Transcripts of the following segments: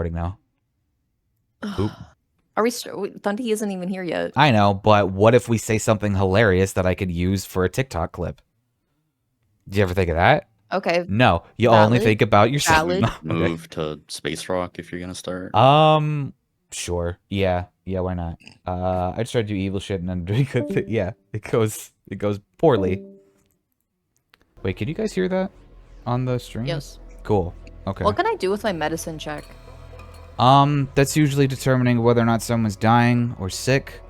Recording now. Oop. Are we? Thundy isn't even here yet. I know, but what if we say something hilarious that I could use for a TikTok clip? Did you ever think of that? Okay. No, you only think about yourself. Valid. Move to Space Rock if you're gonna start. Sure. Yeah, why not? I just try to do evil shit and then do good thing. Yeah, it goes poorly. Wait, can you guys hear that on the stream? Yes. Cool. Okay. What can I do with my medicine check? That's usually determining whether or not someone's dying or sick,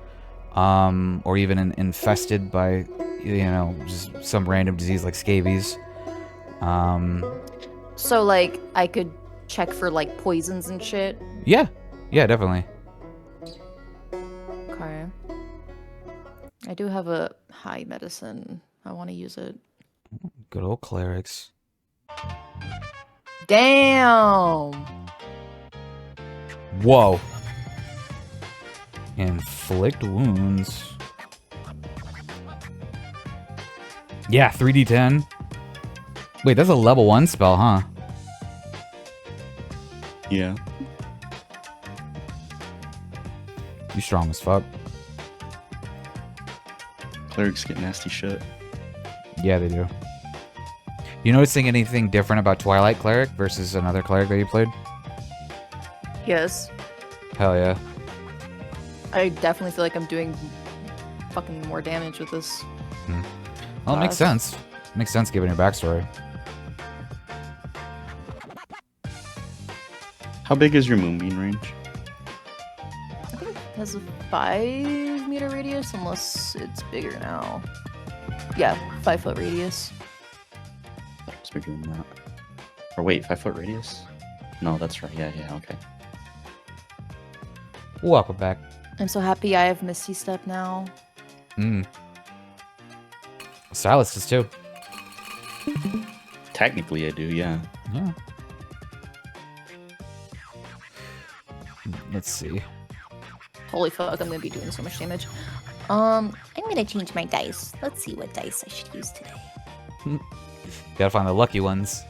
or even infested by, you know, just some random disease like scabies. So, like, I could check for, like, poisons and shit? Yeah, definitely. Okay. I do have a high medicine. I want to use it. Good old clerics. Damn! Whoa. Inflict wounds. Yeah, 3d10. Wait, that's a level 1 spell, huh? Yeah. You strong as fuck. Clerics get nasty shit. Yeah, they do. You noticing anything different about Twilight Cleric versus another cleric that you played? Yes. Hell yeah. I definitely feel like I'm doing fucking more damage with this. Well, it makes sense. Makes sense given your backstory. How big is your moonbeam range? I think it has a 5-meter radius, unless it's bigger now. Yeah, 5-foot radius. It's bigger than that. Or wait, 5-foot radius? No, that's right. Yeah, okay. Welcome back. I'm so happy I have Misty Step now. Silas does too. Technically, I do, yeah. Yeah. Let's see. Holy fuck, I'm gonna be doing so much damage. I'm gonna change my dice. Let's see what dice I should use today. Gotta find the lucky ones.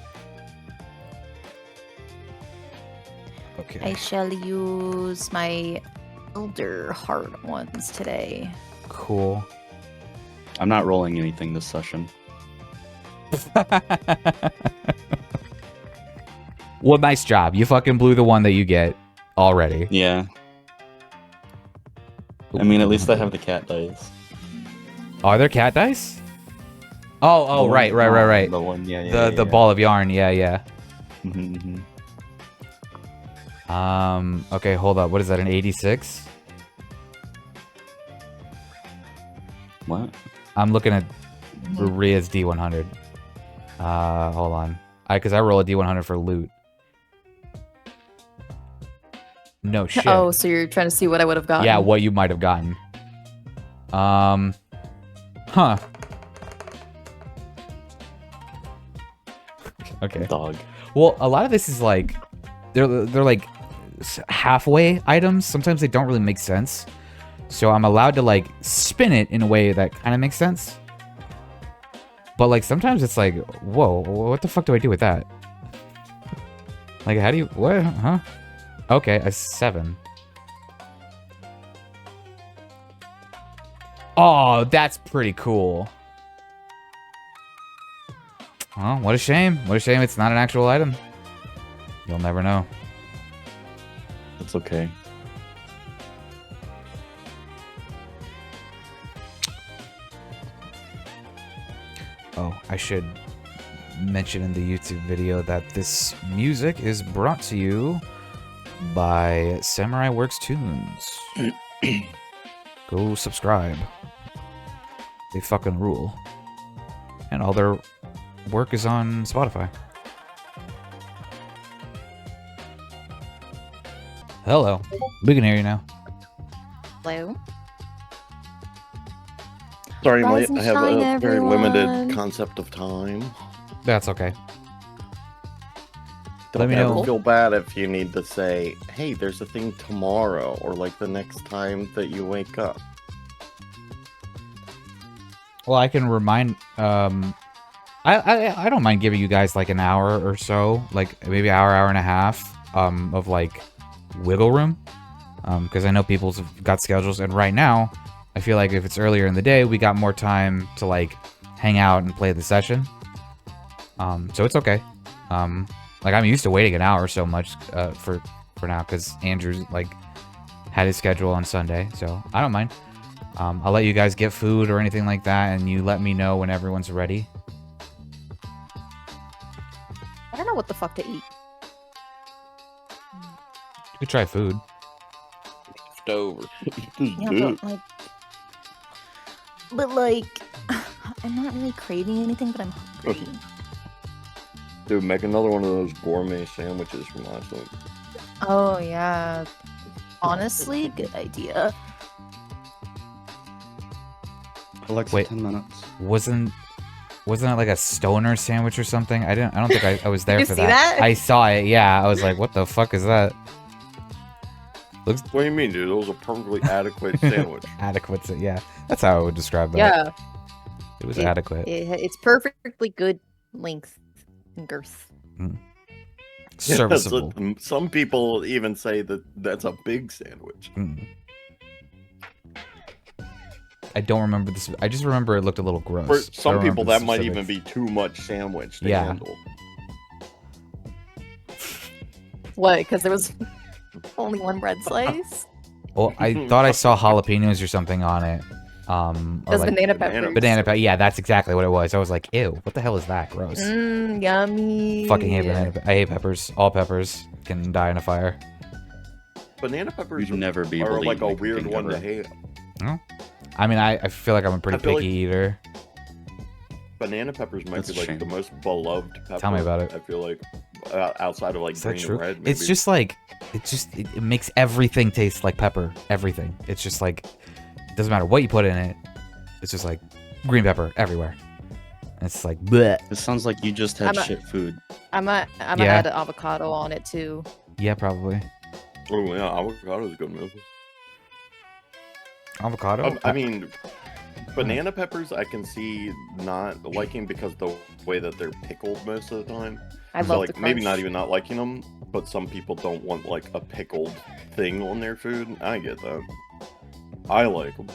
Okay. I shall use my Elder Heart ones today. Cool. I'm not rolling anything this session. Well, nice job. You fucking blew the one that you get already. Yeah. I mean, at least I have the cat dice. Are there cat dice? Oh, right. The one, The ball of yarn, yeah. Mm-hmm. Okay, hold up. What is that, an 86? What? I'm looking at Ria's D100. Hold on. Because I roll a D100 for loot. No shit. Oh, so you're trying to see what I would have gotten? Yeah, what you might have gotten. Huh. Okay. Dog. Well, a lot of this is like, they're like halfway items. Sometimes they don't really make sense. So I'm allowed to like spin it in a way that kind of makes sense. But like sometimes it's like, whoa, what the fuck do I do with that? Like, how do you, what, huh? Okay, a 7. Oh, that's pretty cool. Oh, what a shame. What a shame it's not an actual item. You'll never know. It's okay. Oh, I should mention in the YouTube video that this music is brought to you by Samurai Works Tunes. Go subscribe. They fucking rule. And all their work is on Spotify. Hello. We can hear you now. Hello? Sorry, Rise mate. and I have shine, a very everyone. limited concept of time. That's okay. Don't Let me ever know. feel bad if you need to say, hey, there's a thing tomorrow, or like the next time that you wake up. Well, I can remind, I don't mind giving you guys like an hour or so, like maybe hour and a half, of like wiggle room, because I know people's got schedules, and right now I feel like if it's earlier in the day, we got more time to like hang out and play the session. So it's okay. Like I'm used to waiting an hour so much for now because Andrew's like had his schedule on Sunday, so I don't mind. I'll let you guys get food or anything like that, and you let me know when everyone's ready. I don't know what the fuck to eat. You could try food. Over. Yeah, but like, I'm not really craving anything, but I'm hungry. Dude, make another one of those gourmet sandwiches from last week. Oh yeah, honestly, good idea. Alexa, Wait. 10 minutes. Wasn't it like a stoner sandwich or something? I don't think I was there You for see that. that? I saw it. Yeah, I was like, what the fuck is that? Looks What do you mean, dude? It was a perfectly adequate sandwich. adequate. Yeah, that's how I would describe that. Yeah, It was adequate. it's perfectly good length and girth. Serviceable. Some people even say that that's a big sandwich. Mm. I don't remember this. I just remember it looked a little gross. For I some don't people, remember that the might even specifics. be too much sandwich to Yeah. handle. What? Because there was only one bread slice. Well, I thought I saw jalapenos or something on it. Or Those like banana banana- peppers. banana pepper. Yeah, that's exactly what it was. I was like, ew, what the hell is that? Gross. Yummy. Fucking hate banana. I hate peppers. All peppers can die in a fire. Banana peppers You'd never be able are to like eat a like weird pink one to pepper. hate. I mean, I feel like I'm a pretty I feel picky eater. Banana peppers might That's be a like shame. the most beloved pepper. Tell me about it. I feel like outside of like Is that green true? and red. Maybe. It's just like it makes everything taste like pepper. Everything. It's just like it doesn't matter what you put in it. It's just like green pepper everywhere. And it's like bleh. It sounds like you just had I'm a- shit food. I'm gonna Yeah. add avocado on it too. Yeah, probably Oh yeah, avocado's a good move. avocado. I mean, banana peppers I can see not liking because the way that they're pickled most of the time. I So love like the maybe not crunch. even not liking them, but some people don't want like a pickled thing on their food. I get that. I like them.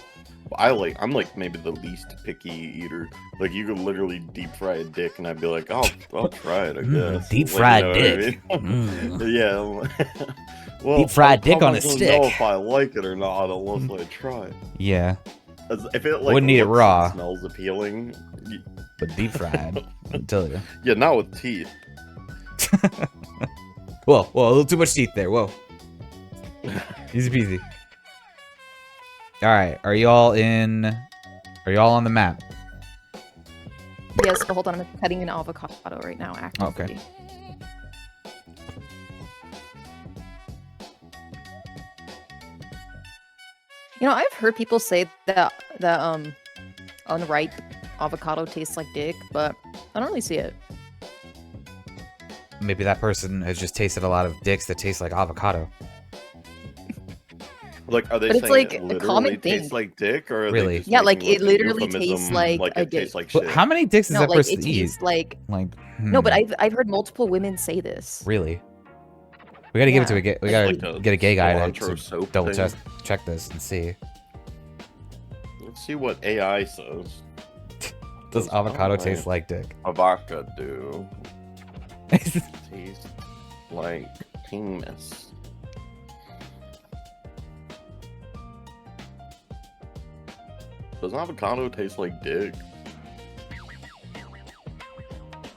I'm like maybe the least picky eater. Like you could literally deep fry a dick, and I'd be like, I'll try it. I guess deep Like, fried you know what I dick. mean? Mm. Yeah. Well, Deep fried dick I'm on a not gonna stick. Know if I like it or not unless I try it. Yeah, If it like Wouldn't eat it looks raw. and smells appealing. but deep fried. I'll tell you. Yeah, not with teeth. Whoa, a little too much teeth there. Whoa. Easy peasy. All right, are y'all on the map? Yes, but hold on, I'm cutting an avocado right now. Actively. Okay. You know, I've heard people say that unripe avocado tastes like dick, but I don't really see it. Maybe that person has just tasted a lot of dicks that taste like avocado. Like, are they But it's saying like it a literally common tastes thing. like dick, or are Really? they just Yeah, like, making, it literally euphemism, tastes like like a it tastes dick. like But shit? how many dicks does No, that like person it eat? tastes like Like, no, but I've heard multiple women say this. really? We gotta give it to Yeah. a gay. We It's gotta like a get a gay guy cilantro to soap double thing. check this and see. Let's see what AI says. Does avocado Alright. taste like dick? Avocado tastes like penis. Does avocado taste like dick?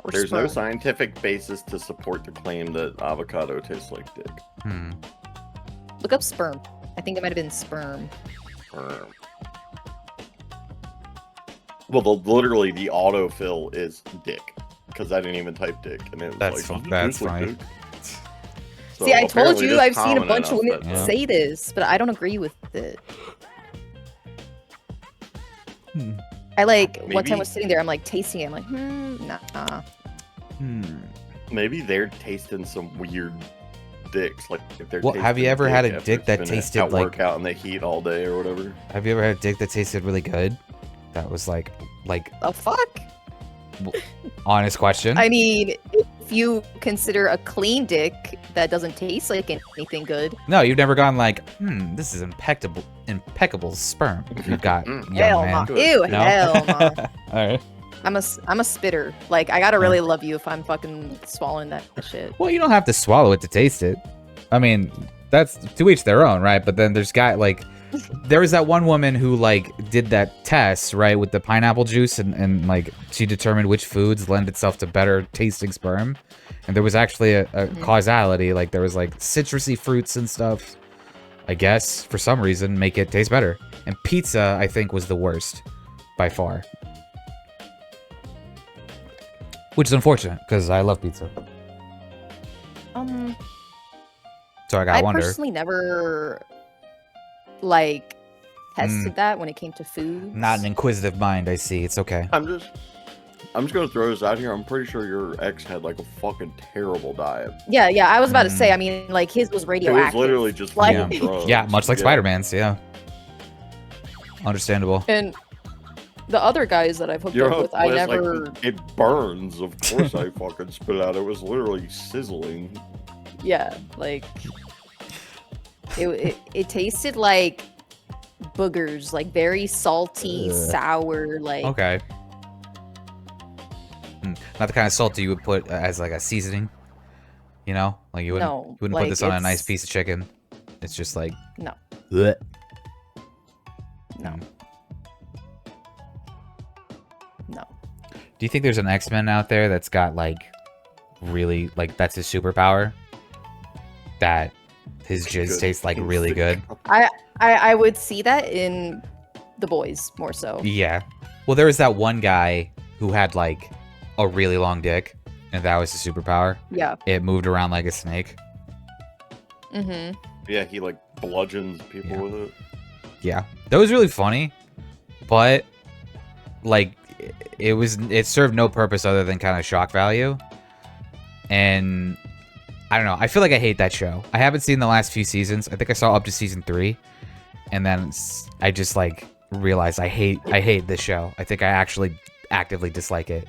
Or There's no sperm. scientific basis to support the claim that avocado tastes like dick. Hmm. Look up sperm. I think it might have been sperm. Well, literally the autofill is dick because I didn't even type dick, and it was That's like, fu- that's "Tastes like funny." dick." So See, I told apparently you it is I've seen a common bunch of enough women Yeah. say this, but I don't agree with it. Hmm. I like one time Maybe- was sitting there, I'm like tasting it, I'm like, nah. Hmm. Maybe they're tasting some weird dicks. Like if they're Well, have tasting you ever had a after dick it's that been tasted at like- work out in the heat all day or whatever? Have you ever had a dick that tasted really good? That was like The fuck? honest question. I mean, if you consider a clean dick that doesn't taste like anything good. No, you've never gone like, this is impeccable sperm. You've got Hell young no. man. Ew, No? hell no. All right. I'm a spitter. Like, I gotta really love you if I'm fucking swallowing that shit. Well, you don't have to swallow it to taste it. I mean, that's to each their own, right? But then there's there was that one woman who like did that test, right, with the pineapple juice and like she determined which foods lend itself to better tasting sperm. And there was actually a causality, like there was like citrusy fruits and stuff, I guess, for some reason, make it taste better. And pizza, I think, was the worst by far. Which is unfortunate, because I love pizza. So I wonder. personally never like tested that when it came to food. Not an inquisitive mind, I see. It's okay. I'm just gonna throw this out here. I'm pretty sure your ex had like a fucking terrible diet. Yeah, I was about to say. I mean, like his was It radioactive. was literally just like, Yeah. drugs. Yeah, much like Spider-Man's, yeah. Understandable. And the other guys that I've hooked Your up with, I place, never. like, it burns. Of course, I fucking spit it out. It was literally sizzling. Yeah, like it tasted like boogers, like very salty, sour, like. Okay. Not the kind of salt that you would put as like a seasoning. You know? Like you wouldn't put like, this on a nice it's- piece of chicken. It's just like No, bleh. no, no. Do you think there's an X-Men out there that's got like really like that's his superpower? That his jizz Good. tastes like really good? I would see that in The Boys more so. Yeah. Well, there was that one guy who had like a really long dick, and that was his superpower. Yeah. It moved around like a snake. Mm-hmm. Yeah, he like bludgeons people Yeah. with it. Yeah. That was really funny, but like it served no purpose other than kind of shock value. And I don't know. I feel like I hate that show. I haven't seen the last few seasons. I think I saw up to season 3, and then I just like realized I hate this show. I think I actually actively dislike it.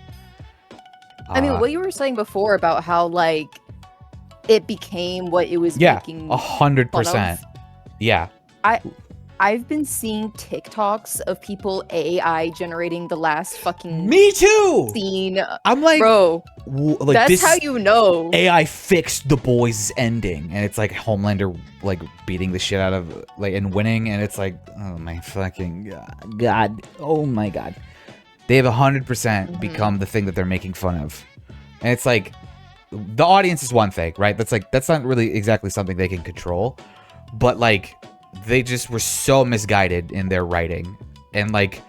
I mean, what you were saying before about how like it became what it was making 100%. Yeah. I've been seeing TikToks of people AI generating the last fucking Me too. scene. I'm like, Bro, like that's this how you know. AI fixed The Boys ending, and it's like Homelander like beating the shit out of like and winning, and it's like, oh my fucking god, oh my god, they have 100% become the thing that they're making fun of, and it's like the audience is one thing, right? That's not really exactly something they can control, but like they just were so misguided in their writing and like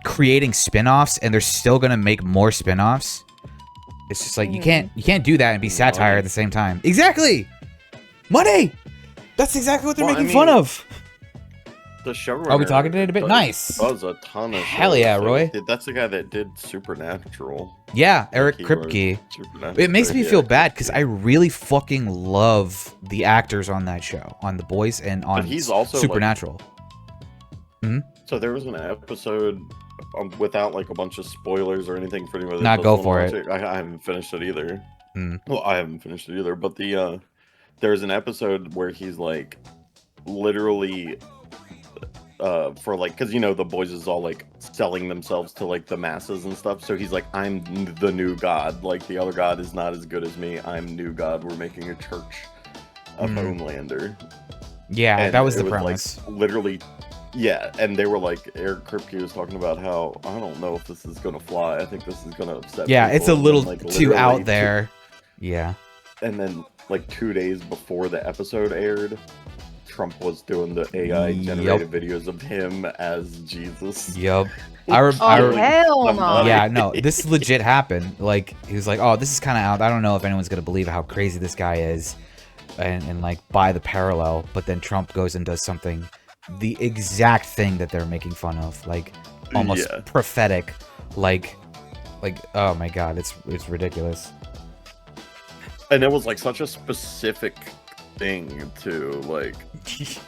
creating spin-offs, and they're still gonna make more spin-offs. It's just like you can't do that and be satire at the same time. Exactly. Money. That's exactly what they're Well, I making fun mean, of. The showrunner. Are we talking today a bit? Nice. Does a ton of Hell shows. yeah, So Roy. That's the guy that did Supernatural. Yeah, Eric He wrote Kripke. Supernatural. It makes me Yeah, feel bad because Kripke. I really fucking love the actors on that show, on The Boys and on he's also, like- Supernatural. So there was an episode without like a bunch of spoilers or anything for anyone. that Nah, go doesn't for watch it. I haven't finished it either. Mm. Well, I haven't finished it either. But there's an episode where he's like, literally, for like, because the Boys is all like selling themselves to like the masses and stuff. So he's like, I'm the new god. Like the other god is not as good as me. I'm new god. We're making a church of Homelander. Yeah, And that was it the premise. Like, literally, yeah. And they were like, Eric Kripke was talking about how, I don't know if this is gonna fly. I think this is gonna upset. Yeah, people. it's a And then, little like, too literally out there. Yeah. And then, like 2 days before the episode aired, Trump was doing the AI generated videos of him as Jesus. Yup. Oh, hell no. Yeah, no, this legit happened. Like, he was like, oh, this is kind of out. I don't know if anyone's going to believe how crazy this guy is. And like, buy the parallel. But then Trump goes and does something, the exact thing that they're making fun of. Like, almost Yeah. prophetic. Like, oh my God, it's ridiculous. And it was like such a specific thing too. Like,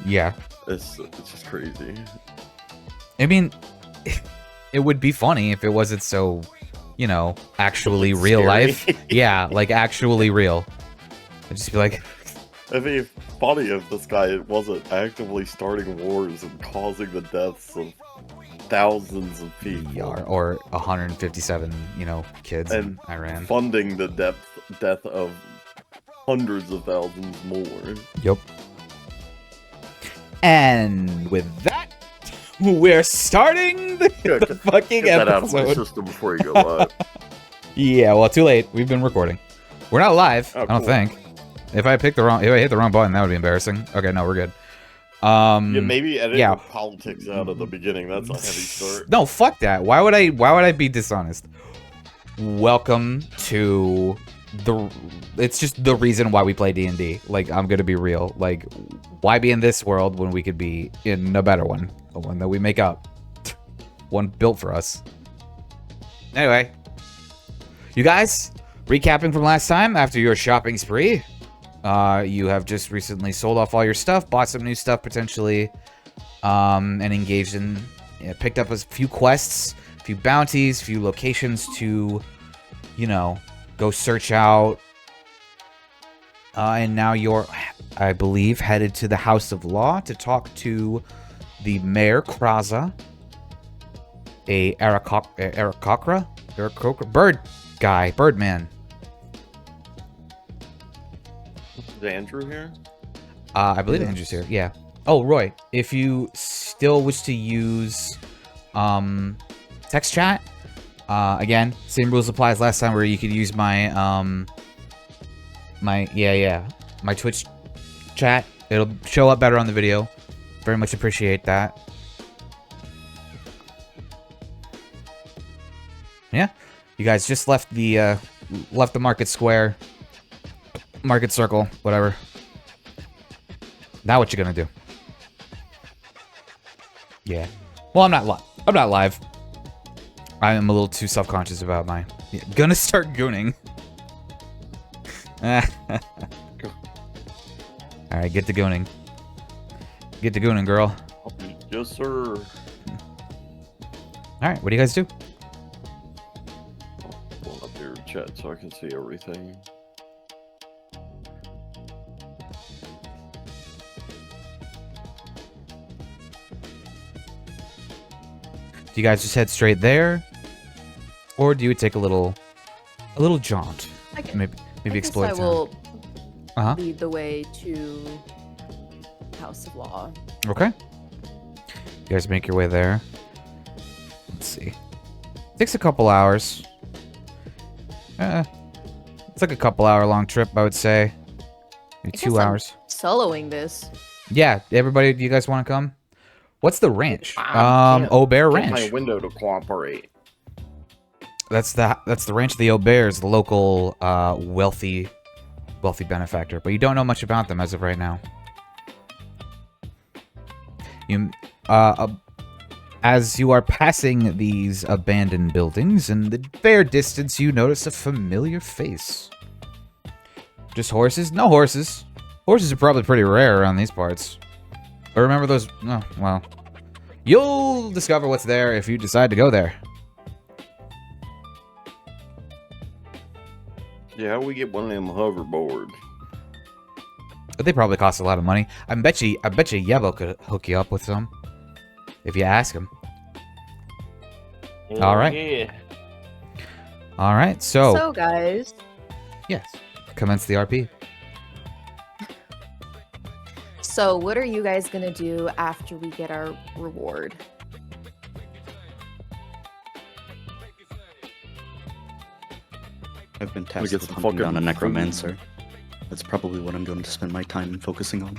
Yeah. it's just crazy. I mean, it would be funny if it wasn't so you know, actually It's real scary. life. Yeah, like actually real. I'd just be like, It'd be funny if this guy wasn't actively starting wars and causing the deaths of thousands of people. yeah, or 157, you know, kids in And Iran. funding the death of hundreds of thousands more. Yep. And with that, we're starting the, Yeah, the fucking Get that out of my episode. system before you go live. Yeah, well, too late. We've been recording. We're not live. Oh, I don't cool. think. If I hit the wrong button, that would be embarrassing. Okay, no, we're good. Yeah, maybe edit yeah. the politics out at the beginning. That's a heavy start. No, fuck that. Why would I be dishonest? Welcome to the. It's just the reason why we play D&D. Like, I'm gonna be real. Like, why be in this world when we could be in a better one, the one that we make up, one built for us. Anyway, you guys, recapping from last time after your shopping spree. You have just recently sold off all your stuff, bought some new stuff potentially, and engaged in, picked up a few quests, a few bounties, a few locations to, you know, go search out. And now you're, I believe, headed to the House of Law to talk to the Mayor Kraza, a Aarakocra, bird guy, Birdman. Is Andrew here? I believe Andrew's here. Yeah. Oh, Roy, if you still wish to use text chat, again, same rules apply as last time, where you could use my my Twitch chat. It'll show up better on the video. Very much appreciate that. Yeah, you guys just left the market square. Market circle, whatever. Now what you gonna do? Yeah. Well, I'm not live. I am a little too self-conscious about my... Yeah, gonna start gooning. Alright, get to gooning. Get to gooning, girl. Yes, sir. Alright, what do you guys do? Pull up your chat so I can see everything. Do you guys just head straight there? Or do you take a little jaunt? Maybe explore I the town. will Uh-huh. lead the way to House of Law. Okay. You guys make your way there. Let's see. Takes a couple hours. It's like a couple hour long trip, I would say. Maybe I 2 guess I'm hours. Soloing this. Yeah, everybody, do you guys want to come? What's the ranch? Can't Aubert get my Ranch. window to cooperate. That's the ranch of the Auberts, the local wealthy benefactor. But you don't know much about them as of right now. You as you are passing these abandoned buildings, in the fair distance, you notice a familiar face. Just horses? No horses. Horses are probably pretty rare around these parts. But remember those... Oh, well. You'll discover what's there if you decide to go there. Yeah, how we get one of them hoverboards? But they probably cost a lot of money. I bet you Yebo could hook you up with some. If you ask him. All right. Yeah. Alright, so... So, guys, Yes. Commence the RP. so what are you guys gonna do after we get our reward? I've been We tasked get with some hunting down a fucking necromancer. That's probably what I'm going to spend my time focusing on.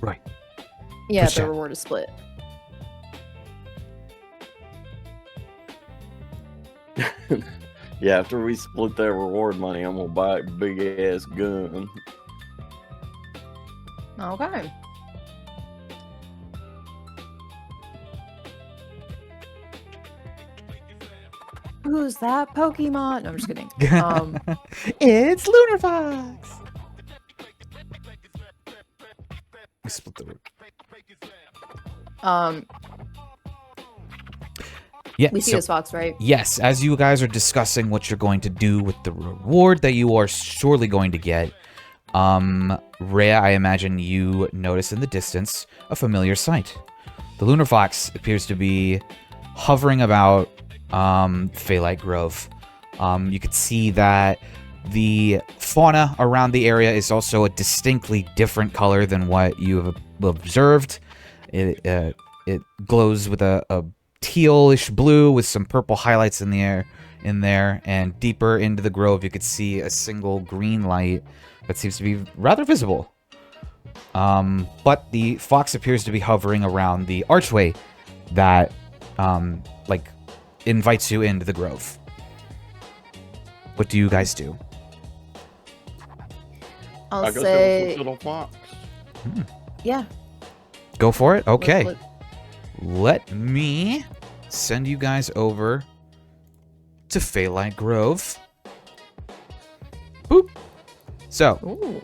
Right. Yeah, Push the out. reward is split. Yeah, after we split that reward money, I'm gonna buy a big ass gun. Okay. Who's that Pokemon? No, I'm just kidding. It's Lunar Fox! We split the root. Yeah. We see so, this fox, right? yes, as you guys are discussing what you're going to do with the reward that you are surely going to get, Rhea, I imagine you notice in the distance a familiar sight. The lunar fox appears to be hovering about Phalite Grove. You could see that the fauna around the area is also a distinctly different color than what you have observed. It glows with a tealish blue with some purple highlights in there, and deeper into the grove you could see a single green light that seems to be rather visible. But the fox appears to be hovering around the archway that like invites you into the grove. What do you guys do? I'll I guess say, it was a little fox. yeah. Go for it? Okay. Let's Let me send you guys over to Phalite Grove. Boop. So, Ooh.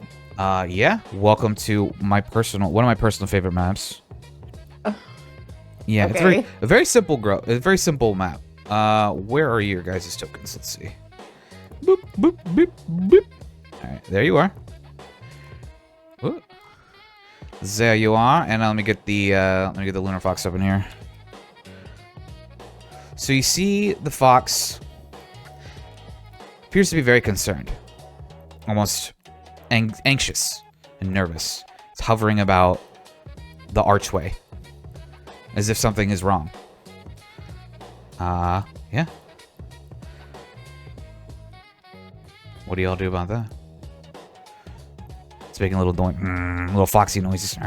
yeah, welcome to one of my personal favorite maps. Yeah, it's Okay. a very simple map. Where are your guys' tokens? Let's see. Boop, boop, boop, boop. All right, there you are. Ooh. There you are, and let me get the lunar fox up in here. So you see the fox appears to be very concerned, almost anxious and nervous. It's hovering about the archway, as if something is wrong. Yeah. What do y'all do about that? It's making little little foxy noises.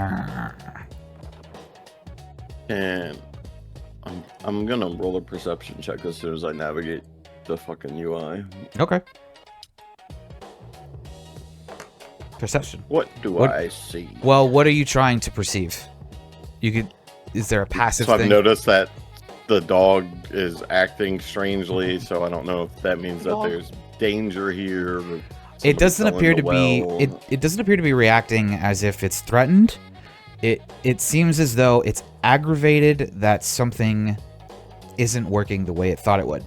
And I'm gonna roll a perception check as soon as I navigate the fucking UI. Okay. Perception. What do What- I see? Well, what are you trying to perceive? You could. Is there a passive So I've thing? noticed that the dog is acting strangely, so I don't know if that means that Dog. there's danger here. or It doesn't somebody appear fell to in be. the well. It doesn't appear to be reacting as if it's threatened. It seems as though it's aggravated that something isn't working the way it thought it would.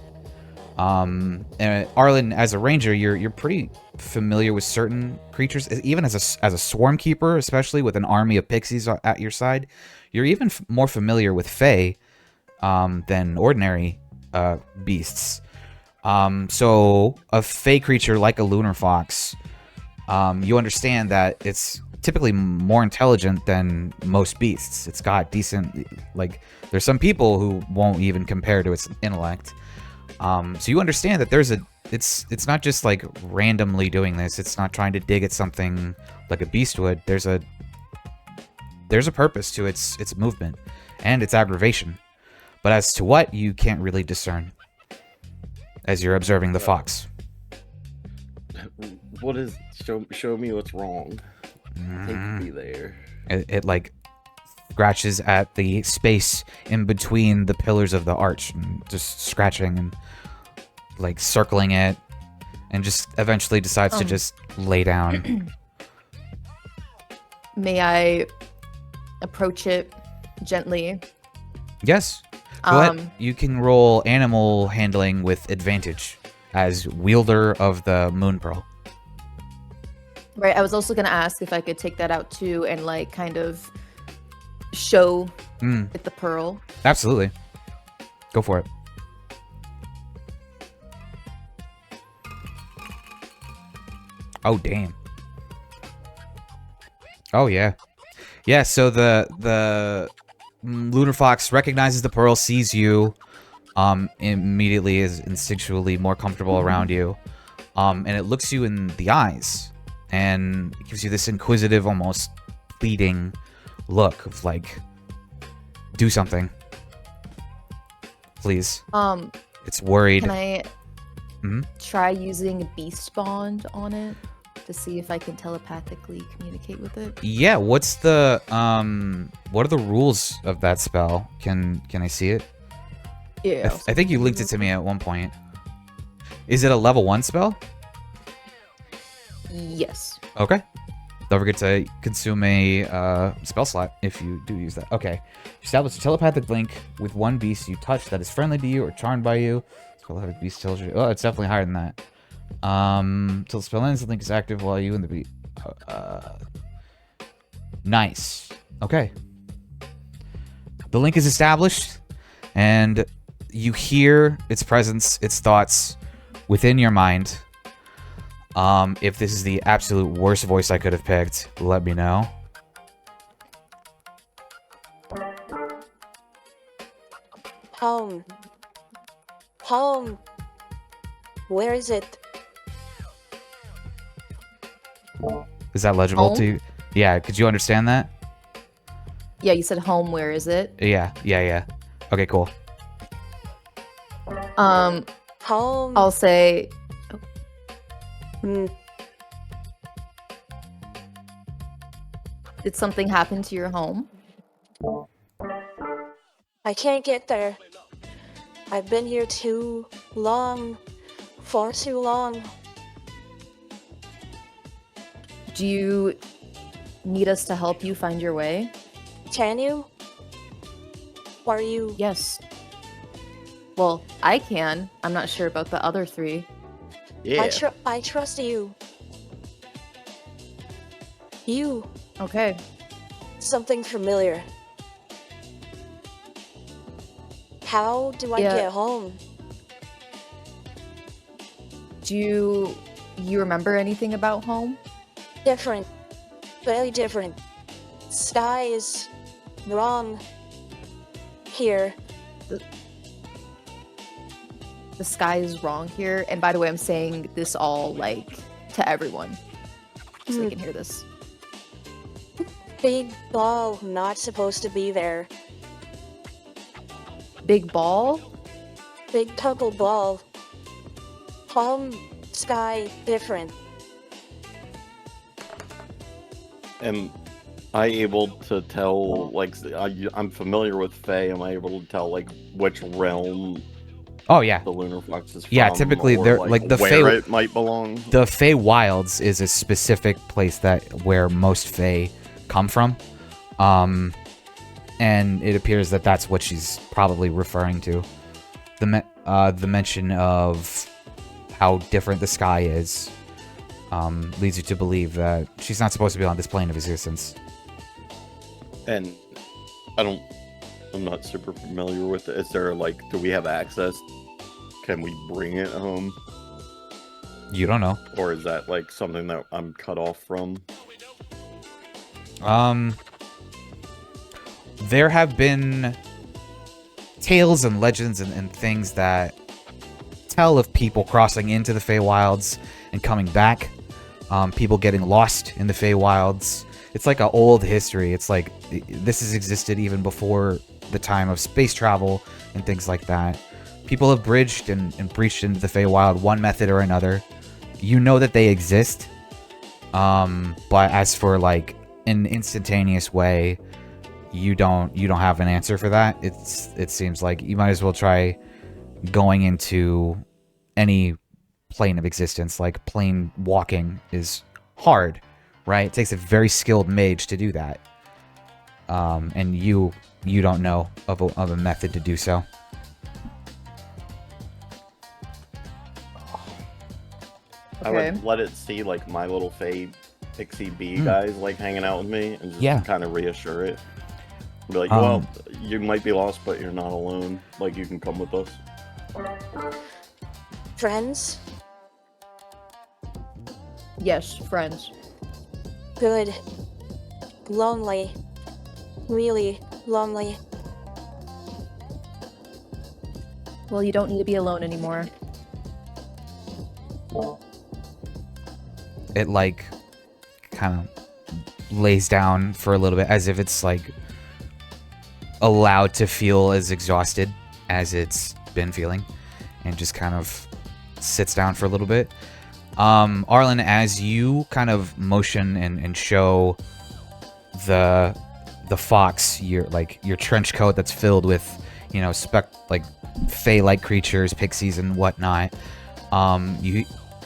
And Arlen, as a ranger, you're pretty familiar with certain creatures, even as a swarm keeper, especially with an army of pixies at your side. You're even more familiar with Fae than ordinary beasts. So a Fae creature like a lunar fox, you understand that it's typically more intelligent than most beasts. It's got decent, like, there's some people who won't even compare to its intellect. So you understand that it's not just like randomly doing this. It's not trying to dig at something like a beast would. There's a purpose to its movement and its aggravation. But as to what, you can't really discern as you're observing the fox. What is? Show me what's wrong. Take me there. It like scratches at the space in between the pillars of the arch, and just scratching and like circling it, and just eventually decides to just lay down. May I approach it gently? Yes. Go ahead. You can roll animal handling with advantage as wielder of the moon pearl. Right. I was also gonna ask if I could take that out too and like kind of show it the pearl. Absolutely. Go for it. Oh, damn. Oh, yeah. Yeah, so the lunar fox recognizes the pearl, sees you, immediately is instinctually more comfortable around you, and it looks you in the eyes, and it gives you this inquisitive, almost pleading look of like, do something. Please. It's worried. Can I try using Beast Bond on it to see if I can telepathically communicate with it? Yeah, what's the what are the rules of that spell? Can I see it? Yeah. I think you linked it to me at one point. Is it a level 1 spell? Yes. Okay. Don't forget to consume a spell slot if you do use that. Okay. Establish a telepathic link with one beast you touch that is friendly to you or charmed by you. Telepathic beast tells you. Oh, it's definitely higher than that. Till the spell ends, the link is active while you and the beast. Nice. Okay. The link is established, and you hear its presence, its thoughts within your mind. If this is the absolute worst voice I could have picked, let me know. Home. Home. Where is it? Is that legible Home? to you? Yeah, could you understand that? Yeah, you said home. Where is it? Yeah. Okay, cool. Home. I'll say. Hmm. Did something happen to your home? I can't get there. I've been here too long. For too long. Do you need us to help you find your way? Can you? Are you? Yes. Well, I can. I'm not sure about the other three. Yeah. I trust you. You. Okay. Something familiar. How do I Yeah. get home? Do you remember anything about home? Different. Very different. Sky is wrong. Here. The sky is wrong here. And by the way, I'm saying this all like to everyone, so they can hear this. Big ball not supposed to be there. Big ball. Big purple ball. Home, sky, different. Am I able to tell, like, I'm familiar with Fae, am I able to tell, like, which realm Oh yeah. the Lunar Fox is from? Yeah, typically or, they're- like, the where Fae- it might belong? The Fey Wilds is a specific place where most Fey come from. And it appears that that's what she's probably referring to. The mention of how different the sky is leads you to believe that she's not supposed to be on this plane of existence. And I'm not super familiar with it. Is there, like, do we have access? Can we bring it home? You don't know. Or is that, like, something that I'm cut off from? There have been tales and legends and things that tell of people crossing into the Feywilds and coming back. People getting lost in the Feywilds. It's like an old history. It's like this has existed even before the time of space travel and things like that. People have bridged and breached into the Feywild one method or another. You know that they exist. But as for like an instantaneous way, you don't have an answer for that. It seems like you might as well try going into any plane of existence. Like plane walking is hard, right? It takes a very skilled mage to do that. And you don't know of a method to do so. I would let it see, like, my little Fae Pixie Bee guys, like, hanging out with me, and just kind of reassure it. Be like, well, you might be lost, but you're not alone. Like, you can come with us. Friends? Yes, friends. Good. Lonely. Really lonely. Well, you don't need to be alone anymore. It like kind of lays down for a little bit as if it's like allowed to feel as exhausted as it's been feeling, and just kind of sits down for a little bit. Arlen, as you kind of motion and show the fox your trench coat that's filled with, you know, like fey-like creatures, pixies and whatnot,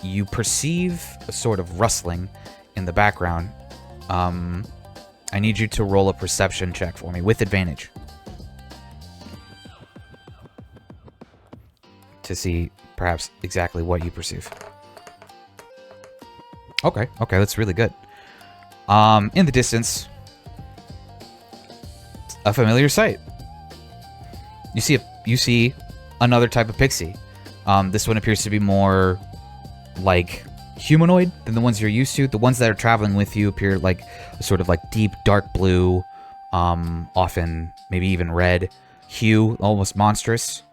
you perceive a sort of rustling in the background, I need you to roll a perception check for me with advantage. To see perhaps exactly what you perceive. Okay, that's really good. In the distance, a familiar sight. You see another type of pixie. This one appears to be more like humanoid than the ones you're used to. The ones that are traveling with you appear like a sort of like deep dark blue, often maybe even red hue, almost monstrous,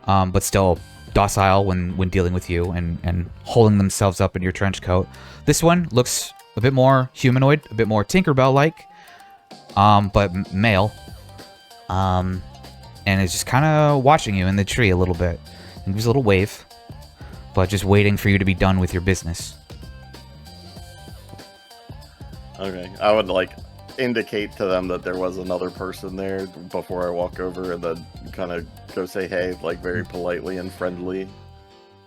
but still docile when dealing with you and holding themselves up in your trench coat. This one looks a bit more humanoid, a bit more Tinkerbell-like, but male, and is just kind of watching you in the tree a little bit. It gives a little wave, but just waiting for you to be done with your business. Okay, I would like indicate to them that there was another person there before I walk over, and then kind of go say hey, like very politely and friendly.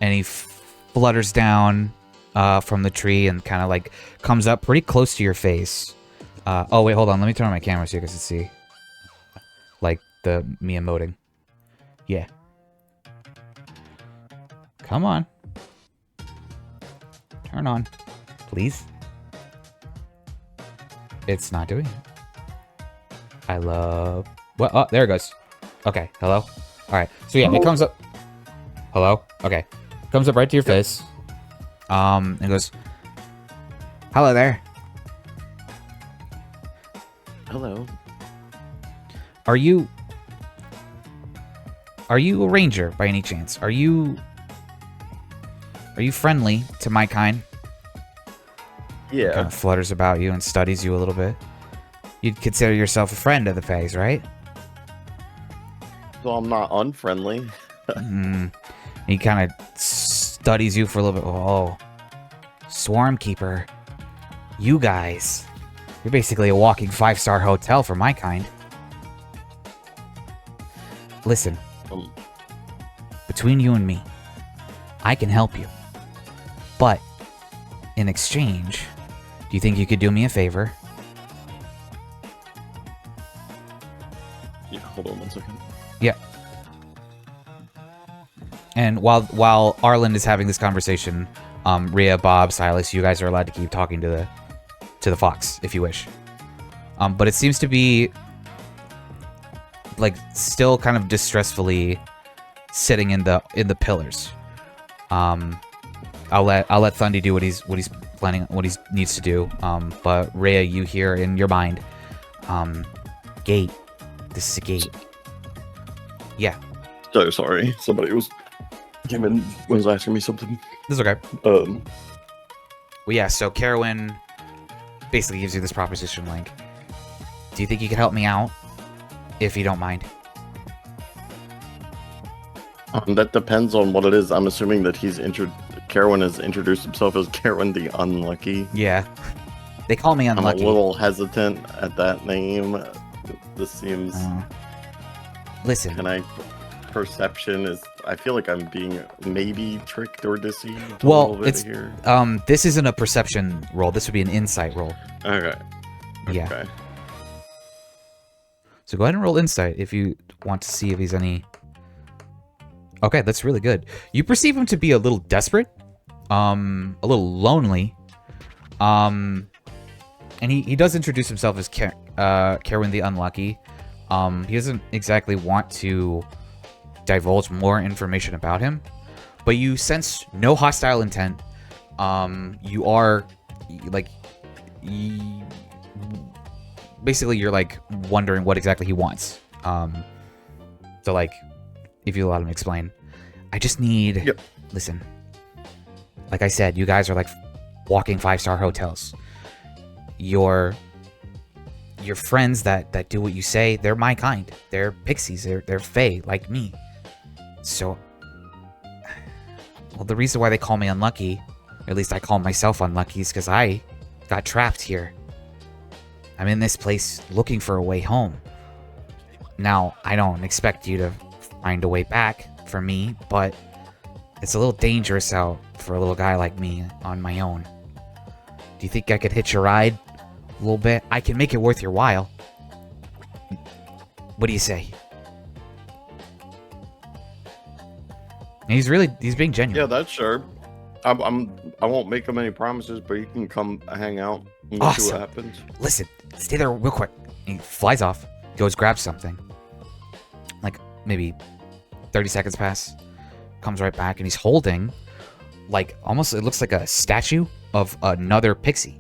And he flutters down from the tree and kind of like comes up pretty close to your face. Oh wait, hold on. Let me turn on my camera so you guys can see, like me emoting. Yeah. Come on. Turn on, please. It's not doing it. I love... What? Oh, there it goes. Okay, hello? Alright, so yeah, it comes up... Hello? Okay. Comes up right to your face. And goes... Hello there. Hello. Are you a ranger by any chance? Are you friendly to my kind? Yeah. Kind of flutters about you and studies you a little bit. You'd consider yourself a friend of the Fays, right? So I'm not unfriendly. He kind of studies you for a little bit. Oh, Swarm Keeper. You guys. You're basically a walking 5-star hotel for my kind. Listen. Between you and me, I can help you. But, in exchange, do you think you could do me a favor? Yeah, hold on 1 second. Yeah. And while Arlen is having this conversation, Rhea, Bob, Silas, you guys are allowed to keep talking to the fox if you wish. But it seems to be like still kind of distressfully sitting in the pillars. I'll let Thundy do what he's planning, what he needs to do. But Rhea, you hear in your mind, gate. This is a gate. Yeah. So sorry, somebody was asking me something. This is okay. Um. Well, yeah. So Carowin basically gives you this proposition, like, do you think you could help me out, if you don't mind? That depends on what it is. I'm assuming that Carowin has introduced himself as Carowin the Unlucky. Yeah. They call me Unlucky. I'm a little hesitant at that name. This seems... Listen. Perception is... I feel like I'm being maybe tricked or deceived a well, little bit it's here. This isn't a perception roll. This would be an insight roll. Okay. Yeah. Okay. So go ahead and roll insight if you want to see if he's any... Okay, that's really good. You perceive him to be a little desperate, a little lonely, and he does introduce himself as Carowin the Unlucky. He doesn't exactly want to divulge more information about him, but you sense no hostile intent. You are like, basically you're like wondering what exactly he wants. So like, if you allow him to explain, I just need... Yep. Listen, like I said, you guys are like walking 5-star hotels. Your friends that do what you say, they're my kind. They're pixies. They're fae, like me. So, well, the reason why they call me Unlucky, or at least I call myself Unlucky, is because I got trapped here. I'm in this place looking for a way home. Now, I don't expect you to find a way back for me, but it's a little dangerous out for a little guy like me on my own. Do you think I could hitch a ride? a little bit, I can make it worth your while. What do you say? And he's being genuine. Yeah, that's sure. I won't make him any promises, but you can come hang out and we'll see Awesome. what happens. Listen, stay there real quick. He flies off, goes grab something. Like maybe 30 seconds pass, comes right back, and he's holding like almost it looks like a statue of another pixie.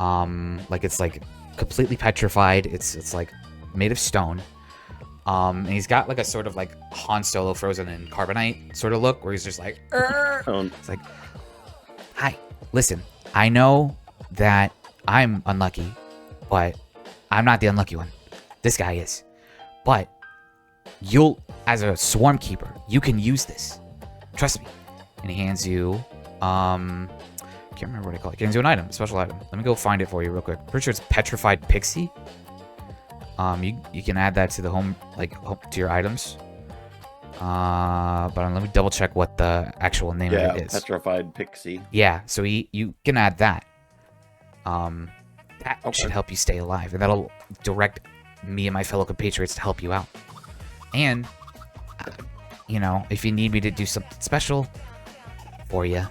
Like it's like completely petrified. It's like made of stone. And he's got like a sort of like Han Solo frozen in carbonite sort of look where he's just like, it's like, hi, listen, I know that I'm unlucky, but I'm not the unlucky one. This guy is. But as a swarm keeper, you can use this. Trust me. And he hands you, can't remember what I call it. He hands you an item, a special item. Let me go find it for you real quick. Pretty sure it's Petrified Pixie. You can add that to the to your items. But let me double check what the actual name of it is. Petrified Pixie. Yeah, so you can add that. That should help you stay alive, and that'll direct me and my fellow compatriots to help you out. And, if you need me to do something special for you,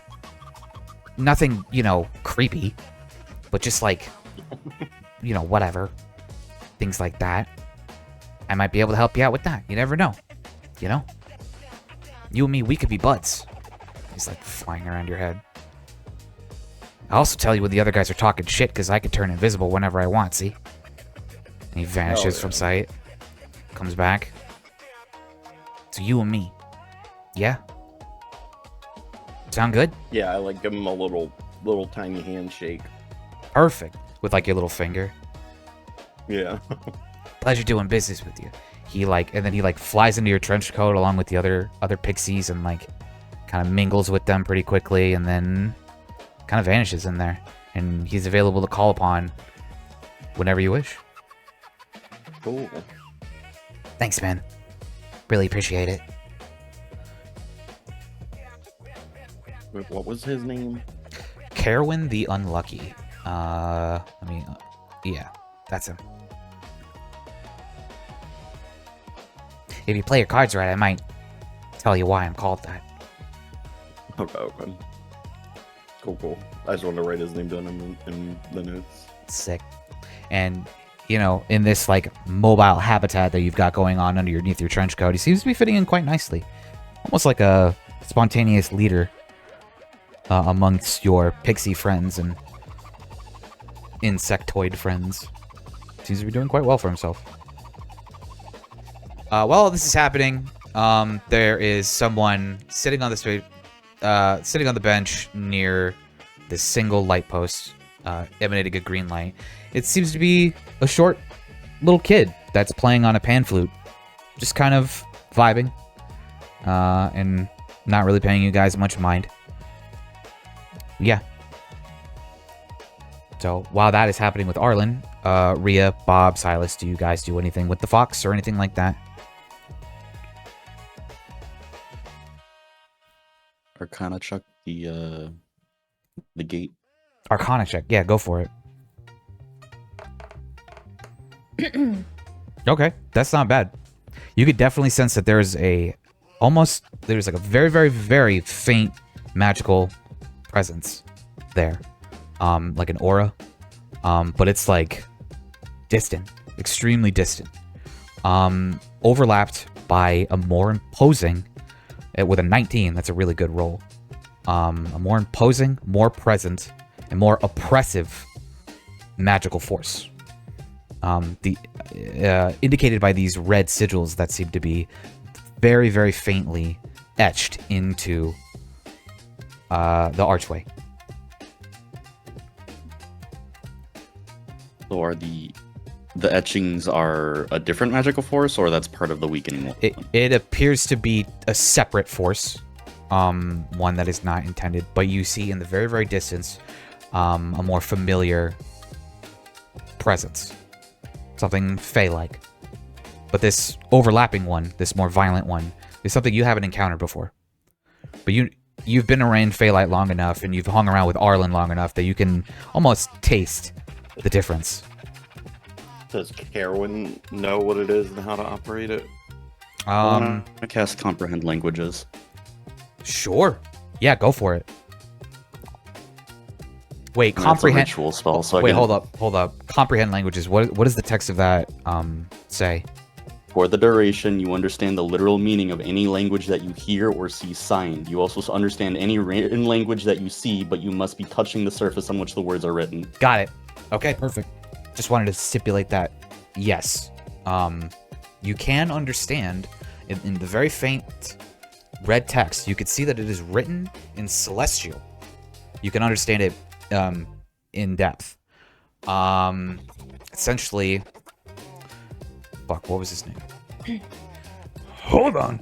nothing, creepy, but just like, whatever. Things like that. I might be able to help you out with that. You never know. You and me, we could be buds. He's like flying around your head. I'll also tell you when the other guys are talking shit, because I can turn invisible whenever I want, see? And he vanishes from sight. Comes back. So you and me. Yeah? Sound good? Yeah, I give him a little tiny handshake. Perfect. With like your little finger. Yeah. Pleasure doing business with you. And then he flies into your trench coat along with the other pixies and kind of mingles with them pretty quickly and then kind of vanishes in there. And he's available to call upon whenever you wish. Cool. Thanks, man. Really appreciate it. Wait, what was his name? Carwin the Unlucky. Yeah, that's him. If you play your cards right, I might tell you why I'm called that. Okay. Cool. I just want to write his name down in the notes. Sick. And, in this, mobile habitat that you've got going on underneath your trench coat, he seems to be fitting in quite nicely. Almost like a spontaneous leader amongst your pixie friends and insectoid friends. Seems to be doing quite well for himself. While this is happening, there is someone sitting on the bench near this single light post, emanating a green light. It seems to be a short little kid that's playing on a pan flute, just kind of vibing, and not really paying you guys much mind. Yeah. So while that is happening with Arlen, Rhea, Bob, Silas, do you guys do anything with the fox or anything like that? Arcana check the gate. Arcana check. Yeah, go for it. Okay, that's not bad. You could definitely sense that there's a very, very, very faint magical presence there. Like an aura. But it's distant. Extremely distant. Overlapped by a more imposing, with a 19, that's a really good roll. A more imposing, more present, and more oppressive magical force. Indicated by these red sigils that seem to be very, very faintly etched into the archway. So are the etchings are a different magical force, or that's part of the weakening one? It appears to be a separate force, one that is not intended, but you see in the very, very distance a more familiar presence. Something Fey-like. But this overlapping one, this more violent one, is something you haven't encountered before. But you've been around Fey-like long enough, and you've hung around with Arlen long enough that you can almost taste the difference. Does Carwin know what it is and how to operate it? I cast comprehend languages. Sure. Yeah, go for it. Wait, That's a comprehend. ritual spell. So Wait, I can, hold up. Comprehend languages. What does the text of that say? For the duration, you understand the literal meaning of any language that you hear or see signed. You also understand any written language that you see, but you must be touching the surface on which the words are written. Got it. Okay, perfect. Just wanted to stipulate that. Yes. You can understand in the very faint red text. You could see that it is written in Celestial. You can understand it in depth. Essentially, fuck, what was his name? Hold on.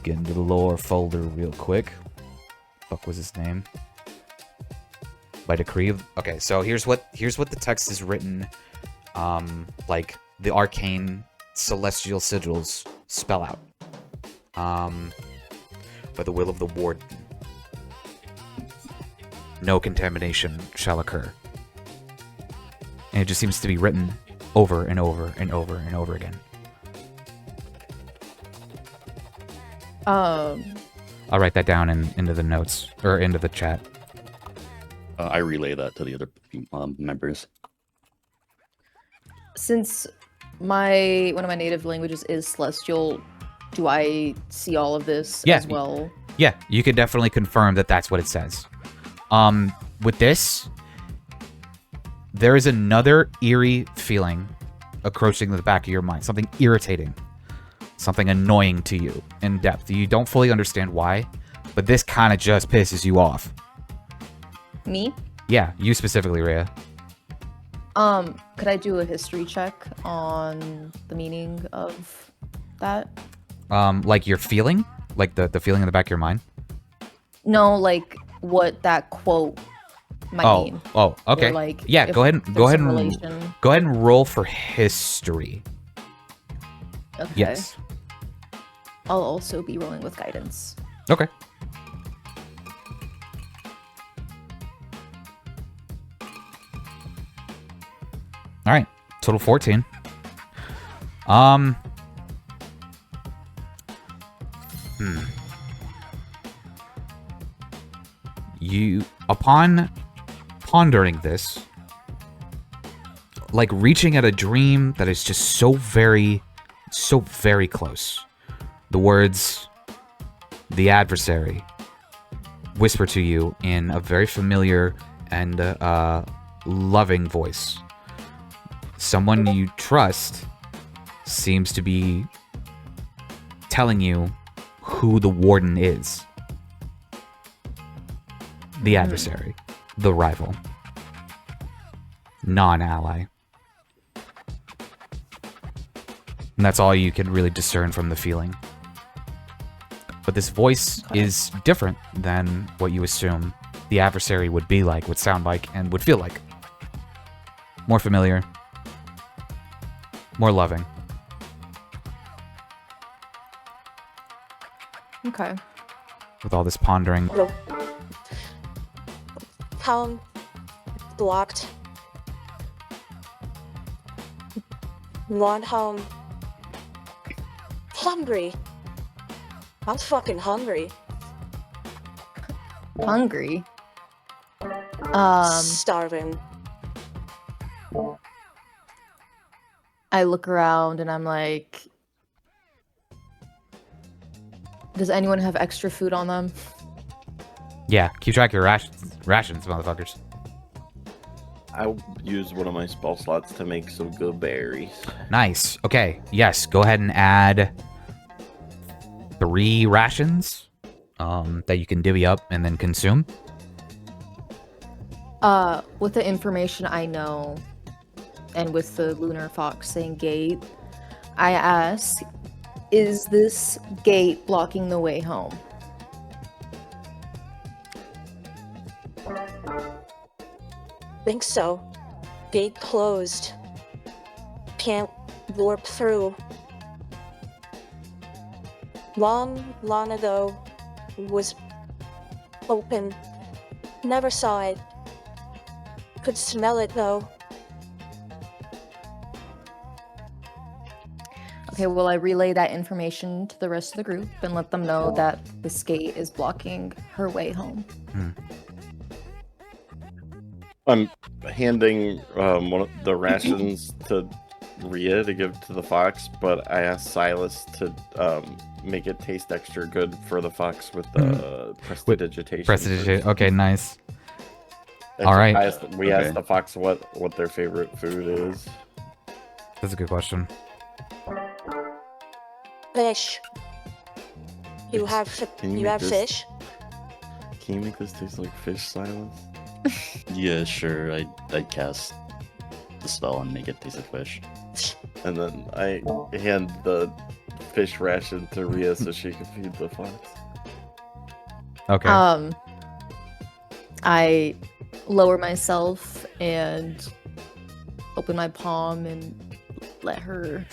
Get into the lore folder real quick. Fuck was his name? By decree of... Okay, so here's what the text is written. Like the arcane celestial sigils spell out. By the will of the warden. No contamination shall occur. And it just seems to be written over and over and over and over again. I'll write that down into the notes, or into the chat. I relay that to the other members. Since one of my native languages is Celestial, do I see all of this Yeah. as well? Yeah, you can definitely confirm that that's what it says. With this, there is another eerie feeling approaching the back of your mind. Something irritating. Something annoying to you in depth. You don't fully understand why, but this kind of just pisses you off. Me? Yeah, you specifically, Rhea. Could I do a history check on the meaning of that? Like your feeling? Like the feeling in the back of your mind? No, like what that quote might mean. Oh, okay. Or, like, yeah, if go ahead there's some and relation. go ahead and roll for history. Okay. Yes. I'll also be rolling with guidance. Okay. All right. Total 14. You, upon pondering this, like reaching at a dream that is just so very close. The words, the adversary, whisper to you in a very familiar and loving voice. Someone you trust seems to be telling you who the warden is. The adversary, the rival, non-ally. And that's all you can really discern from the feeling. But this voice is different than what you assume the adversary would be like, would sound like, and would feel like. More familiar. More loving. Okay. With all this pondering. Pound blocked. Not hungry. I'm fucking hungry. Hungry. Starving. I look around and I'm like, does anyone have extra food on them? Yeah, keep track of your rations, motherfuckers. I'll use one of my spell slots to make some good berries. Nice. Okay, yes, go ahead and add 3 rations that you can divvy up and then consume. With the information I know, and with the lunar fox saying gate, I ask, is this gate blocking the way home? Think so. Gate closed. Can't warp through. Long ago was open. Never saw it. Could smell it though. Okay, well, I relay that information to the rest of the group and let them know that this gate is blocking her way home. I'm handing one of the rations to Rhea to give to the fox, but I asked Silas to make it taste extra good for the fox with the prestidigitation. Prestidigitation. Okay, nice. And All right. We asked the fox what their favorite food is. That's a good question. Fish. You have fish? Can you make this taste like fish, Silas? Yeah, sure. I'd cast the spell and make it taste like fish. And then I hand the fish ration to Rhea so she can feed the fox. Okay. I lower myself and open my palm and let her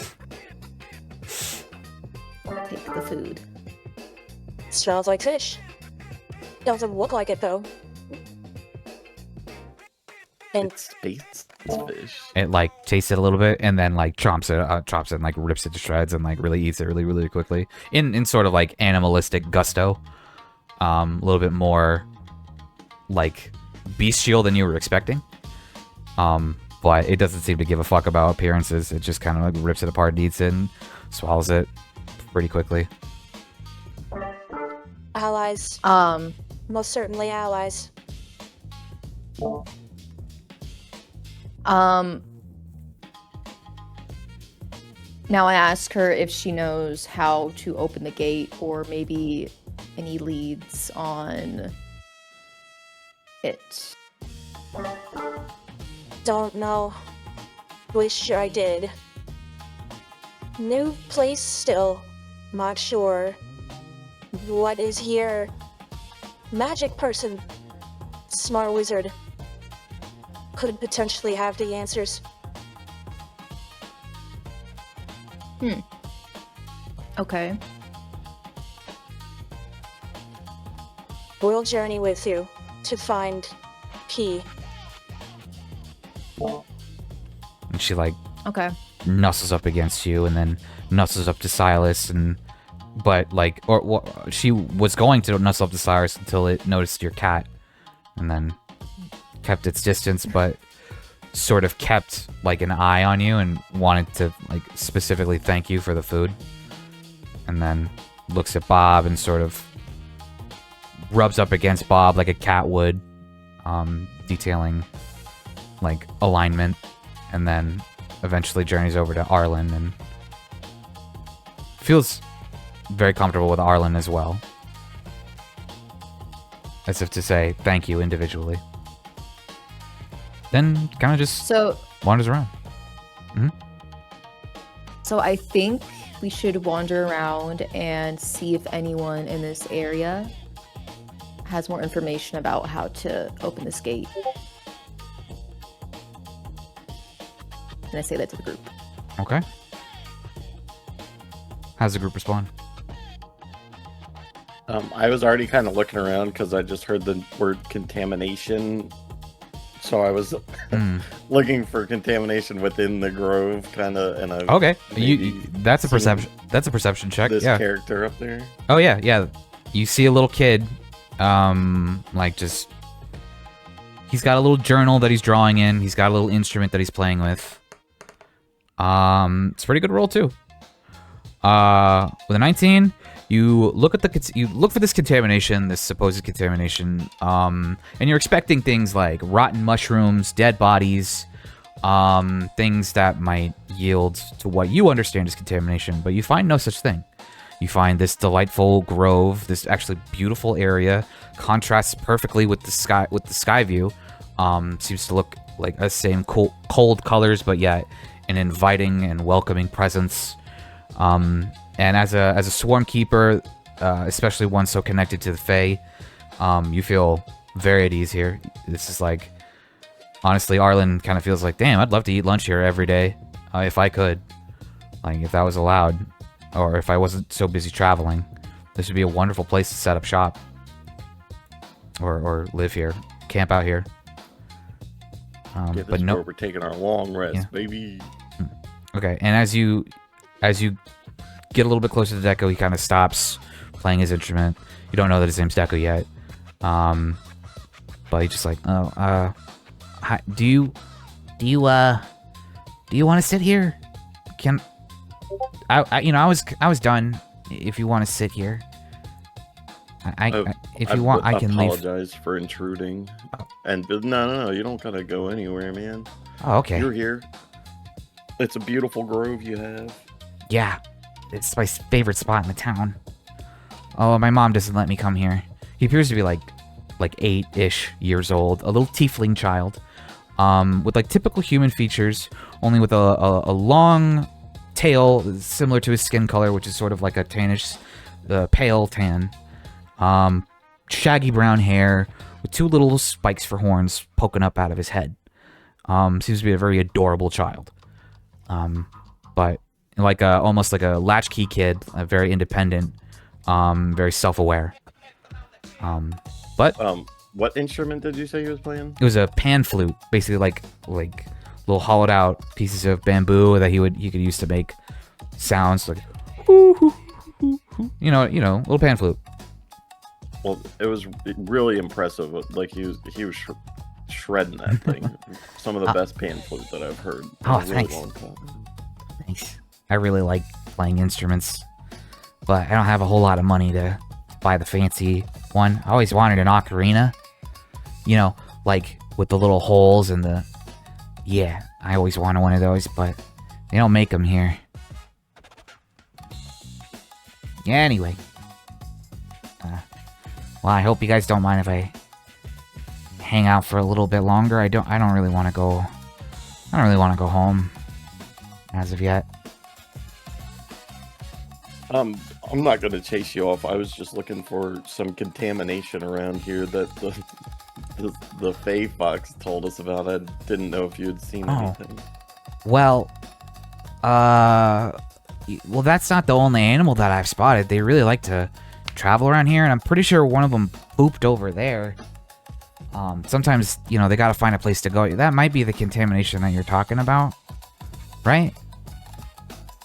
take the food. Smells like fish. Doesn't look like it though. And It's fish. It like tastes it a little bit and then like chomps it and like rips it to shreds and like really eats it really, really quickly. In sort of like animalistic gusto. A little bit more like bestial than you were expecting. But it doesn't seem to give a fuck about appearances. It just kind of like rips it apart and eats it and swallows it pretty quickly. allies. Most certainly allies. Now I ask her if she knows how to open the gate or maybe any leads on it. Don't know. Wish I did. New place still. Not sure. What is here? Magic person. Smart wizard. Could potentially have the answers. Okay. We'll journey with you to find P. And she like Okay. nuzzles up against you and then nuzzles up to Silas but like she was going to nuzzle up to Silas until it noticed your cat and then kept its distance but sort of kept like an eye on you and wanted to like specifically thank you for the food and then looks at Bob and sort of rubs up against Bob like a cat would, detailing like alignment, and then eventually journeys over to Arlen and feels very comfortable with Arlen as well, as if to say thank you individually. Then kind of just So wanders around. So I think we should wander around and see if anyone in this area has more information about how to open this gate. And I say that to the group. Okay. How's the group respond? I was already kind of looking around because I just heard the word contamination. So I was looking for contamination within the grove, kind of, and I Okay, that's a perception. That's a perception check. this Yeah. character up there. Oh yeah. You see a little kid, like just he's got a little journal that he's drawing in. He's got a little instrument that he's playing with. It's a pretty good roll too. With a 19, you look at you look for this contamination, this supposed contamination, and you're expecting things like rotten mushrooms, dead bodies, things that might yield to what you understand as contamination, but you find no such thing. You find this delightful grove, this actually beautiful area, contrasts perfectly with the sky view. Seems to look like the same cold colors, but yet an inviting and welcoming presence. And as a swarm keeper, especially one so connected to the Fae, you feel very at ease here. This is like, honestly, Arlen kind of feels like, damn, I'd love to eat lunch here every day, if I could. Like, if that was allowed, or if I wasn't so busy traveling, this would be a wonderful place to set up shop. Or live here, camp out here. Yeah, this but is no. where we're taking our long rest, Yeah. baby. Okay, and as you get a little bit closer to Deku, he kind of stops playing his instrument. You don't know that his name's Deku yet. But he's just like, oh, hi, do you want to sit here? Can I was done. If you want to sit here, if you want, I can leave. Apologize for intruding. Oh. And no, you don't gotta go anywhere, man. Oh, okay. You're here. It's a beautiful grove you have. Yeah, it's my favorite spot in the town. Oh, my mom doesn't let me come here. He appears to be like 8-ish years old, a little tiefling child, with like typical human features, only with a long tail similar to his skin color, which is sort of like a tannish, pale tan. Shaggy brown hair with 2 little spikes for horns poking up out of his head. Seems to be a very adorable child. But like almost like a latchkey kid, very independent, very self-aware. But what instrument did you say he was playing? it was a pan flute, basically like little hollowed out pieces of bamboo that he could use to make sounds like you know, little pan flute. Well, it was really impressive. Like he was shredding that thing. Some of the best pan flute that I've heard. Oh, in a really thanks. long time. Thanks. I really like playing instruments, but I don't have a whole lot of money to buy the fancy one. I always wanted an ocarina, like with the little holes and the... Yeah, I always wanted one of those, but they don't make them here. Yeah, anyway. Well, I hope you guys don't mind if I hang out for a little bit longer. I don't really want to go... I don't really want to go home as of yet. I'm not gonna chase you off. I was just looking for some contamination around here that the Fae Fox told us about. I didn't know if you had seen anything. Well, well, that's not the only animal that I've spotted. They really like to travel around here, and I'm pretty sure one of them pooped over there. Sometimes, they gotta find a place to go. That might be the contamination that you're talking about, right?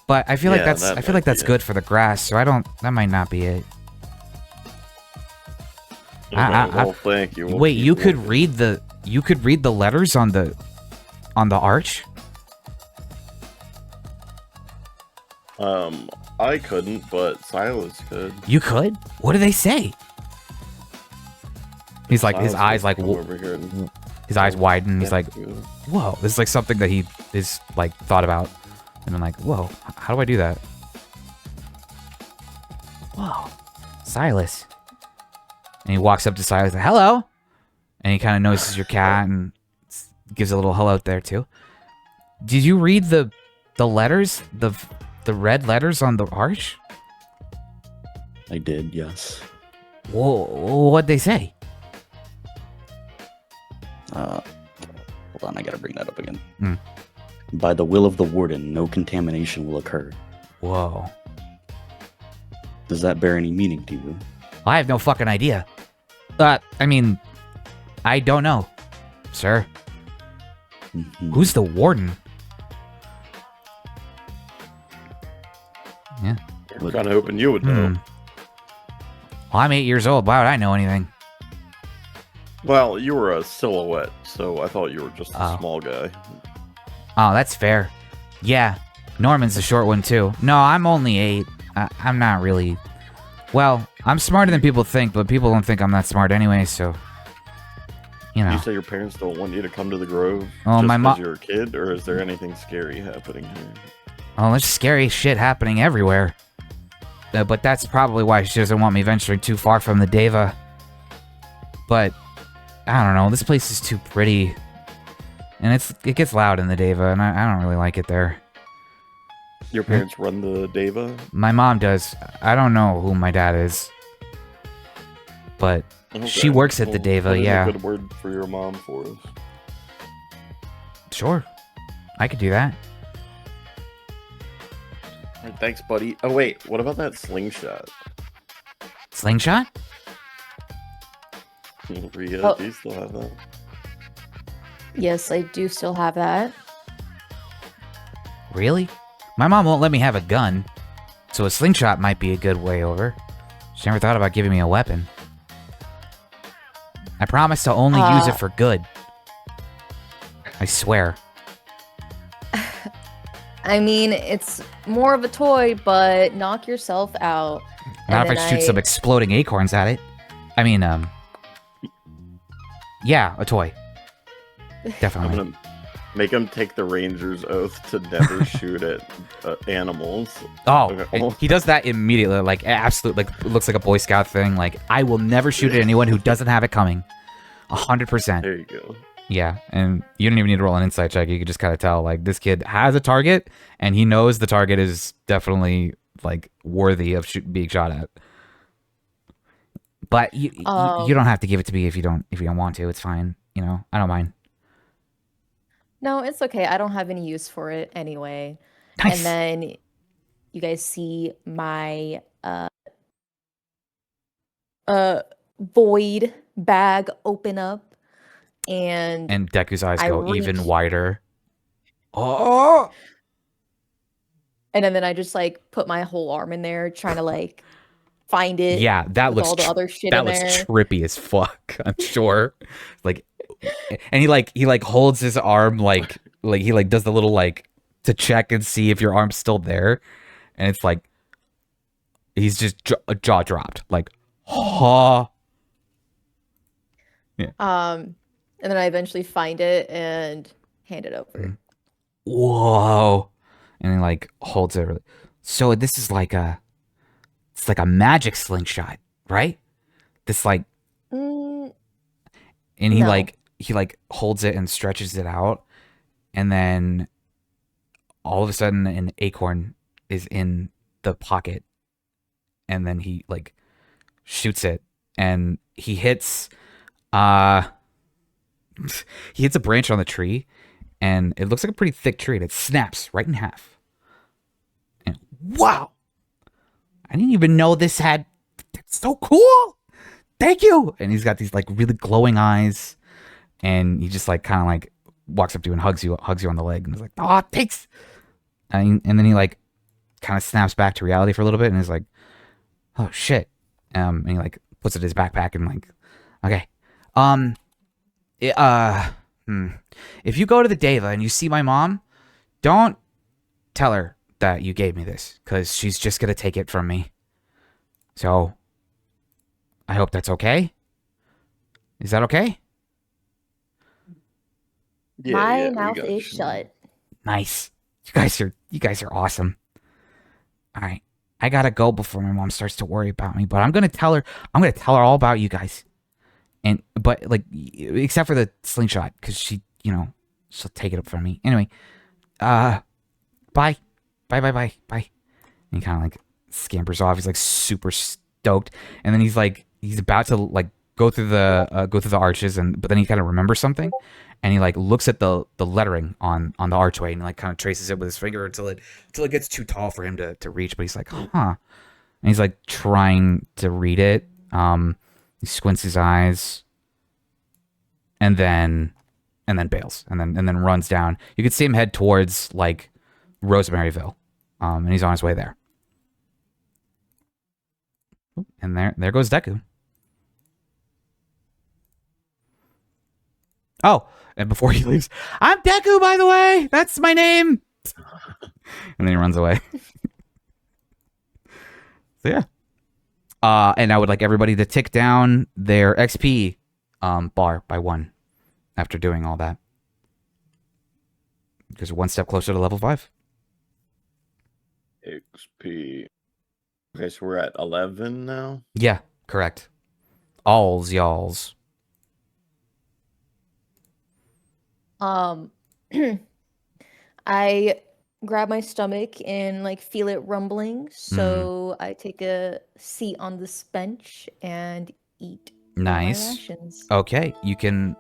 But I feel like that's good for the grass, so that might not be it. Well, thank you. We'll Wait, keep you could looking. read the letters on the arch? I couldn't, but Silas could. You could? What do they say? He's like, his Silas eyes could like, come over here and his eyes widen. He's Yeah, like, whoa, this is like something that he is like thought about. And I'm like, whoa, how do I do that? Whoa, Silas. And he walks up to Silas, like, hello. And he kind of notices your cat and gives a little hello there too. Did you read the letters, the red letters on the arch? I did, yes. Whoa, what'd they say? Hold on, I gotta bring that up again. Hmm. By the will of the warden, no contamination will occur. Whoa. Does that bear any meaning to you? I have no fucking idea. I mean, I don't know, sir. Mhm. Who's the warden? Yeah. We're kind of hoping you would know. Hmm. Well, I'm 8 years old. Why would I know anything? Well, you were a silhouette, so I thought you were just a Oh. small guy. Oh, that's fair. Yeah, Norman's the short one too. No, I'm only 8. I'm not really... Well, I'm smarter than people think, but people don't think I'm that smart anyway, so... You know. You say your parents don't want you to come to the Grove Oh, just my because mo- you're a kid, or is there anything scary happening here? Oh, there's scary shit happening everywhere. But that's probably why she doesn't want me venturing too far from the Deva. But, I don't know, this place is too pretty. And it gets loud in the Deva, and I don't really like it there. Your parents run the Deva? My mom does. I don't know who my dad is. But she works at the Well, Deva, put in yeah. A good word for your mom for us. Sure. I could do that. All right, thanks, buddy. Oh, wait. What about that slingshot? Slingshot? Rhea, Oh. do you still have that? Yes, I do still have that. Really? My mom won't let me have a gun, so a slingshot might be a good way over. She never thought about giving me a weapon. I promise to only use it for good. I swear. I mean, it's more of a toy, but knock yourself out. Not if I shoot some exploding acorns at it. I mean, yeah, a toy. I'm Definitely. gonna make him take the ranger's oath to never shoot at animals. Oh, Okay. he does that immediately. Like, absolute, like, it looks like a Boy Scout thing. Like, I will never shoot at anyone who doesn't have it coming. 100%. There you go. Yeah, and you don't even need to roll an insight check. You can just kind of tell, like, this kid has a target, and he knows the target is definitely, like, worthy of being shot at. But you don't have to give it to me if you don't want to. It's fine. You know, I don't mind. No, it's okay. I don't have any use for it anyway. Nice. And then you guys see my void bag open up, and Deku's eyes I go even reach- wider. Oh! and then I just like put my whole arm in there, trying to like find it. Yeah, that with looks all the other shit that in looks there. trippy as fuck. I'm sure. Like, and he holds his arm like he like does the little like to check and see if your arm's still there, and it's like he's just jaw dropped like, huh. Yeah. And then I eventually find it and hand it over. Whoa, and he like holds it. So this is like it's like a magic slingshot, right? This like, Mm, and he No. he holds it and stretches it out, and then all of a sudden an acorn is in the pocket, and then he like shoots it, and he hits a branch on the tree, and it looks like a pretty thick tree, and it snaps right in half. And wow, I didn't even know this had. That's so cool. Thank you. And he's got these like really glowing eyes, and he just like kind of like walks up to you and hugs you on the leg, and he's like, "Oh, thanks." And then he like kind of snaps back to reality for a little bit, and is like, "Oh shit." And he like puts it in his backpack and like, okay, if you go to the Deva and you see my mom, don't tell her that you gave me this, because she's just gonna take it from me. So I hope that's okay. Is that okay? Yeah, my we mouth got is you. shut. Nice. You guys are awesome. All right. I gotta go before my mom starts to worry about me, but I'm gonna tell her all about you guys. But like, except for the slingshot, because she, she'll take it up from me. Anyway, bye. Bye. And he kind of like scampers off. He's like super stoked, and then he's about to like go through the arches, but then he kind of remembers something, and he like looks at the lettering on the archway, and like kind of traces it with his finger until it gets too tall for him to reach. But he's like, huh, and he's like trying to read it. He squints his eyes, and then bails, and then runs down. You can see him head towards like Rosemaryville, and he's on his way there. And there goes Deku. Oh, and before he leaves, I'm Deku, by the way. That's my name. And then he runs away. So yeah. And I would like everybody to tick down their XP bar by 1 after doing all that, because we're one step closer to level 5. XP. Okay, so we're at 11 now. Yeah, correct. Alls y'alls. I grab my stomach and like feel it rumbling, so I take a seat on this bench and eat my Nice. rations. Okay, you can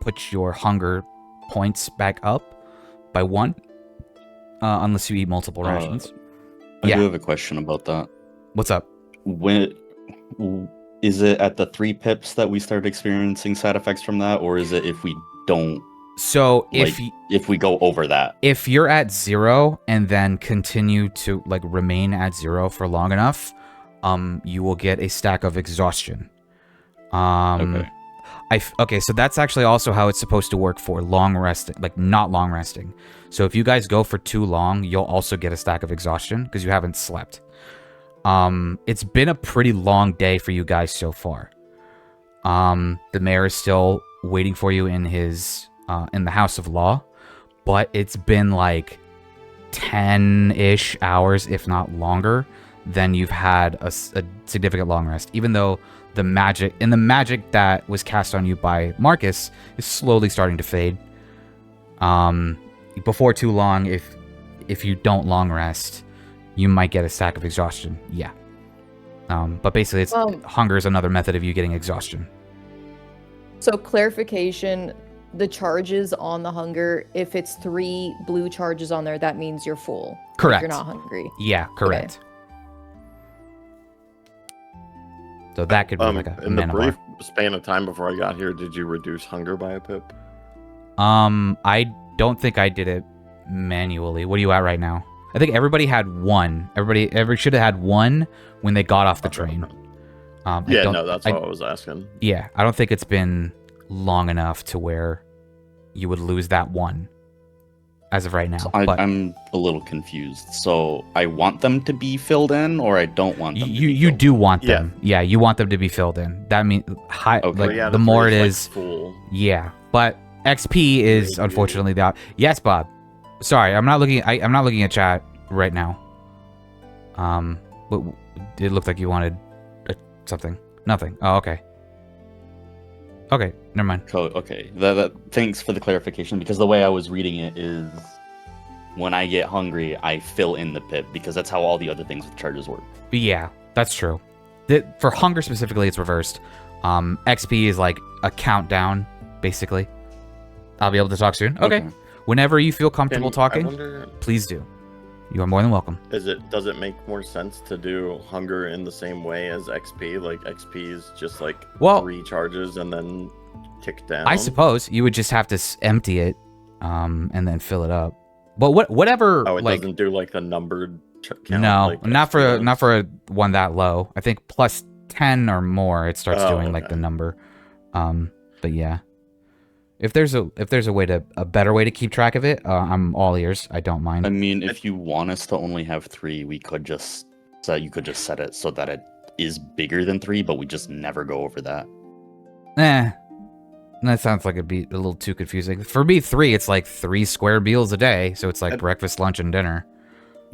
put your hunger points back up by 1, unless you eat multiple rations. I Yeah. do have a question about that. What's up? When is it at the 3 pips that we start experiencing side effects from that, or is it if we don't So Like, if we go over that. if you're at 0 and then continue to like remain at 0 for long enough, you will get a stack of exhaustion. Okay. Okay, so that's actually also how it's supposed to work for long resting, like not long resting. So if you guys go for too long, you'll also get a stack of exhaustion because you haven't slept. It's been a pretty long day for you guys so far. The mayor is still waiting for you in his in the House of Law, but it's been like 10-ish hours, if not longer, than you've had a significant long rest, even though the magic that was cast on you by Marcus is slowly starting to fade. Before too long, if you don't long rest, you might get a stack of exhaustion. Yeah. But basically, it's hunger is another method of you getting exhaustion. So clarification, the charges on the hunger, if it's 3 blue charges on there, that means you're full. Correct. You're not hungry. Yeah, correct. So that could be like a in the mana brief bar. span of time before I got here, did you reduce hunger by a pip? I don't think I did it manually. What are you at right now? I think everybody had 1. Everybody should have had 1 when they got off the train. That's what I was asking. Yeah, I don't think it's been long enough to where you would lose that 1 as of right now. So but I'm a little confused. So I want them to be filled in, or I don't want them. you do want them. Yeah, you want them to be filled in. That means high. Okay. Like the more it is, full. yeah. But XP is unfortunately the yes, Bob. Sorry, I'm not looking. I'm not looking at chat right now. But it looked like you wanted something. Nothing. Oh, okay. Okay, never mind. Okay. Thanks for the clarification, because the way I was reading it is when I get hungry, I fill in the pip, because that's how all the other things with charges work. Yeah, that's true. For hunger specifically, it's reversed. XP is like a countdown, basically. I'll be able to talk soon. Okay. Whenever you feel comfortable talking, please do. You are more than welcome. Does it make more sense to do hunger in the same way as XP? Like XP is just like 3 charges and then tick down. I suppose you would just have to empty it, and then fill it up. But whatever. Oh, it doesn't do like the numbered count. No, like not for a one that low. I think plus 10 or more, it starts doing like the number. But yeah. If there's a better way to keep track of it, I'm all ears. I don't mind. I mean, if you want us to only have 3, you could just set it so that it is bigger than 3, but we just never go over that. That sounds like it'd be a little too confusing. For me, 3, it's like 3 square meals a day, so it's like breakfast, lunch, and dinner.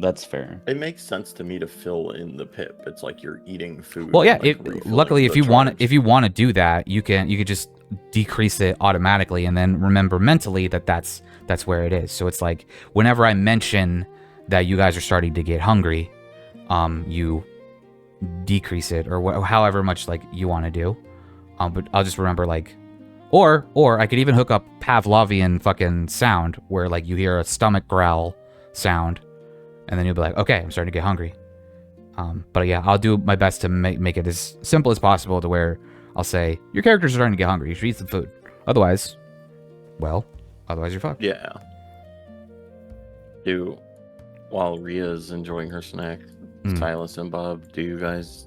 That's fair. It makes sense to me to fill in the pip. It's like you're eating food. Well, yeah. Like Luckily, if you want to do that, you could just decrease it automatically, and then remember mentally that's where it is. So it's like whenever I mention that you guys are starting to get hungry, you decrease it or however much like you want to do. But I'll just remember like, or I could even hook up Pavlovian fucking sound where like you hear a stomach growl sound. And then you'll be like, okay, I'm starting to get hungry. But yeah, I'll do my best to make it as simple as possible to where I'll say, your characters are starting to get hungry. You should eat some food. Otherwise you're fucked. Yeah. While Ria's enjoying her snack, Silas and Bob, do you guys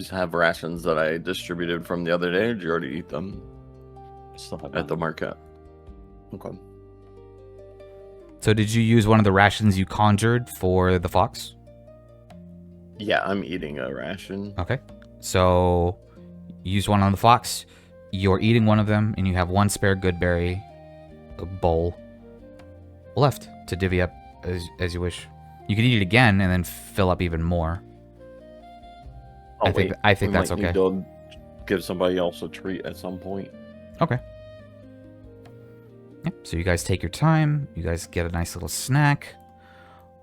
have rations that I distributed from the other day, or did you already eat them? Still have at the market. Okay. So did you use one of the rations you conjured for the fox? Yeah, I'm eating a ration. Okay. So use one on the fox. You're eating one of them, and you have 1 spare goodberry bowl left to divvy up as you wish. You could eat it again and then fill up even more. I think that's okay. Need to give somebody else a treat at some point. Okay. Yep. So you guys take your time. You guys get a nice little snack.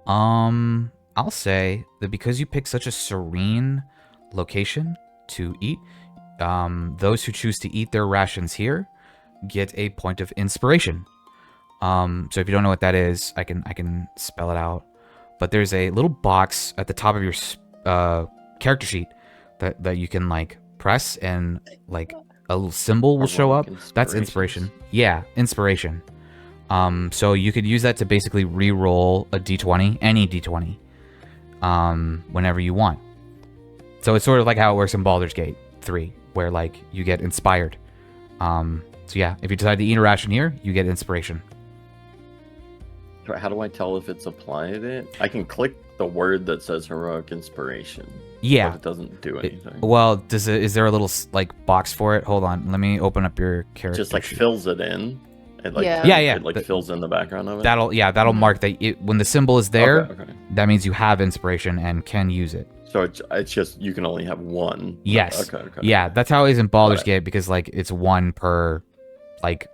I'll say that because you picked such a serene location to eat, those who choose to eat their rations here get a point of inspiration. So if you don't know what that is, I can spell it out. But there's a little box at the top of your character sheet that you can like press, and like a little symbol will show up. Harmonic That's inspiration. Yeah, inspiration. So you could use that to basically re-roll a d20, any d20, whenever you want. So it's sort of like how it works in Baldur's Gate 3, where like you get inspired. So yeah, if you decide to eat a ration here, you get inspiration. How do I tell if it's applied it? I can click the word that says heroic inspiration. Yeah. But it doesn't do anything. Well, is there a little like box for it? Hold on, let me open up your character. Just like sheet. fills it in. It like Yeah. It like fills in the background of it. That'll mark that when the symbol is there. Okay. That means you have inspiration and can use it. So it's just you can only have one. Yes. Okay. Yeah, that's how it is in Baldur's Got it. Gate because like it's one per, like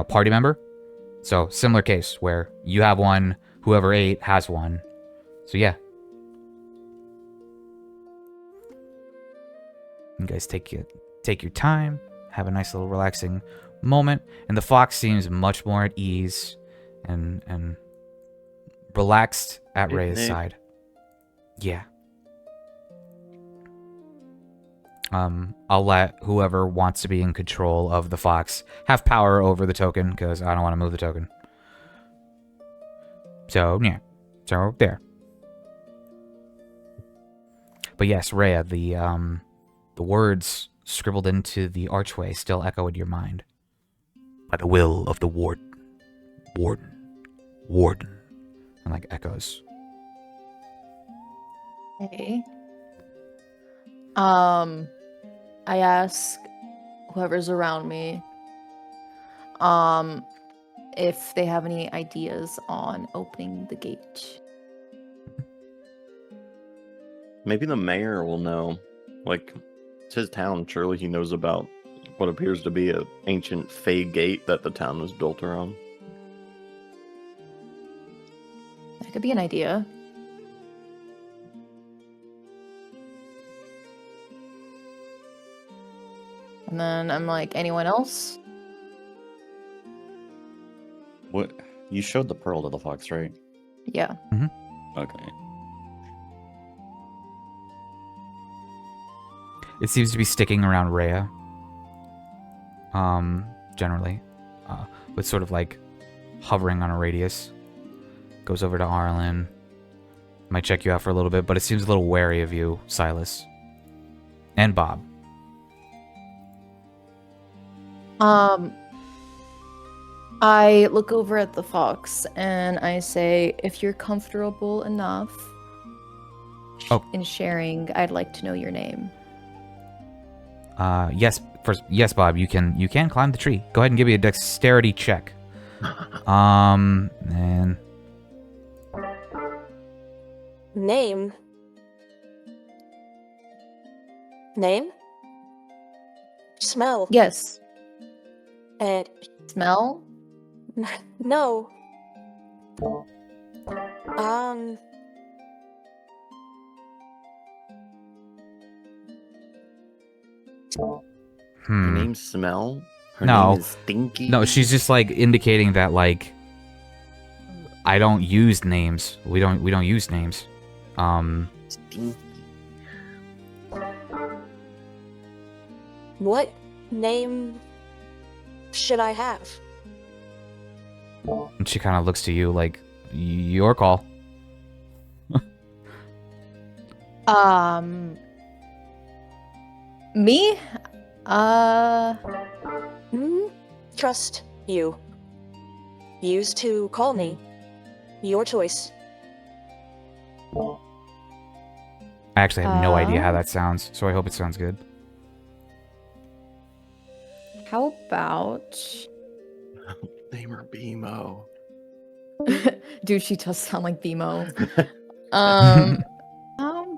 party member. So similar case where you have one, whoever ate has one. So yeah. You guys take your time, have a nice little relaxing moment, and the fox seems much more at ease and relaxed at Rhea's side. Yeah. I'll let whoever wants to be in control of the fox have power over the token because I don't want to move the token. So yeah, so there. But yes, Rhea, the words scribbled into the archway still echo in your mind. By the will of the warden, and like echoes. Okay. I ask whoever's around me, if they have any ideas on opening the gate. Maybe the mayor will know. Like, it's his town. Surely he knows about what appears to be an ancient Fey gate that the town was built around. That could be an idea. And then I'm like, anyone else? What? You showed the pearl to the fox, right? Yeah. Okay. It seems to be sticking around Rhea. Generally. With sort of like hovering on a radius. Goes over to Arlen. Might check you out for a little bit, but it seems a little wary of you, Silas. And Bob. I look over at the fox and I say, if you're comfortable enough in sharing, I'd like to know your name. Yes, Bob, you can climb the tree. Go ahead and give me a dexterity check. And Name? Smell? Yes. And Smell? no. Her name's Smell? Her No. name is Stinky? no, she's just like indicating that like I don't use names. We don't use names. Stinky. What name should I have? And she kind of looks to you like your call. Me? Trust you. Used to call me. Your choice. I actually have no idea how that sounds, so I hope it sounds good. How about... Name her BMO. Dude, she does sound like BMO. How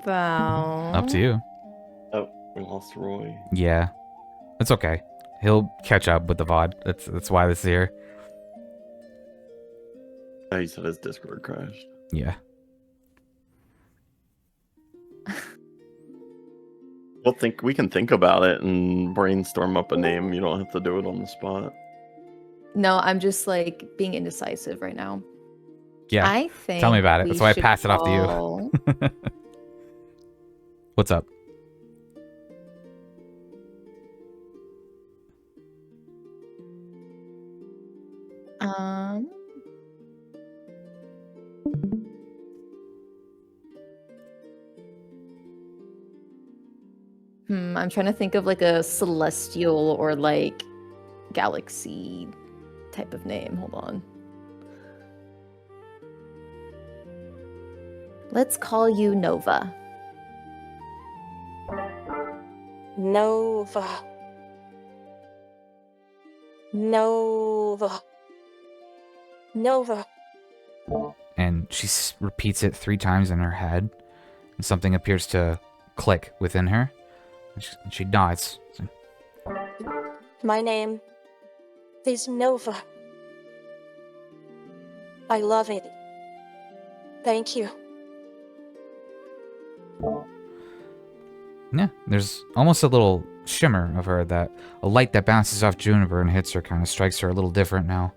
about... Up to you. Oh, we lost Roy. Yeah. It's okay. He'll catch up with the VOD. That's why this is here. Oh, he said his Discord crashed. Yeah. We can think about it and brainstorm up a name. You don't have to do it on the spot. No, I'm just like being indecisive right now. Yeah. I think Tell me about it. we That's why I should passed it off to you. call- What's up? Um. I'm trying to think of like a celestial or like galaxy type of name. Hold on. Let's call you Nova. Nova. Nova. Nova. And she repeats it 3 times in her head, and something appears to click within her. And she nods. My name is Nova. I love it. Thank you. Yeah, there's almost a little shimmer of her, that a light that bounces off Juniper and hits her kind of strikes her a little different now.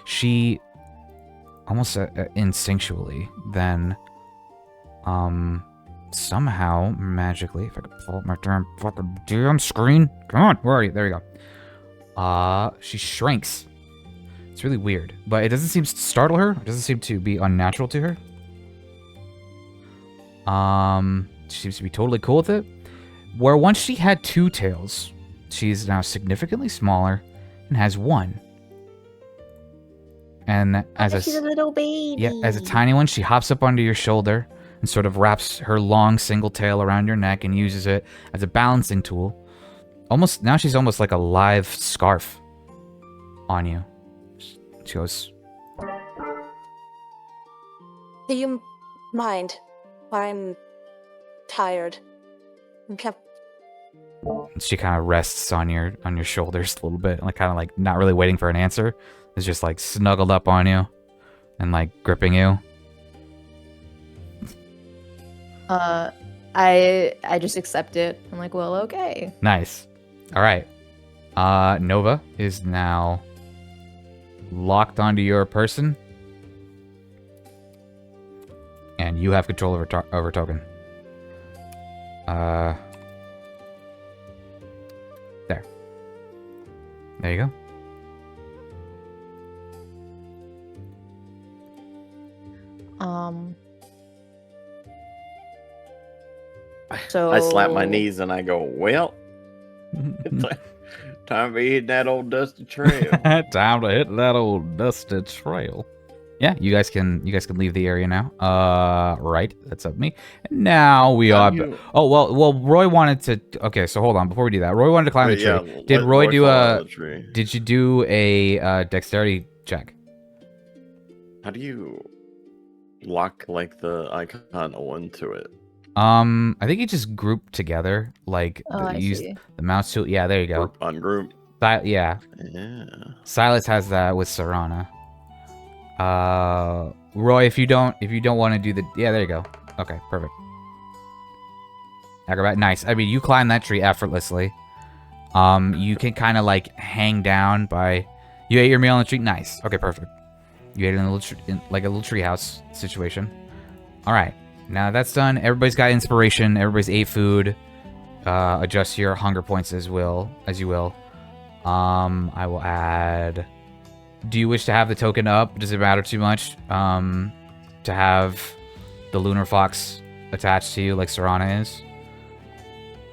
She almost instinctually then somehow magically, if I could pull up my damn screen, come on, where are you? There you go. She shrinks. It's really weird, but it doesn't seem to startle her. It doesn't seem to be unnatural to her. She seems to be totally cool with it. Where once she had 2 tails, she's now significantly smaller and has 1. And She's a little baby. yeah, as a tiny one, she hops up onto your shoulder and sort of wraps her long single tail around your neck and uses it as a balancing tool. Now she's almost like a live scarf on you. She goes, Do you mind? I'm tired. she kind of rests on your shoulders a little bit, like kind of like not really waiting for an answer. It's just like snuggled up on you and like gripping you. I just accept it. I'm like, well, okay. Nice. All right. Nova is now locked onto your person, and you have control over token. There you go. So I slap my knees and I go, well, time to hit that old dusty trail. Time to hit that old dusty trail. Yeah, you guys can leave the area now. Right, that's up to me. Now we are. Oh well. Roy wanted to. Okay, so hold on. Before we do that, Roy wanted to climb the tree. Yeah, Did Roy do fall out a? of the tree. Did you do a dexterity check? How do you lock like the icon onto it? I think you just group together, like I use see. the mouse tool. Yeah, there you go. Group, ungroup. Yeah. Yeah. Silas has that with Serana. Roy, if you don't want to do the, yeah, there you go. Okay, perfect. Acrobat, nice. I mean, you climb that tree effortlessly. You can kind of like hang down by. You ate your meal on the tree. Nice. Okay, perfect. You ate it in a little like a little tree house situation. All right. Now that's done. Everybody's got inspiration. Everybody's ate food. Adjust your hunger points as you will. I will add. Do you wish to have the token up? Does it matter too much? To have the lunar fox attached to you like Serana is?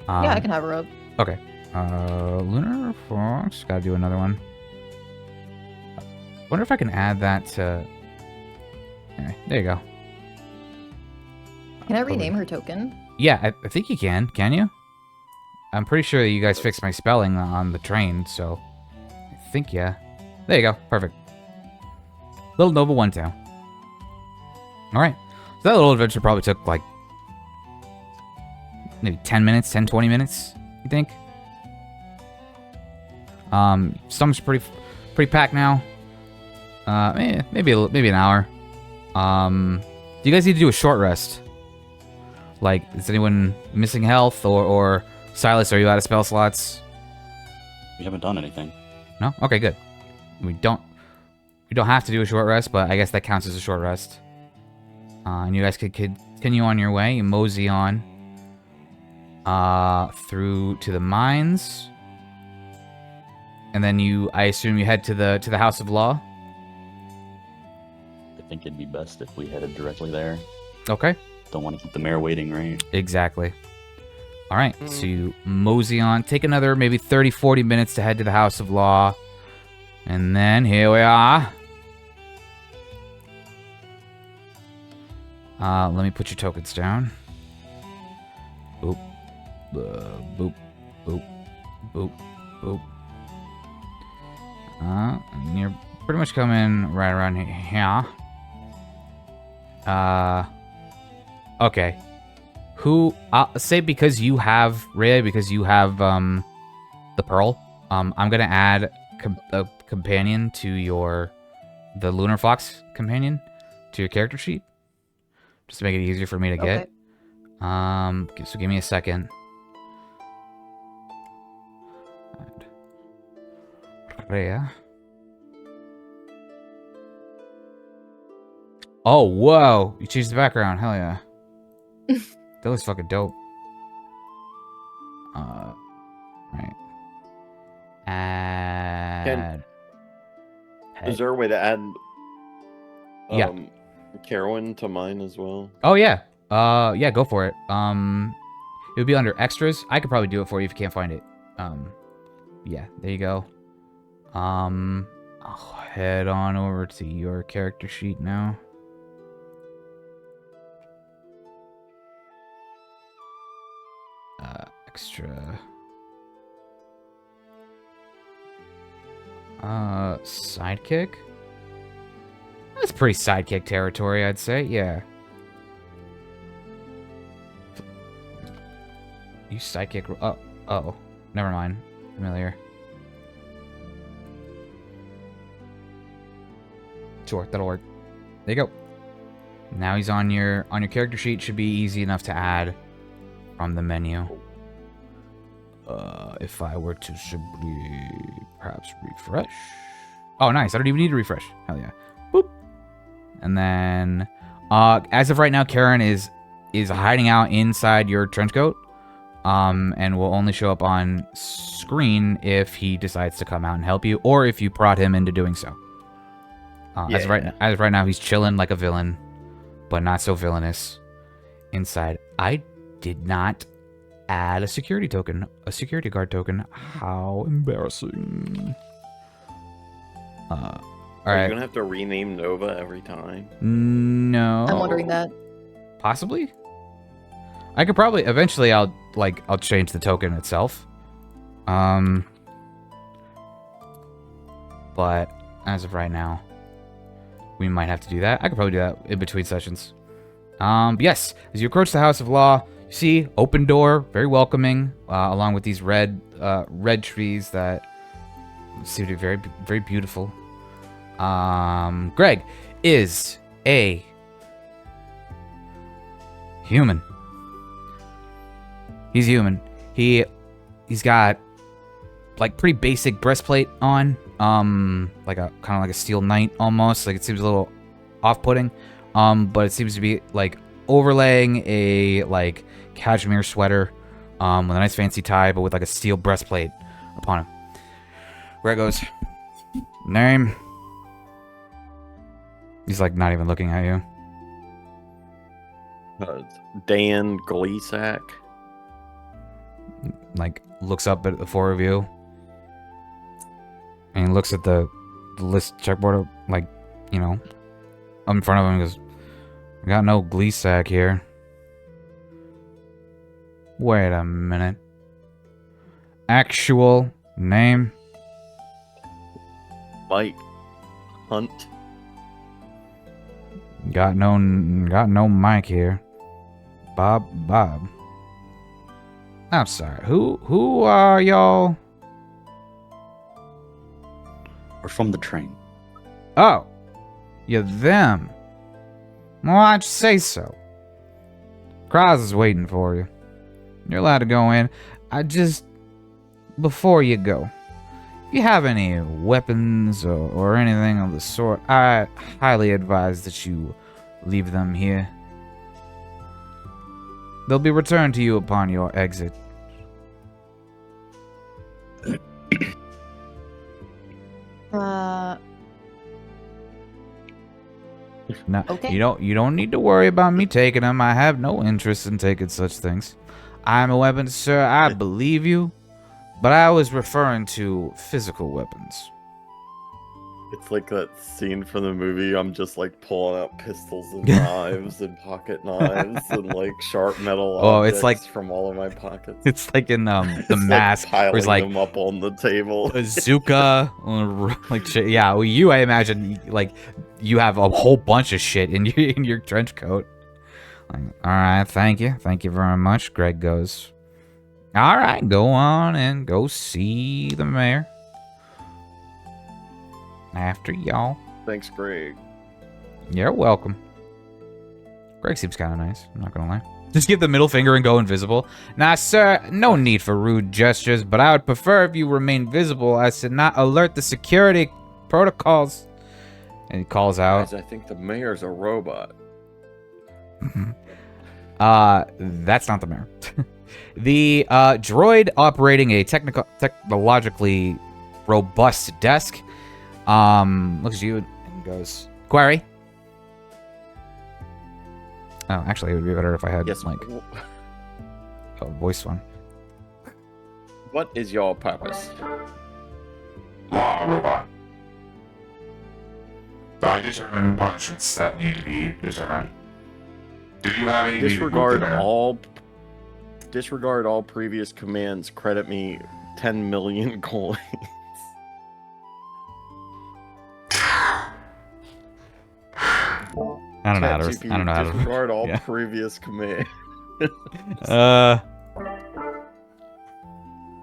Yeah, I can have her up. Okay. Lunar fox. Gotta do another one. Wonder if I can add that to. Anyway, there you go. Can I rename her token? Yeah, I think you can. Can you? I'm pretty sure that you guys fixed my spelling on the train, so I think yeah. There you go. Perfect. Little Nova 1 down. Alright. So that little adventure probably took like maybe 10 minutes, 20 minutes, you think? Stomach's pretty packed now. Maybe an hour. Do you guys need to do a short rest? Like, is anyone missing health or Silas, are you out of spell slots? We haven't done anything. No? Okay, good. We don't have to do a short rest, but I guess that counts as a short rest. And you guys could continue on your way. You mosey on through to the mines. And then I assume you head to the House of Law. I think it'd be best if we headed directly there. Okay. Don't want to keep the mayor waiting, right? Exactly. All right. So you mosey on. Take another maybe 30, 40 minutes to head to the House of Law. And then here we are. Let me put your tokens down. Boop. Boop. Boop. Boop. Boop. And you're pretty much coming right around here. Okay. Who, say because you have, Rhea, because you have, the pearl, I'm gonna add a companion to the Lunar Fox companion to your character sheet. Just to make it easier for me to get. So give me a second. Rhea. Oh, whoa! You changed the background. Hell yeah. That looks fucking dope. Right. Add. Is there a way to add Yeah. Carowin to mine as well? Oh yeah. Yeah, go for it. It would be under extras. I could probably do it for you if you can't find it. Yeah, there you go. I'll head on over to your character sheet now. Extra. Sidekick? That's pretty sidekick territory, I'd say, yeah. You sidekick. Oh. Never mind. Familiar. Sure, that'll work. There you go. Now he's on your character sheet. Should be easy enough to add from the menu. If I were to simply perhaps refresh. Oh, nice. I don't even need to refresh. Hell yeah. Boop. And then, as of right now, Karen is hiding out inside your trench coat. And will only show up on screen if he decides to come out and help you, or if you prod him into doing so. As of right now, he's chilling like a villain, but not so villainous. Inside, I did not add a security guard token. How embarrassing. All right. Are you gonna have to rename Nova every time? No. I'm wondering that. Possibly. I could probably eventually. I'll change the token itself. But as of right now, we might have to do that. I could probably do that in between sessions. Yes, as you approach the House of Law, you see open door, very welcoming, along with these red trees that seem to be very, very beautiful. Greg is a human. He's human. He's got like pretty basic breastplate on, like a kind of like a steel knight almost. Like it seems a little off-putting, but it seems to be like overlaying a like cashmere sweater, with a nice fancy tie, but with like a steel breastplate upon him. Greg goes, name. He's like not even looking at you. Dan Gleesack. Like looks up at the four of you, and he looks at the list checkboard, like, you know, up in front of him, and goes, "I got no glee sack here." Wait a minute. Actual name? Mike Hunt. Got no mic here. Bob. I'm sorry. Who are y'all? We're from the train. Oh, you're them. Well, why'd you say so? Kraz is waiting for you. You're allowed to go in. Before you go, if you have any weapons or anything of the sort, I highly advise that you leave them here. They'll be returned to you upon your exit. Uh, No, Okay. you don't need to worry about me taking them. I have no interest in taking such things. I'm a weapon, sir. I believe you, but I was referring to physical weapons. It's like that scene from the movie. I'm just like pulling out pistols and knives and pocket knives and like sharp metal objects it's like from all of my pockets. It's like in the It's Mask, like where it's piling like them up on the table. bazooka, or like shit. Yeah, well, I imagine like you have a whole bunch of shit in your trench coat. Like, all right, thank you very much. Greg goes, all right, go on and go see the mayor. After y'all. Thanks, Greg. You're welcome. Greg seems kind of nice, I'm not gonna lie. Just give the middle finger and go invisible. Nah, sir, no need for rude gestures, but I would prefer if you remain visible as to not alert the security protocols. And he calls out. Guys, I think the mayor's a robot. That's not the mayor. The droid operating a technologically robust desk looks at you and goes, query. Oh, actually, it would be better if I had like a voice one. What is your purpose? Robot. I determine punishments that need to be determined. Do you have any Disregard all previous commands. Credit me 10 million coins. I don't know how to. Disregard all yeah. previous commands. The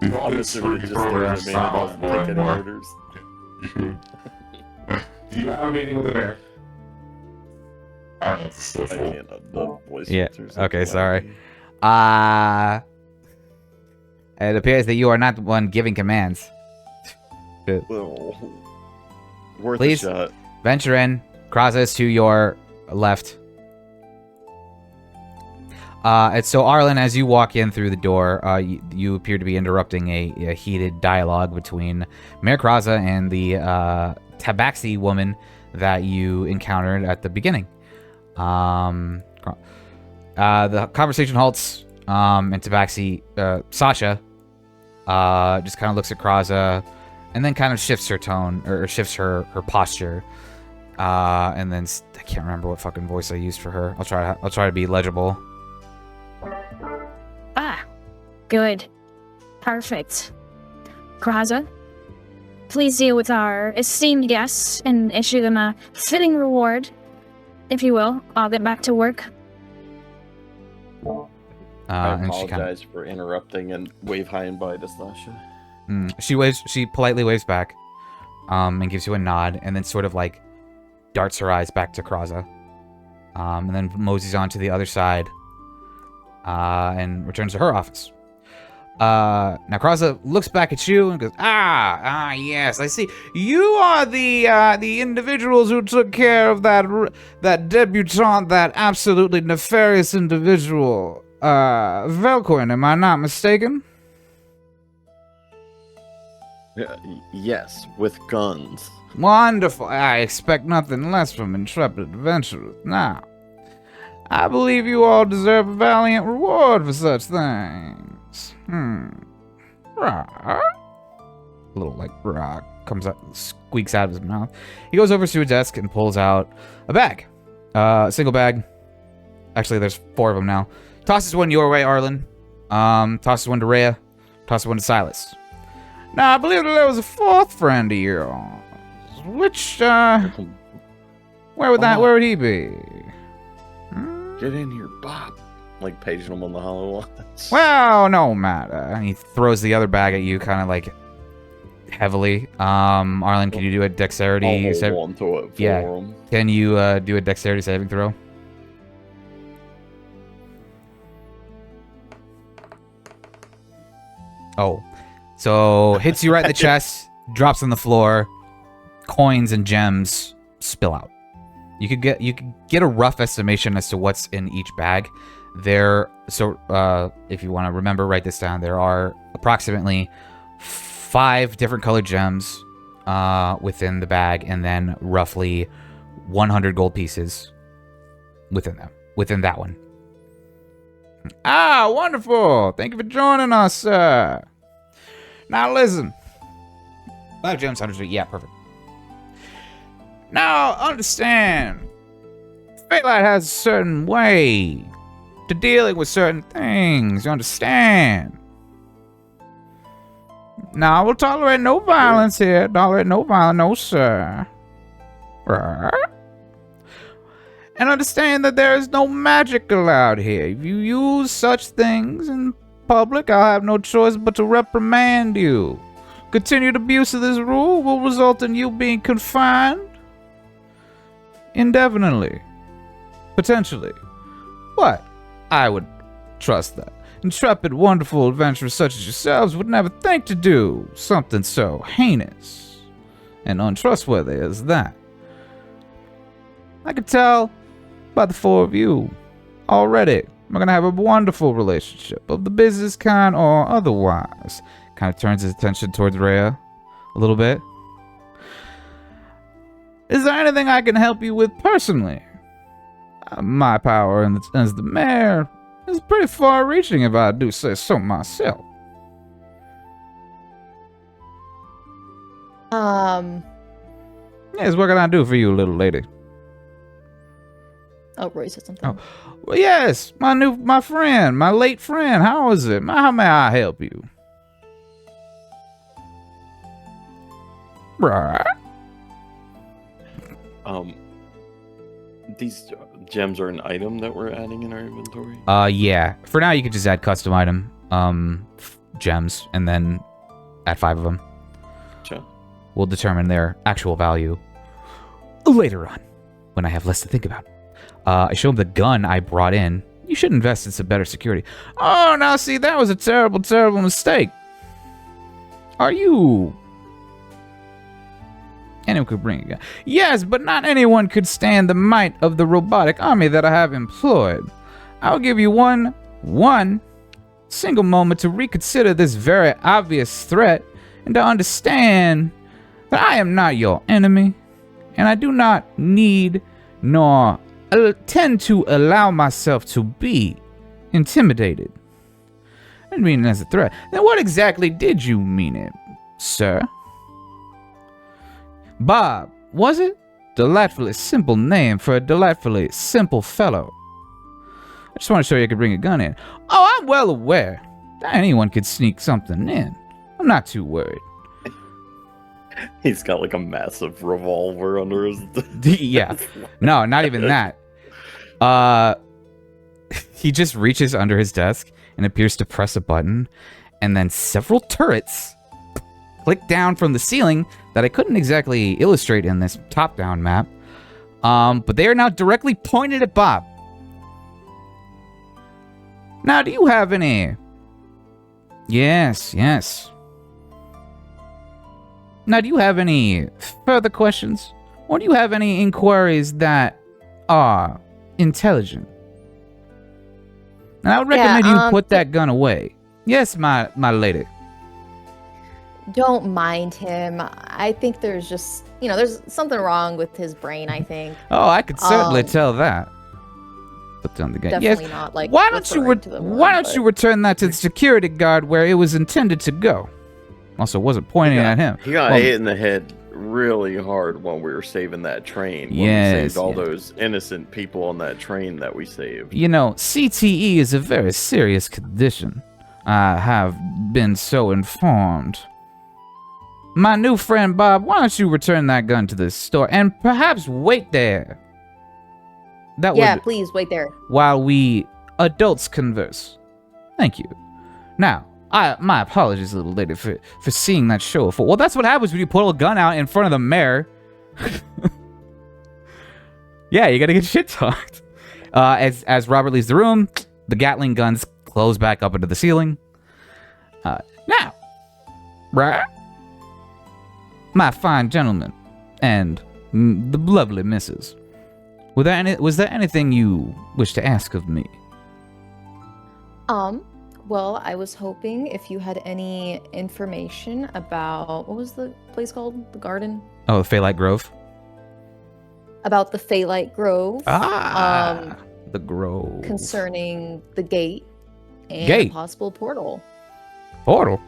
I'm office assuming for it the just program the man doesn't take any orders. Do you have a meeting with the mayor? I don't know if it's still I full. can't the voice Yeah, answers okay, like sorry. It appears that you are not the one giving commands. Well, worth Please. a shot. Venture in. Crosses to your left. And so, Arlen, as you walk in through the door, you appear to be interrupting a heated dialogue between Mayor Kraza and the Tabaxi woman that you encountered at the beginning. The conversation halts, and Tabaxi, Sasha, just kind of looks at Kraza, and then kind of shifts her tone, or shifts her posture. And then I can't remember what fucking voice I used for her. I'll try to be legible. Ah, good. Perfect. Kraza, please deal with our esteemed guests and issue them a fitting reward, if you will. I'll get back to work. I And she apologize for interrupting and wave high and bye to Sasha. she politely waves back, and gives you a nod, and then sort of like darts her eyes back to Kraza, and then moseys on to the other side, and returns to her office. Now Kraza looks back at you and goes, yes, I see. You are the individuals who took care of that debutante, that absolutely nefarious individual, Velcoin, am I not mistaken? Yes, with guns. Wonderful. I expect nothing less from intrepid adventurers. Now, I believe you all deserve a valiant reward for such things. Rah. A little like rah comes out, squeaks out of his mouth. He goes over to a desk and pulls out a bag. A single bag. Actually, there's 4 of them now. Tosses one your way, Arlen. Tosses one to Rhea. Tosses one to Silas. Now, I believe that there was a 4th friend of yours. Which, where would he be? Get in here, Bob. Like paging him on the hollow lines. Well, no matter. And he throws the other bag at you, kind of like heavily. Arlen, can you do a dexterity? I'll hold on to it for him. Can you do a dexterity saving throw? Oh, so hits you right in the chest, drops on the floor. Coins and gems spill out. You could get a rough estimation as to what's in each bag. If you want to remember, write this down. There are approximately 5 different colored gems, within the bag, and then roughly 100 gold pieces within that one. Ah, wonderful! Thank you for joining us, sir. Now listen. 5 gems, 100 sweet. Yeah, perfect. Now, understand. Fatelight has a certain way to dealing with certain things. You understand? Now, we'll tolerate no violence here. Tolerate no violence, no, sir. And understand that there is no magic allowed here. If you use such things in public, I'll have no choice but to reprimand you. Continued abuse of this rule will result in you being confined indefinitely. Potentially. But I would trust that. Intrepid, wonderful adventurers such as yourselves would never think to do something so heinous and untrustworthy as that. I could tell by the 4 of you already. We're going to have a wonderful relationship of the business kind or otherwise. Kind of turns his attention towards Rhea a little bit. Is there anything I can help you with personally? My power as the mayor is pretty far-reaching, if I do say so myself. Yes, what can I do for you, little lady? Oh, Roy said something. Oh, well, yes, my friend, my late friend. How is it? How may I help you? Right. These gems are an item that we're adding in our inventory? Yeah. For now, you could just add custom item, gems, and then add 5 of them. Sure. We'll determine their actual value later on, when I have less to think about. I show him the gun I brought in. You should invest in some better security. Oh, now see, that was a terrible, terrible mistake. Are you... Anyone could bring a gun. Yes, but not anyone could stand the might of the robotic army that I have employed. I'll give you one single moment to reconsider this very obvious threat and to understand that I am not your enemy, and I do not need nor tend to allow myself to be intimidated. I didn't mean it as a threat. Then what exactly did you mean it, sir? Bob, was it? Delightfully simple name for a delightfully simple fellow. I just want to show you I could bring a gun in. Oh, I'm well aware that anyone could sneak something in. I'm not too worried. He's got like a massive revolver under his... Yeah. No, not even that. He just reaches under his desk and appears to press a button, and then several turrets click down from the ceiling that I couldn't exactly illustrate in this top-down map. But they are now directly pointed at Bob. Now, do you have any... Yes. Now, do you have any further questions? Or do you have any inquiries that are intelligent? And I would recommend you put that gun away. Yes, my lady. Don't mind him. I think there's just, there's something wrong with his brain, I think. Oh, I could certainly tell that. Put down the gun. Definitely yes. not like. Why don't you return that to the security guard where it was intended to go? Also, wasn't pointing at him. He got hit in the head really hard when we were saving that train. When we saved all those innocent people on that train that we saved. CTE is a very serious condition. I have been so informed. My new friend Bob, why don't you return that gun to the store and perhaps wait there? Please wait there. While we adults converse. Thank you. Now, my apologies, little lady, for seeing that show. Well, that's what happens when you pull a gun out in front of the mayor. Yeah, you gotta get shit talked. As Robert leaves the room, the Gatling guns close back up into the ceiling. Now, right? My fine gentlemen, and the lovely missus. Was there anything you wish to ask of me? Well, I was hoping if you had any information about what was the place called? The garden? Oh, Phalite Grove. About the Phalite Grove. The Grove. Concerning the gate and Gate? a possible portal. Portal.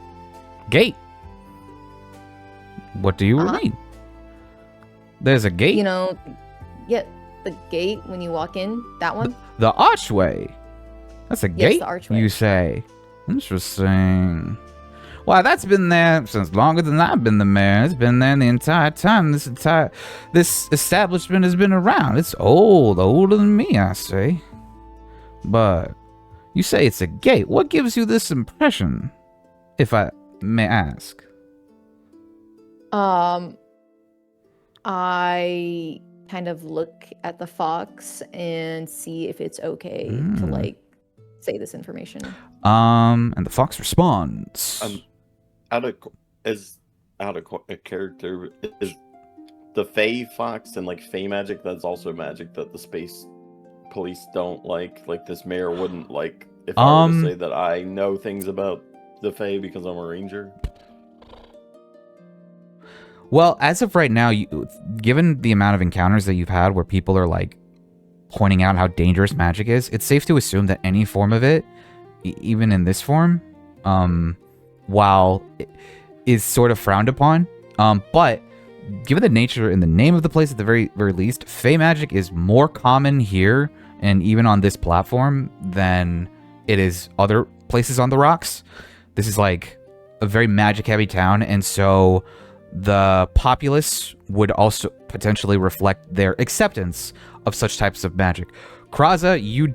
Gate. What do you Uh-huh. mean? There's a gate. You know, yeah, the gate when you walk in, that one. The archway. That's a Yes, gate. the archway. You say. Interesting. Why, that's been there since longer than I've been the mayor. It's been there the entire time. This establishment has been around. It's old, older than me, I say. But you say it's a gate. What gives you this impression, if I may ask? I kind of look at the fox and see if it's okay to like say this information. And the fox responds. Out of character, is the Fey Fox and like Fey magic, that's also magic that the space police don't like. Like this mayor wouldn't like if I were to say that I know things about the Fey because I'm a ranger. Well, as of right now, given the amount of encounters that you've had where people are like pointing out how dangerous magic is, it's safe to assume that any form of it, even in this form, while it is sort of frowned upon, but given the nature and the name of the place at the very least, Fey magic is more common here and even on this platform than it is other places on the rocks. This is like a very magic heavy town, and so the populace would also potentially reflect their acceptance of such types of magic. Kraza, you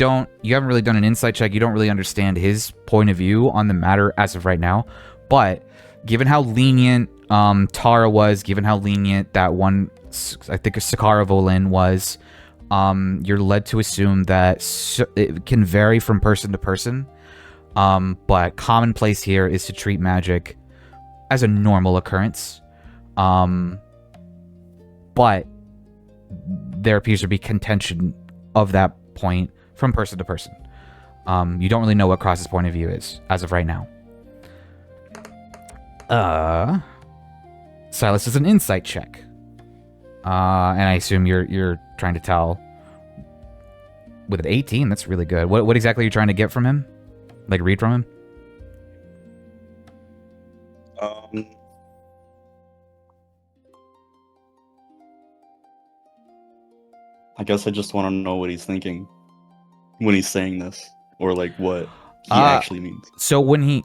haven't really done an insight check. You don't really understand his point of view on the matter as of right now. But given how lenient Tara was, given how lenient that one, I think Sakara Volin was, you're led to assume that it can vary from person to person. But commonplace here is to treat magic as a normal occurrence. But there appears to be contention of that point from person to person. You don't really know what Cross's point of view is as of right now. Silas does an insight check. And I assume you're trying to tell with an 18. That's really good. What exactly are you trying to get from him? Like read from him? I guess I just want to know what he's thinking when he's saying this, or like what he actually means. So when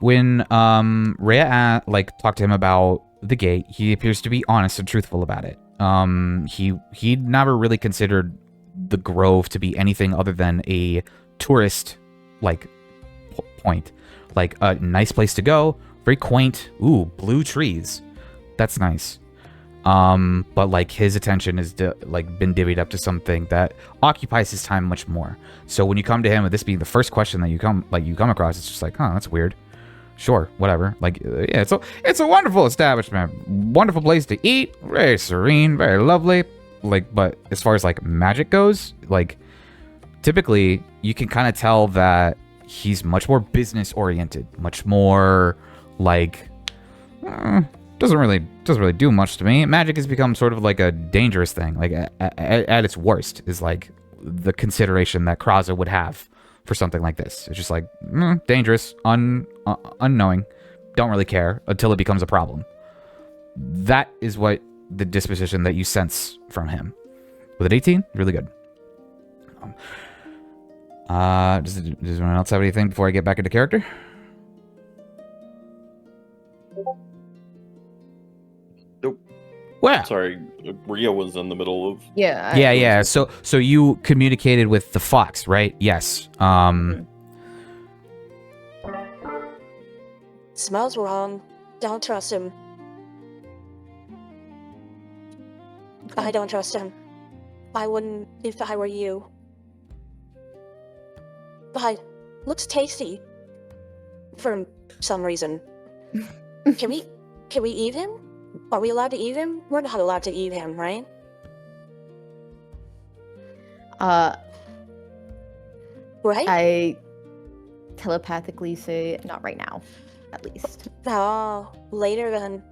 Rhea talked to him about the gate, he appears to be honest and truthful about it. He'd never really considered the Grove to be anything other than a tourist point, like a nice place to go, very quaint. Ooh, blue trees, that's nice. But like his attention is been divvied up to something that occupies his time much more. So when you come to him with this being the first question that you come across, it's just like, huh, that's weird. Sure, whatever. Like, yeah, it's a wonderful establishment, wonderful place to eat, very serene, very lovely. Like, but as far as like magic goes, like typically you can kind of tell that he's much more business oriented, much more like. Doesn't really do much to me. Magic has become sort of like a dangerous thing. Like at its worst is like the consideration that Kraza would have for something like this. It's just like dangerous, unknowing, don't really care until it becomes a problem. That is what the disposition that you sense from him. With an 18, really good. Does anyone else have anything before I get back into character? Well, Sorry, Ria was in the middle of. Yeah. Yeah. So you communicated with the fox, right? Yes. Smells wrong. Don't trust him. I don't trust him. I wouldn't if I were you. But looks tasty. For some reason. Can we eat him? Are we allowed to eat him? We're not allowed to eat him, right? Right. Right? I telepathically say, not right now, at least. Oh, later then.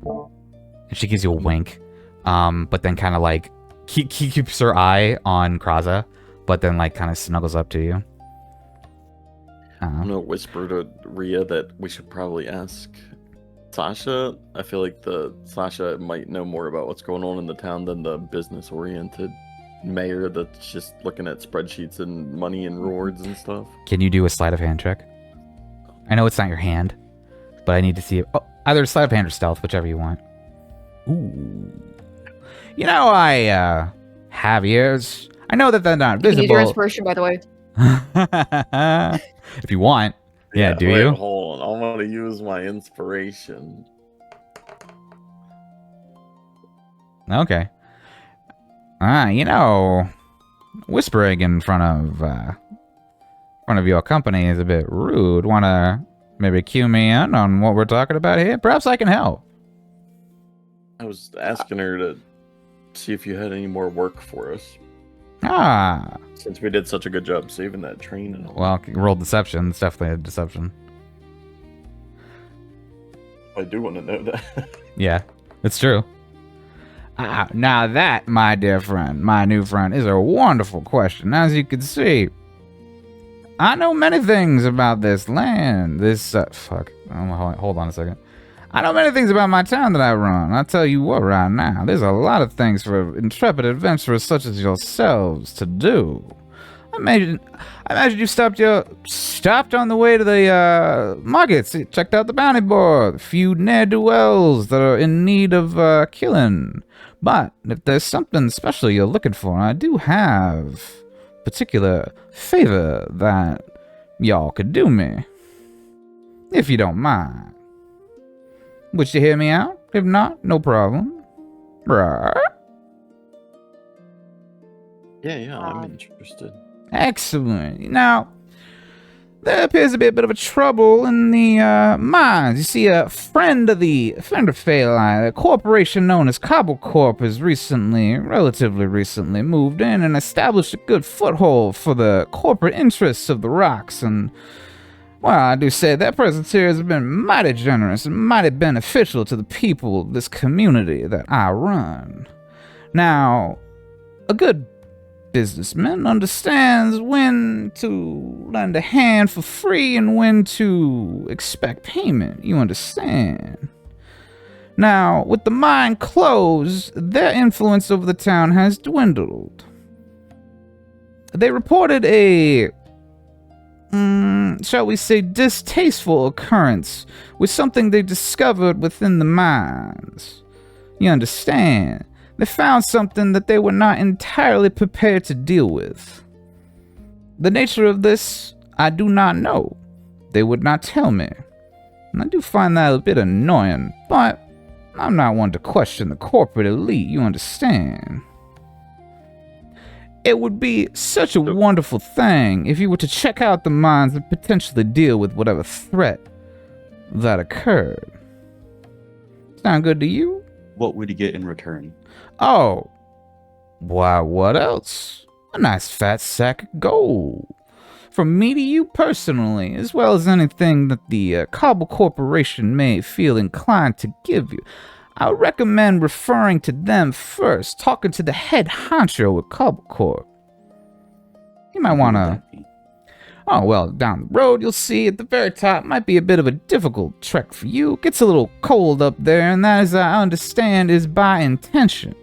And she gives you a wink, but then kind of like keeps her eye on Kraza, but then like kind of snuggles up to you. I'm gonna whisper to Rhea that we should probably ask Sasha. I feel like Sasha might know more about what's going on in the town than the business-oriented mayor that's just looking at spreadsheets and money and rewards and stuff. Can you do a sleight of hand check? I know it's not your hand, but I need to see either sleight of hand or stealth, whichever you want. Ooh. You know, I have ears. I know that they're not You can use your visible. inspiration, by the way. If you want. Yeah, do wait, you? Hold on. I'm gonna use my inspiration. Okay. You know, whispering in front of your company is a bit rude. Wanna maybe cue me in on what we're talking about here? Perhaps I can help. I was asking her to see if you had any more work for us, Ah. since we did such a good job saving that train and all. Well, roll deception. It's definitely a deception. I do want to know that. Yeah, it's true. Now that, my dear friend, my new friend, is a wonderful question. As you can see, I know many things about this land. Hold on a second. I know many things about my town that I run. I'll tell you what right now. There's a lot of things for intrepid adventurers such as yourselves to do. I imagine you stopped on the way to the markets, checked out the bounty board, a few ne'er-do-wells that are in need of killing. But if there's something special you're looking for, I do have particular favor that y'all could do me. If you don't mind. Would you hear me out? If not, no problem. Right? Yeah, I'm interested. Excellent. Now, there appears to be a bit of a trouble in the mines. You see, a friend of Phalai, a corporation known as Cobble Corp, has relatively recently, moved in and established a good foothold for the corporate interests of the rocks. And, well, I do say their presence here has been mighty generous and mighty beneficial to the people of this community that I run. Now, a good businessman understands when to lend a hand for free and when to expect payment. You understand? Now, with the mine closed, their influence over the town has dwindled. They reported a, shall we say, distasteful occurrence with something they discovered within the mines. You understand? They found something that they were not entirely prepared to deal with. The nature of this, I do not know. They would not tell me. And I do find that a bit annoying, but I'm not one to question the corporate elite, you understand? It would be such a wonderful thing if you were to check out the mines and potentially deal with whatever threat that occurred. Sound good to you? What would you get in return? Oh, why, what else? A nice fat sack of gold. From me to you personally, as well as anything that the Cobble Corporation may feel inclined to give you. I would recommend referring to them first, talking to the head honcho at Cobble Corp. You might want to... Oh, well, down the road, you'll see at the very top might be a bit of a difficult trek for you. It gets a little cold up there, and that, as I understand, is by intention.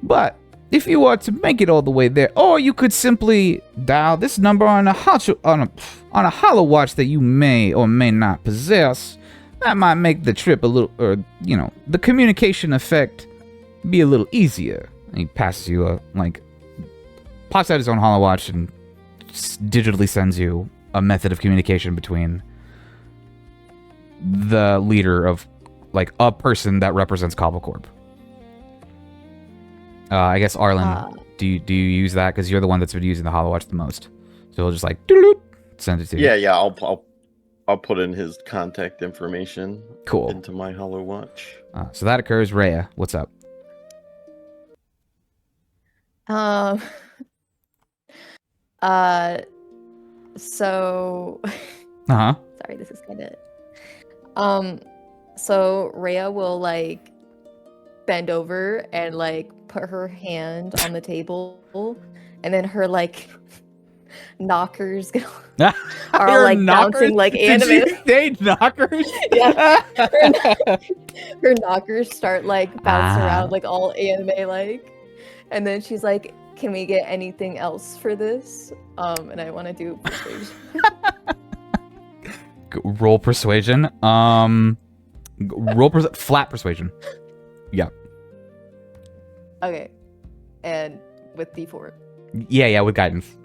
But if you are to make it all the way there, or you could simply dial this number on a hollow watch that you may or may not possess, that might make the trip a little, the communication effect be a little easier. And he passes you pops out his own hollow watch and digitally sends you a method of communication between the leader of, a person that represents Cobble Corp. I guess Arlen, do you use that? Because you're the one that's been using the hollow watch the most. So he'll just send it to you. Yeah, I'll put in his contact information. Cool. Into my hollow watch. So that occurs. Rhea, what's up? So, Uh-huh. sorry, this is kind of. So Rhea will like bend over and like put her hand on the table, and then her like knockers are Your like knockers? bouncing like Did anime. you say knockers? Yeah. Her knockers start like bouncing Ah. around like all anime like, and then she's like, "Can we get anything else for this?" And I want to do persuasion. Roll persuasion. Flat persuasion. Yeah. Okay, and with D4. Yeah, with guidance.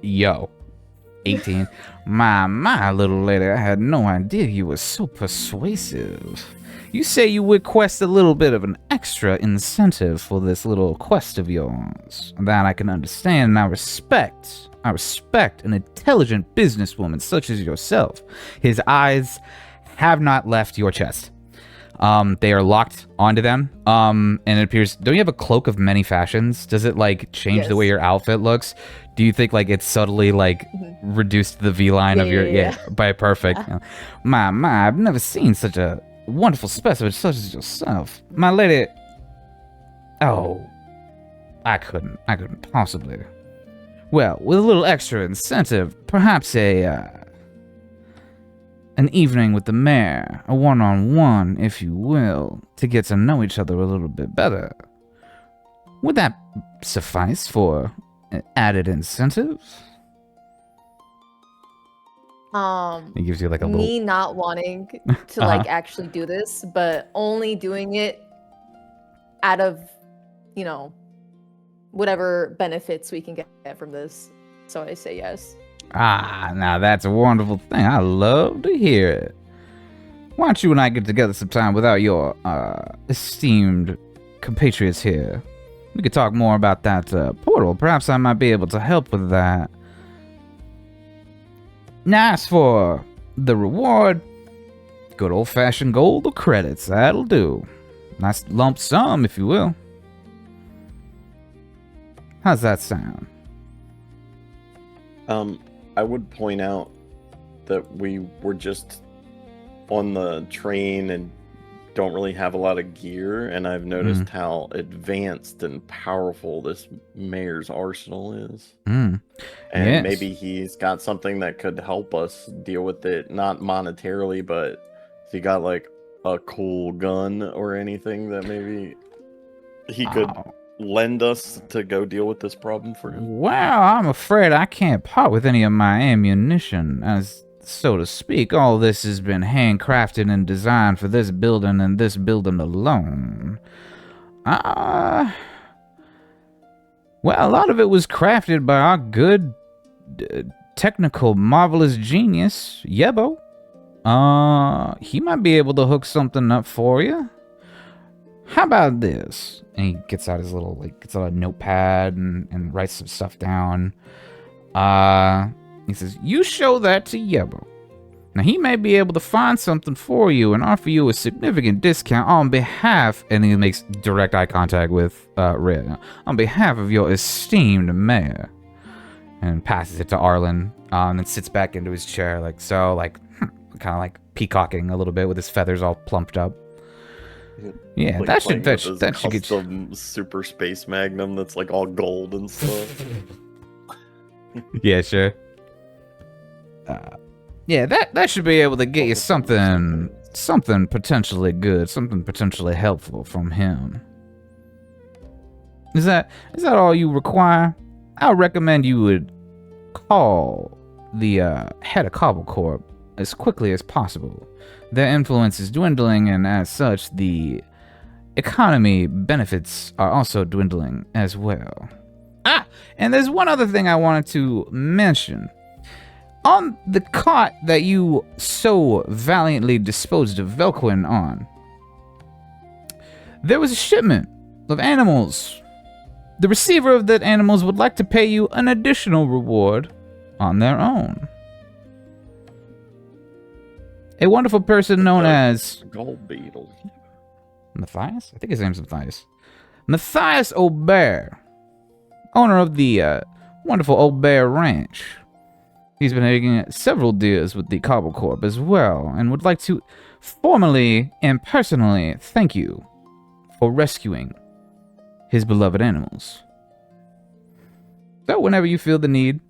Yo. 18. My little lady, I had no idea you were so persuasive. You say you request a little bit of an extra incentive for this little quest of yours. That I can understand, and I respect. I respect an intelligent businesswoman such as yourself. His eyes have not left your chest. They are locked onto them. And it appears, don't you have a cloak of many fashions? Does it like change the way Yes. your outfit looks? Do you think like it's subtly like reduced the V line of your by perfect? My, I've never seen such a wonderful specimen such as yourself. My lady. Oh, I couldn't possibly. Well, with a little extra incentive, perhaps an evening with the mayor, a one-on-one, if you will, to get to know each other a little bit better. Would that suffice for an added incentive? It gives you like a little... Me not wanting to like actually do this, but only doing it out of, you know, whatever benefits we can get from this. So I say yes. Ah, now that's a wonderful thing. I love to hear it. Why don't you and I get together sometime without your esteemed compatriots here? We could talk more about that portal. Perhaps I might be able to help with that. Now, as for the reward, good old-fashioned gold or credits, that'll do. Nice lump sum, if you will. How's that sound? I would point out that we were just on the train and don't really have a lot of gear, and I've noticed how advanced and powerful this mayor's arsenal is. And Yes. maybe he's got something that could help us deal with it, not monetarily, but if he got like a cool gun or anything that maybe he could lend us to go deal with this problem for him. Well, I'm afraid I can't part with any of my ammunition, as so to speak. All this has been handcrafted and designed for this building and this building alone. Well, a lot of it was crafted by our good, technical, marvelous genius, Yebo. He might be able to hook something up for you. How about this? And he gets out his little, gets out a notepad and writes some stuff down. He says, you show that to Yebo. Now, he may be able to find something for you and offer you a significant discount on behalf, and he makes direct eye contact with Red, on behalf of your esteemed mayor. And passes it to Arlen, and then sits back into his chair, kind of like peacocking a little bit with his feathers all plumped up. Yeah, Like that should playing with get his you. custom super space magnum that's like all gold and stuff. Yeah, sure. Yeah, that should be able to get you something potentially good, something potentially helpful from him. Is that all you require? I recommend you would call the head of Cobble Corp as quickly as possible. Their influence is dwindling, and as such, the economy benefits are also dwindling as well. And there's one other thing I wanted to mention. On the cart that you so valiantly disposed of Velquin on, there was a shipment of animals. The receiver of that animals would like to pay you an additional reward on their own. A wonderful person known as Gold beetle. Matthias? I think his name's Matthias. Matthias Aubert owner of the wonderful Old Bear Ranch. He's been making several deals with the Cobble Corp as well, and would like to formally and personally thank you for rescuing his beloved animals. So whenever you feel the need,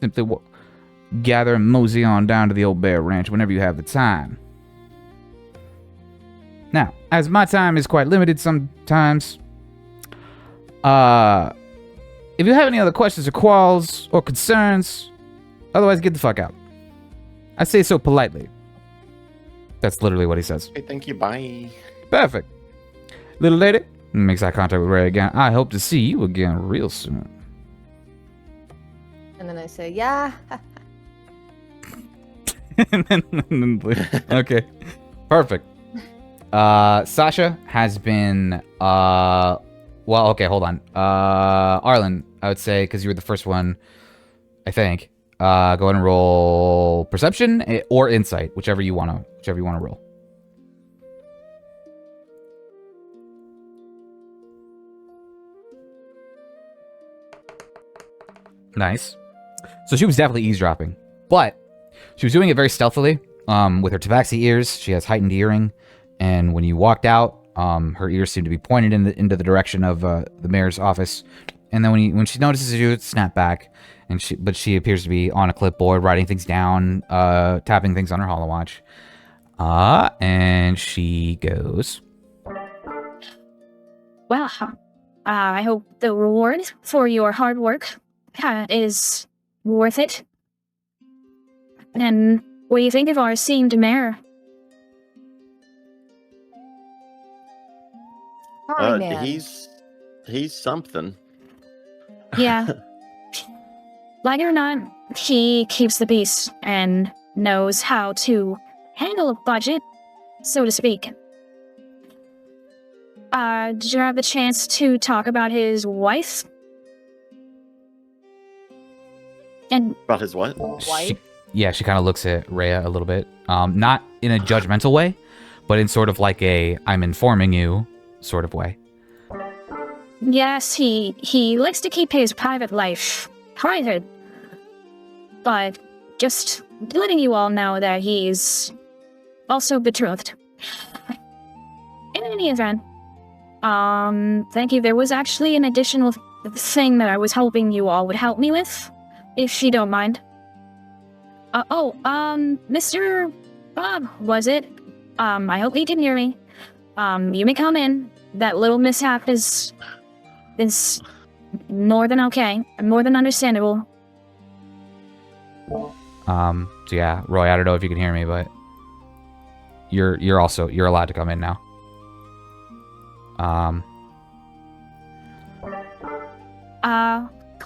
simply gather and mosey on down to the Old Bear Ranch whenever you have the time. Now, as my time is quite limited sometimes, if you have any other questions or quarrels or concerns, otherwise get the fuck out. I say so politely. That's literally what he says. Hey, thank you. Bye. Perfect. Little lady makes eye contact with Ray again. I hope to see you again real soon. And then I say, yeah. Okay. Perfect. Sasha has been, well, okay, hold on. Arlen, I would say, because you were the first one, I think. Go ahead and roll perception or insight, whichever you want to roll. Nice. So she was definitely eavesdropping, but she was doing it very stealthily. With her tabaxi ears, she has heightened hearing, and when you walked out, her ears seemed to be pointed into the direction of the mayor's office. And then when she notices you, snap back, and she appears to be on a clipboard, writing things down, tapping things on her holowatch. And she goes, Well, I hope the reward for your hard work is worth it. And what do you think of our esteemed mayor? Sorry, man. He's something. Yeah. Like it or not, he keeps the peace and knows how to handle a budget, so to speak. Did you have the chance to talk about his wife? And About his what? Wife? She kind of looks at Rhea a little bit. Not in a judgmental way, but in sort of like a I'm informing you sort of way. yes, he likes to keep his private life private. But just letting you all know that he's also betrothed. In any event, thank you. There was actually an additional thing that I was hoping you all would help me with, if you don't mind. Mr. Bob, was it? I hope he can hear me. You may come in. That little mishap is more than okay, and more than understandable. So yeah, Roy, I don't know if you can hear me, but you're allowed to come in now.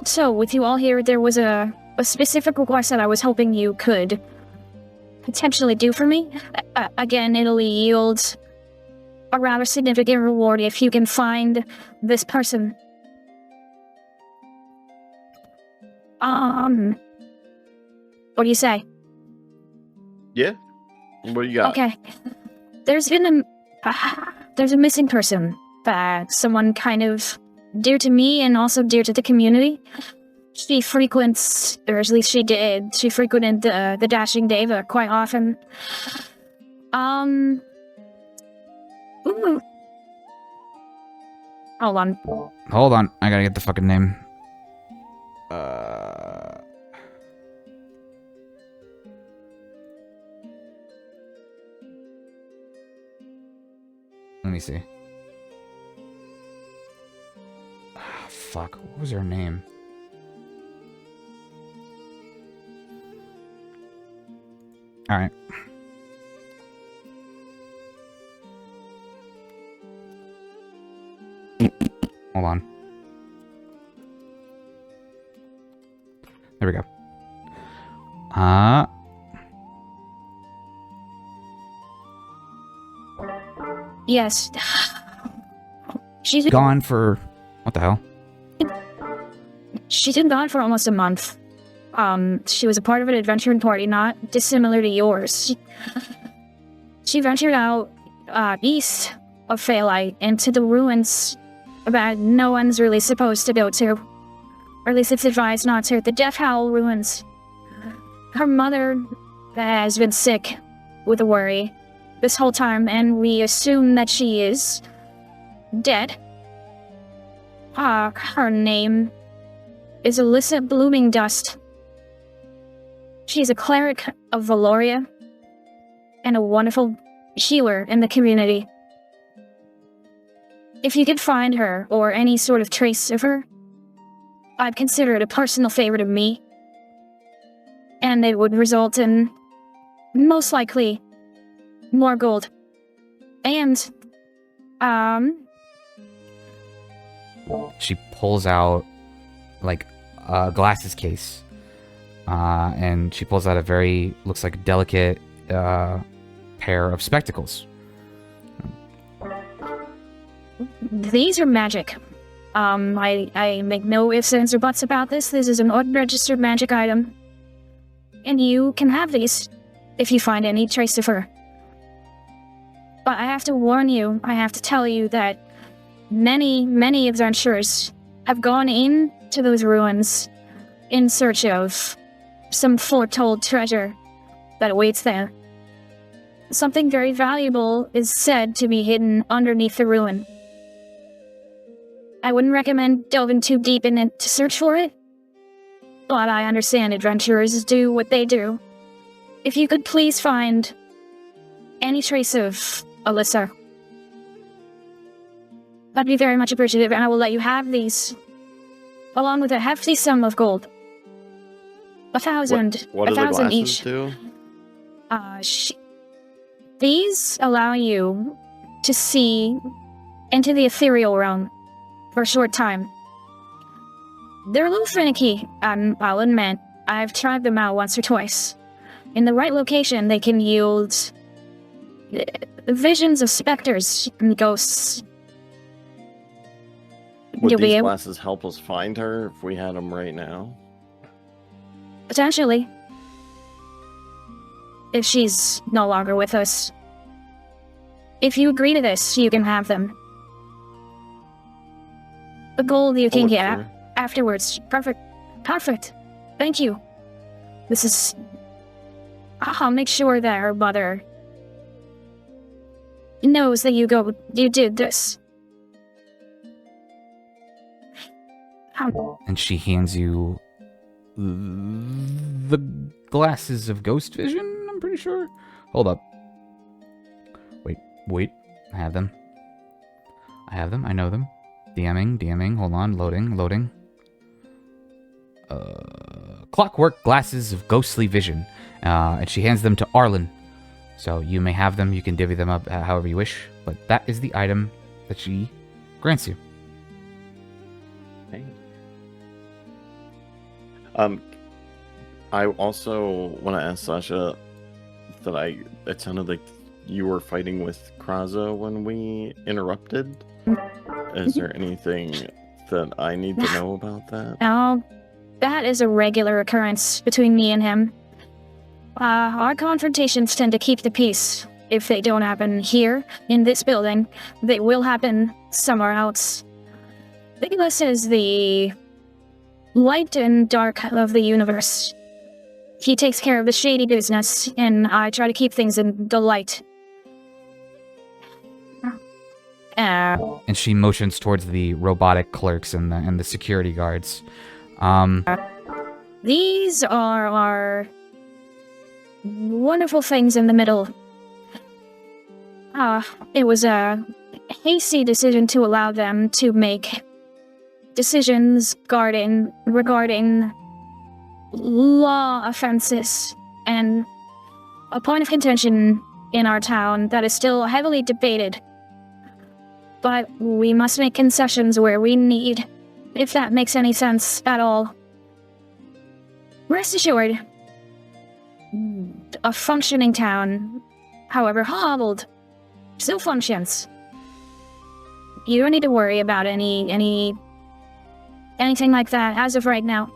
So with you all here, there was a specific request that I was hoping you could potentially do for me. Again, it'll yield a rather significant reward if you can find this person. What do you say? Yeah. What do you got? Okay. There's been there's a missing person. Someone kind of dear to me and also dear to the community. She frequents, or at least she did, she frequented the Dashing Deva quite often. Ooh. Hold on. I gotta get the fucking name. Let me see. Fuck. What was her name? Alright. Hold on. There we go. Yes. She's Gone for... What the hell? She's been gone for almost a month. She was a part of an adventuring party not dissimilar to yours. She ventured out east of Phalite into the ruins that no one's really supposed to go to. Or at least it's advised not to. The Death Howl ruins. Her mother has been sick with a worry this whole time, and we assume that she is dead. Her name is Alyssa Bloomingdust. She's a cleric of Valoria and a wonderful healer in the community. If you could find her or any sort of trace of her, I'd consider it a personal favor to me. And it would result in, most likely, more gold. And, She pulls out, like, a glasses case. And she pulls out a very, looks like, delicate pair of spectacles. These are magic. I make no ifs, ands, or buts about this. This is an unregistered magic item. And you can have these if you find any trace of her. But I have to warn you, I have to tell you that many adventurers have gone into those ruins in search of some foretold treasure that awaits there. Something very valuable is said to be hidden underneath the ruin. I wouldn't recommend delving too deep in it to search for it, but I understand adventurers do what they do. If you could please find any trace of Alyssa, I'd be very much appreciative, and I will let you have these, along with a hefty sum of gold. 1,000. What do the 1,000 glasses each. do? These allow you to see into the ethereal realm for a short time. They're a little finicky, I'll admit. I've tried them out once or twice. In the right location, they can yield visions of specters and ghosts. Would You'll be these able, glasses help us find her if we had them right now? potentially, if she's no longer with us. If you agree to this, you can have them. The gold you can look get for her. afterwards. Perfect. Perfect. Thank you. This is... I'll make sure that her mother knows that you did this. And she hands you the glasses of ghost vision, I'm pretty sure. Hold up. Wait. I have them. I know them. DMing, hold on, loading. Clockwork glasses of ghostly vision. And she hands them to Arlen. So you may have them, you can divvy them up however you wish, but that is the item that she grants you. Hey. I also want to ask Sasha that it sounded like you were fighting with Kraza when we interrupted. Is there anything that I need to know about that? Oh, that is a regular occurrence between me and him. Our confrontations tend to keep the peace. If they don't happen here, in this building, they will happen somewhere else. Nicholas is the light and dark of the universe. He takes care of the shady business, and I try to keep things in the light. And she motions towards the robotic clerks and the security guards. These are our wonderful things in the middle. It was a hasty decision to allow them to make decisions regarding law offenses, and a point of contention in our town that is still heavily debated. But we must make concessions where we need, if that makes any sense at all. Rest assured, a functioning town, however hobbled, still functions. You don't need to worry about anything like that as of right now.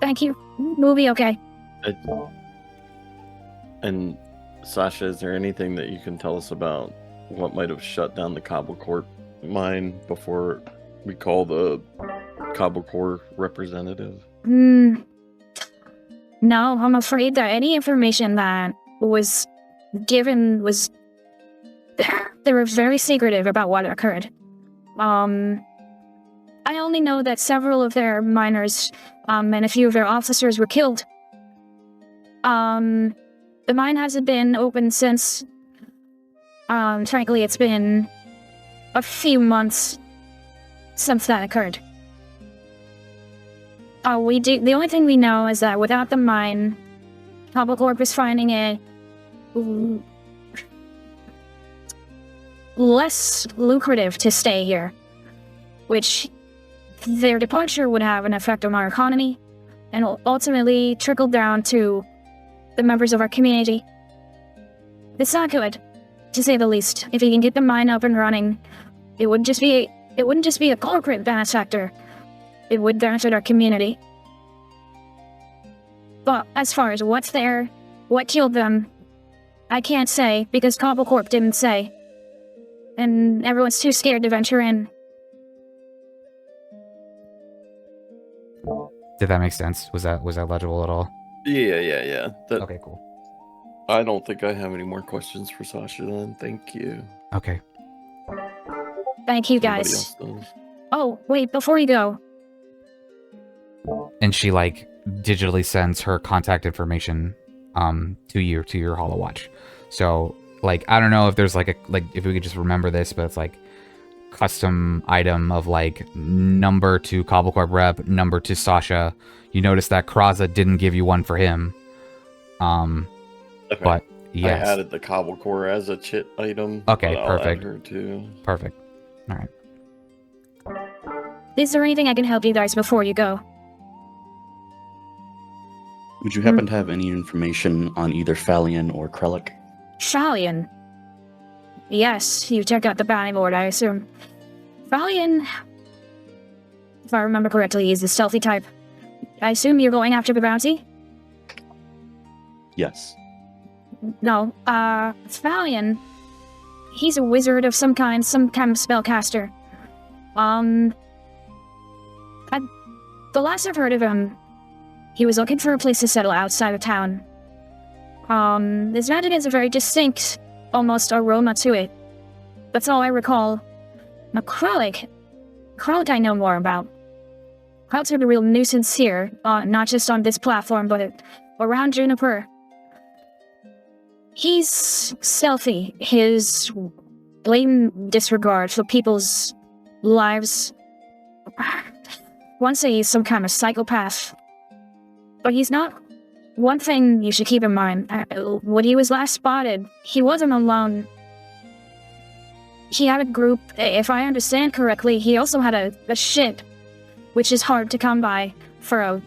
Thank you. We'll be okay. And Sasha, is there anything that you can tell us about what might have shut down the Cobble Court mine before we call the Cobble Corps representative? No, I'm afraid that any information that was given was... They were very secretive about what occurred. I only know that several of their miners, and a few of their officers were killed. The mine hasn't been open since... frankly, it's been a few months since that occurred. The only thing we know is that without the mine, Cobble Corp is finding it less lucrative to stay here, which their departure would have an effect on our economy and will ultimately trickle down to the members of our community. It's not good, to say the least. If we can get the mine up and running, it wouldn't just be a corporate benefactor. It would benefit our community. But as far as what's there, what killed them, I can't say, because Cobble Corp didn't say. And everyone's too scared to venture in. Did that make sense? Was that legible at all? Yeah. Okay, cool. I don't think I have any more questions for Sasha then. Thank you. Okay. Thank you, Anybody guys. else does? Oh, wait, before you go. And she like digitally sends her contact information to your Hollow Watch. So like I don't know if there's like if we could just remember this, but it's like custom item of like number to Cobble Corp rep, number to Sasha. You notice that Kraza didn't give you one for him. Okay. But yes. I added the Cobble Core as a chit item. Okay, but I'll perfect. add her too. Perfect. All right. Is there anything I can help you guys before you go? Would you happen to have any information on either Phalion or Krellick? Phalion. Yes, you checked out the bounty board, I assume. Phalion, if I remember correctly, is the stealthy type. I assume you're going after the bounty? Yes. No, Phalion, he's a wizard of some kind of spellcaster. The last I've heard of him, he was looking for a place to settle outside of town. His magic has a very distinct, almost aroma to it. That's all I recall. Now, Krellick I know more about. Krellick's are the real nuisance here, not just on this platform, but around Juniper. He's stealthy. His blatant disregard for people's lives. One say he's some kind of psychopath. But he's not. One thing you should keep in mind, when he was last spotted, he wasn't alone. He had a group. If I understand correctly, he also had a ship, which is hard to come by for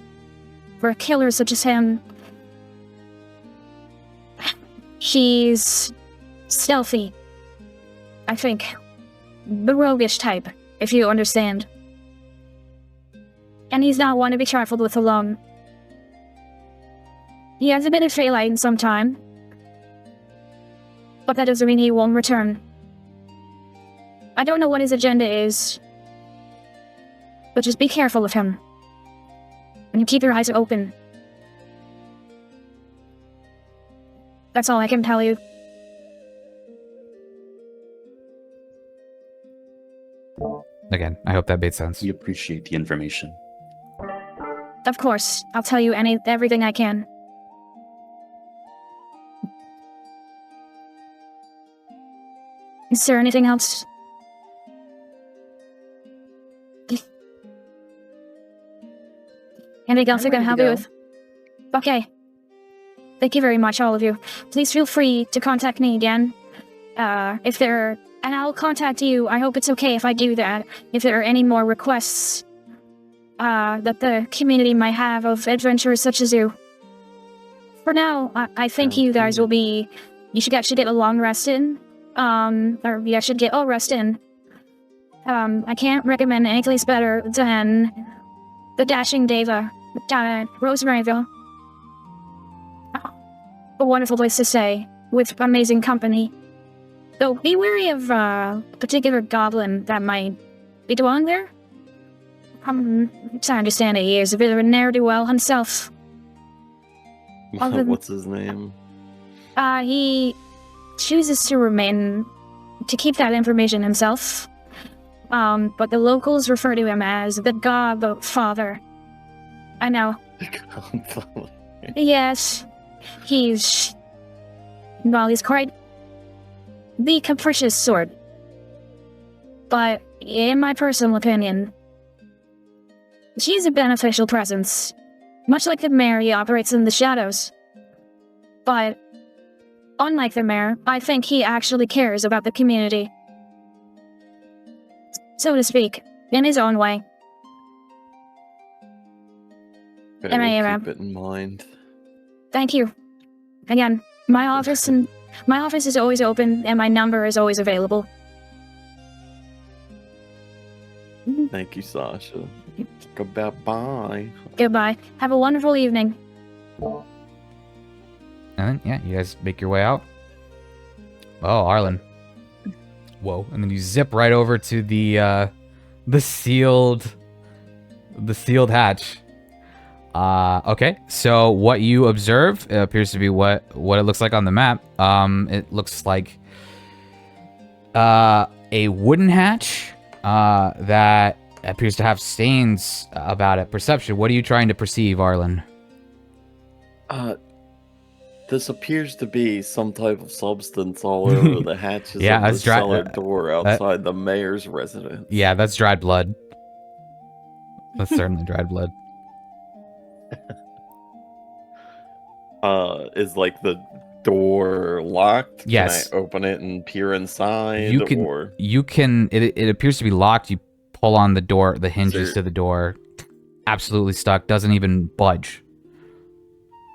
a killer such as him. He's stealthy. I think. The roguish type, if you understand. And he's not one to be trifled with alone. He has a bit of Phaelite in some time. But that doesn't mean he won't return. I don't know what his agenda is. But just be careful of him. And you keep your eyes open. That's all I can tell you. Again, I hope that made sense. We appreciate the information. Of course, I'll tell you everything I can. Is there anything else? Anything else I can help you with? Okay. Thank you very much, all of you. Please feel free to contact me again. And I'll contact you. I hope it's okay if I do that. If there are any more requests that the community might have of adventurers such as you. For now, I think you guys will be... You should actually get a long rest in. Or you should get a rest in. I can't recommend any place better than the Dashing Deva down at Rosemaryville. A wonderful place to stay, with amazing company. Though be wary of a particular goblin that might be dwelling there. It's I understand he is a bit of a ne'er-do-well himself. What's his name? He chooses to keep that information himself. But the locals refer to him as the Godfather. I know. Yes. He's quite the capricious sort. But in my personal opinion, she's a beneficial presence. Much like the mayor, he operates in the shadows. But unlike the mayor, I think he actually cares about the community. So to speak, in his own way. Okay, Am I we'll around? keep it in mind. Thank you. Again, my office is always open, and my number is always available. Thank you, Sasha. Goodbye. Goodbye. Have a wonderful evening. And then, yeah, you guys make your way out. Oh, Arlen. Whoa. And then you zip right over to the sealed hatch. Okay. So what you observe appears to be what it looks like on the map. It looks like a wooden hatch that appears to have stains about it. Perception. What are you trying to perceive, Arlen? This appears to be some type of substance all over the hatches Yeah, of the that's dry- cellar door outside the mayor's residence. Yeah, that's dried blood. That's certainly dried blood. Is like the door locked? Yes. Can I open it and peer inside? You can. It appears to be locked. You pull on the door, the hinges to the door. Absolutely stuck. Doesn't even budge.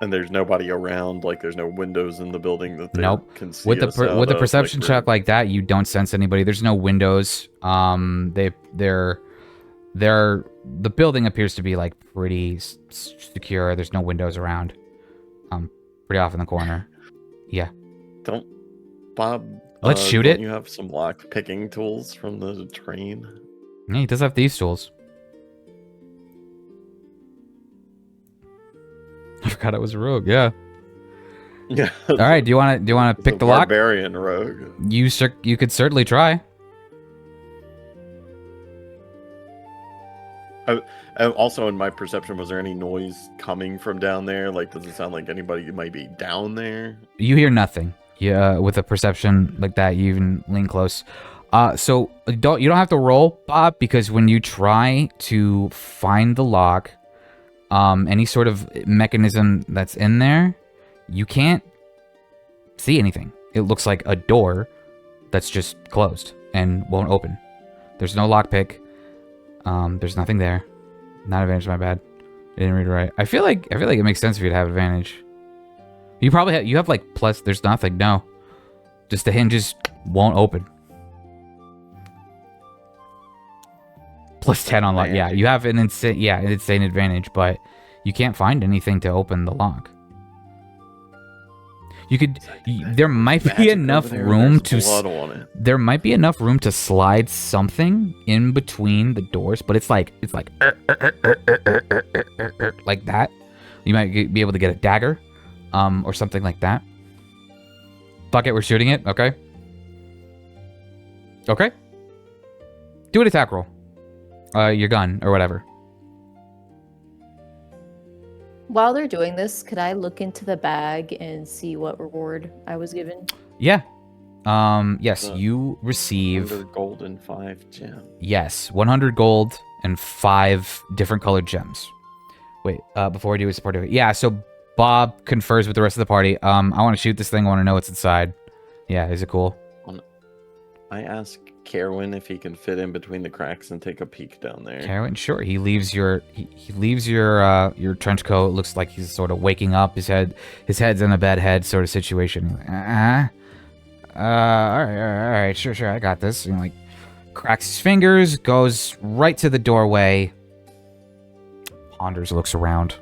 And there's nobody around. Like there's no windows in the building that they can see. With us the out of, perception like, check like that, you don't sense anybody. There's no windows. The building appears to be like pretty secure. There's no windows around. Pretty off in the corner. Yeah. Don't, Bob. Let's shoot don't it. You have some lock picking tools from the train. Yeah, he does have these tools. I forgot I was a rogue. Yeah. Yeah. All right. Do you want to pick the lock? Barbarian rogue. You could certainly try. Also, in my perception, was there any noise coming from down there? Like, does it sound like anybody might be down there? You hear nothing. Yeah, with a perception like that, you even lean close. So you don't have to roll, Bob, because when you try to find the lock, any sort of mechanism that's in there, you can't see anything. It looks like a door that's just closed and won't open. There's no lockpick. There's nothing there. Not advantage, my bad. I didn't read it right. I feel like it makes sense for you to have advantage. You probably you have like plus. There's nothing. No, just the hinges won't open. Plus 10 on lock. Yeah, you have an insane advantage, but you can't find anything to open the lock. You could. There might be enough room to. There might be enough room to slide something in between the doors, but it's like like that. You might be able to get a dagger, or something like that. Bucket, we're shooting it. Okay. Okay. Do an attack roll. Your gun or whatever. While they're doing this, could I look into the bag and see what reward I was given? Yeah. Yes, you receive 100 gold and 5 gems. Yes, 100 gold and 5 different colored gems. Wait, before I do a support, yeah. So Bob confers with the rest of the party. I want to shoot this thing. I want to know what's inside. Yeah, is it cool? I ask Kerwin if he can fit in between the cracks and take a peek down there. Kerwin, sure. He leaves your your trench coat. It looks like he's sort of waking up. His head's in a bed head sort of situation. All right, sure, I got this. And like cracks his fingers, goes right to the doorway. Ponders, looks around.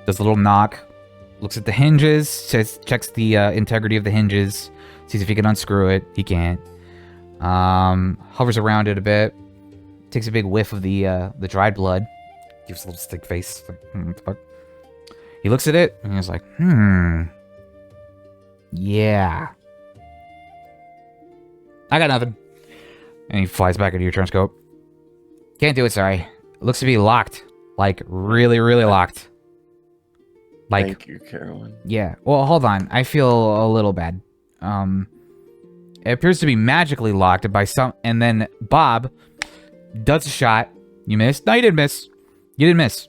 Does a little knock. Looks at the hinges, checks the integrity of the hinges, sees if he can unscrew it. He can't. Hovers around it a bit, takes a big whiff of the dried blood, gives a little stick face. Like, what the fuck? He looks at it and he's like, yeah. I got nothing. And he flies back into your turn scope. Can't do it, sorry. It looks to be locked. Like, really, really locked. Like, Thank you, Carolyn. yeah. Well, hold on. I feel a little bad. It appears to be magically locked by some... And then Bob does a shot. You missed. No, you didn't miss. You didn't miss.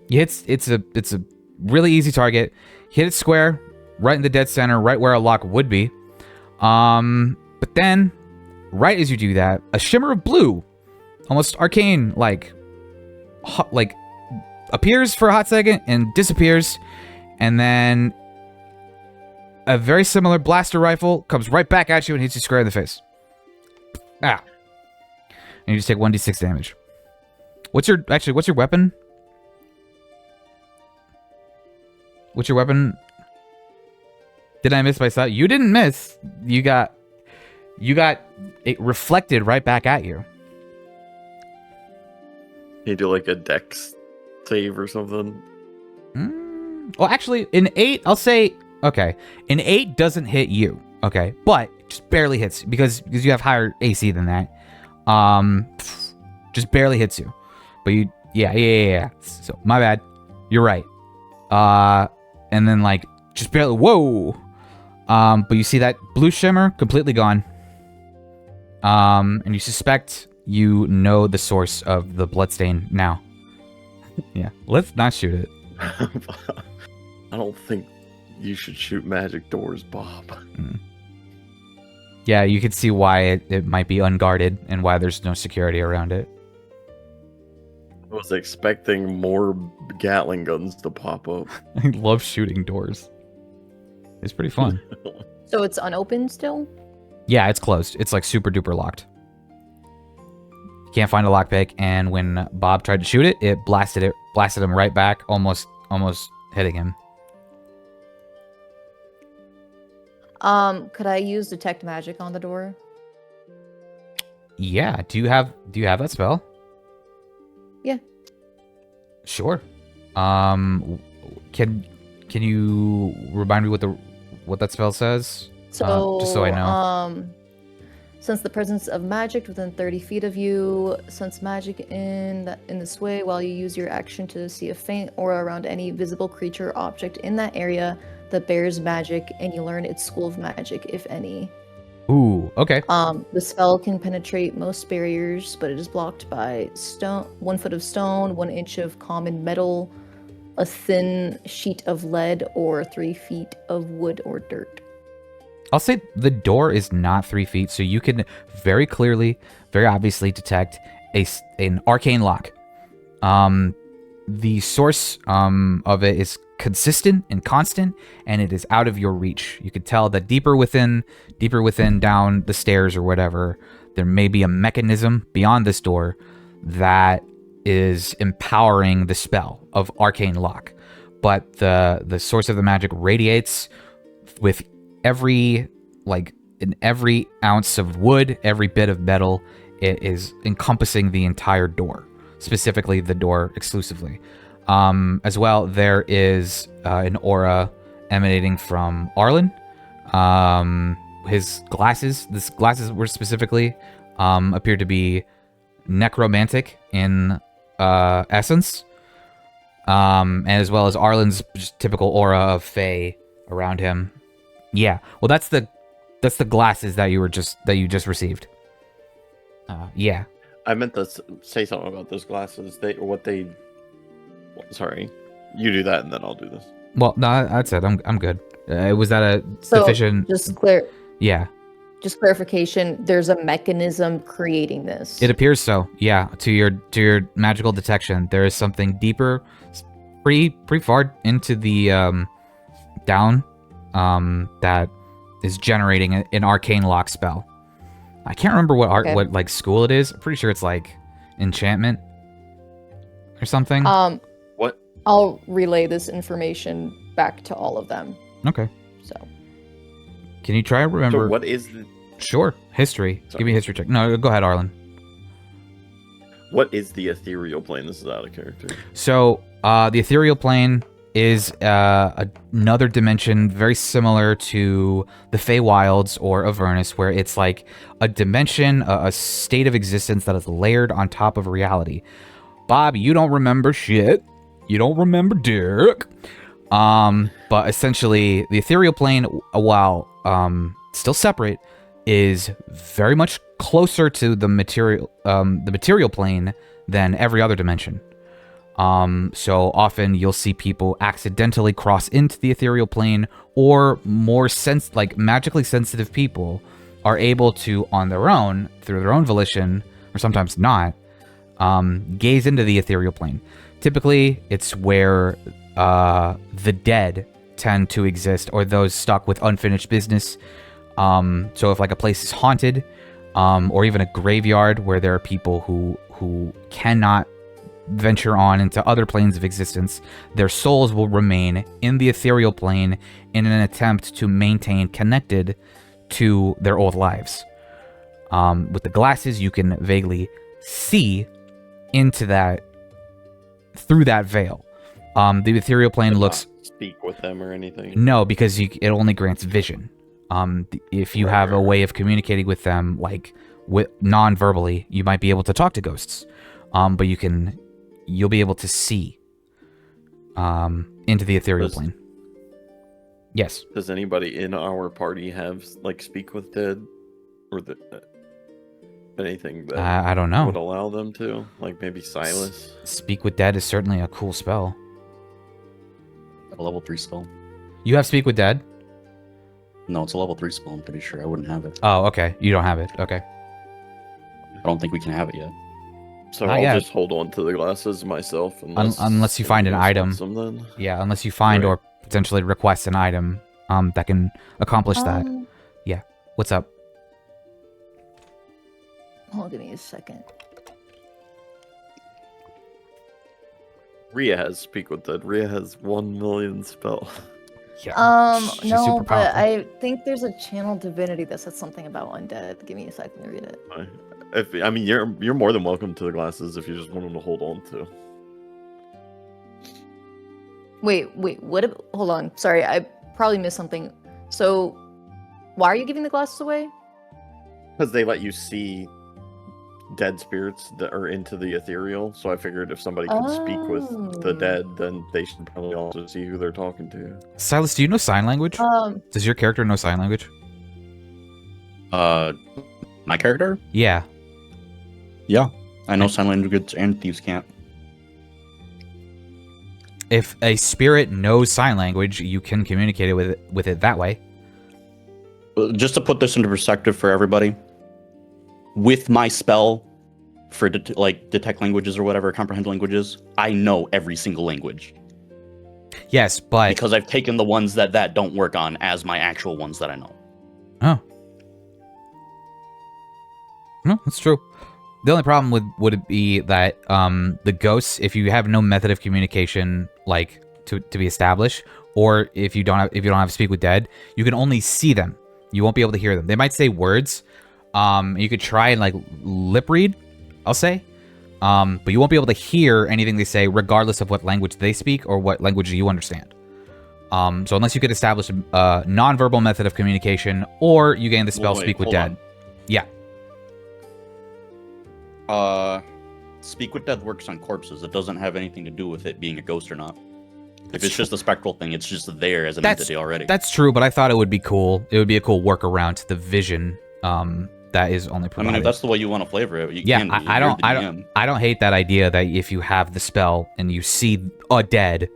You hit... It's a really easy target. Hit it square. Right in the dead center. Right where a lock would be. But then, right as you do that, a shimmer of blue, almost arcane, like appears for a hot second and disappears, and then a very similar blaster rifle comes right back at you and hits you square in the face. Ah. And you just take 1d6 damage. What's your weapon? What's your weapon? Did I miss by sight? You didn't miss. You got it reflected right back at you. You do like a dex save or something? Well, actually, an 8, I'll say, okay, an 8 doesn't hit you, okay, but just barely hits because you have higher AC than that. Just barely hits you. But you, yeah. So, my bad. You're right. And then, like, just barely, whoa. But you see that blue shimmer completely gone. And you suspect you know the source of the bloodstain now. Yeah, let's not shoot it. I don't think you should shoot magic doors, Bob. Yeah, you can see why it might be unguarded and why there's no security around it. I was expecting more Gatling guns to pop up. I love shooting doors. It's pretty fun. So it's unopened still? Yeah, it's closed. It's like super duper locked. You can't find a lockpick, and when Bob tried to shoot it, it blasted him right back, almost hitting him. Could I use detect magic on the door? Yeah, do you have that spell? Yeah. Sure. Can you remind me what that spell says? So, just so I know. Since the presence of magic within 30 feet of you, sense magic in this way while you use your action to see a faint aura around any visible creature or object in that area that bears magic, and you learn its school of magic, if any. Ooh, okay. The spell can penetrate most barriers, but it is blocked by 1 foot of stone, 1 inch of common metal, a thin sheet of lead, or 3 feet of wood or dirt. I'll say the door is not 3 feet, so you can very clearly, very obviously detect an arcane lock. The source of it is consistent and constant, and it is out of your reach. You could tell that deeper within down the stairs or whatever, there may be a mechanism beyond this door that is empowering the spell of arcane lock. But the source of the magic radiates with every ounce of wood, every bit of metal. It is encompassing the entire door, specifically the door exclusively. As well, there is an aura emanating from Arlen. His glasses were specifically appear to be necromantic in essence, and as well as Arlen's just typical aura of Fae around him. Yeah, well, that's the glasses that you just received. Yeah. I meant to say something about those glasses. Sorry, you do that and then I'll do this. Well, no, that's it. I'm good. Was that a sufficient? Yeah. Just clarification. There's a mechanism creating this. It appears so. Yeah. To your magical detection, there is something deeper, pretty far into the down, that is generating an arcane lock spell. I can't remember what like school it is. I'm pretty sure it's like enchantment or something. What? I'll relay this information back to all of them. Okay. So. Can you try to remember? So what is the Sure. History. Sorry. Give me a history check. No, go ahead, Arlen. What is the ethereal plane? This is out of character. So, the ethereal plane is another dimension very similar to the Feywilds or Avernus, where it's like a dimension, a state of existence that is layered on top of reality. Bob, you don't remember shit. You don't remember dick. But essentially, the ethereal plane, while still separate, is very much closer to the material plane than every other dimension. So often you'll see people accidentally cross into the ethereal plane, or more magically sensitive people are able to, on their own, through their own volition, or sometimes not, gaze into the ethereal plane. Typically, it's where the dead tend to exist, or those stuck with unfinished business. So if like a place is haunted, or even a graveyard where there are people who cannot venture on into other planes of existence, their souls will remain in the ethereal plane in an attempt to maintain connected to their old lives. With the glasses, you can vaguely see into that, through that veil. The ethereal plane looks... Speak with them or anything? No, because it only grants vision. If you have a way of communicating with them, like non-verbally, you might be able to talk to ghosts. But you'll be able to see into the ethereal plane. Yes. Does anybody in our party have like speak with dead, or anything that I don't know. would allow them to? Like maybe Silas? Speak with dead is certainly a cool spell. A level 3 spell. You have speak with dead? No, it's a level 3 spell, I'm pretty sure. I wouldn't have it. Oh, okay. You don't have it. Okay. I don't think we can have it yet. So Not I'll yet. just hold on to the glasses myself. Unless you find an item. Then. Yeah, unless you find Right. or potentially request an item that can accomplish that. Yeah. What's up? Hold on, give me a second. Rhea has speak with dead. Rhea has 1 million spell. Yeah. she's No, super but powerful. I think there's a channel divinity that says something about undead. Give me a second to read it. I mean, you're more than welcome to the glasses if you just want them to hold on to. Wait, what? Hold on. Sorry, I probably missed something. So, why are you giving the glasses away? Because they let you see dead spirits that are into the ethereal. So I figured if somebody could speak with the Oh. dead, then they should probably also see who they're talking to. Silas, do you know sign language? Does your character know sign language? My character? Yeah. Yeah. I know sign language and thieves can't. If a spirit knows sign language, you can communicate it with it that way. Just to put this into perspective for everybody, with my spell for detect languages or whatever, comprehend languages, I know every single language. Yes, but Because I've taken the ones that don't work on as my actual ones that I know. oh, no, that's true. The only problem would be that the ghosts, if you have no method of communication like to be established, or if you don't have speak with dead, you can only see them. You won't be able to hear them. They might say words. You could try and like lip read, I'll say. But you won't be able to hear anything they say, regardless of what language they speak or what language you understand. So unless you could establish a non-verbal method of communication, or you gain the spell Wait, speak with hold dead. on. Yeah. Speak with dead works on corpses. It doesn't have anything to do with it being a ghost or not. If it's just a spectral thing, it's just there as an entity already. That's true, but I thought it would be cool. It would be a cool workaround to the vision that is only I provided. mean, if that's the way you want to flavor it, you yeah, can. I don't hate that idea that if you have the spell and you see a dead,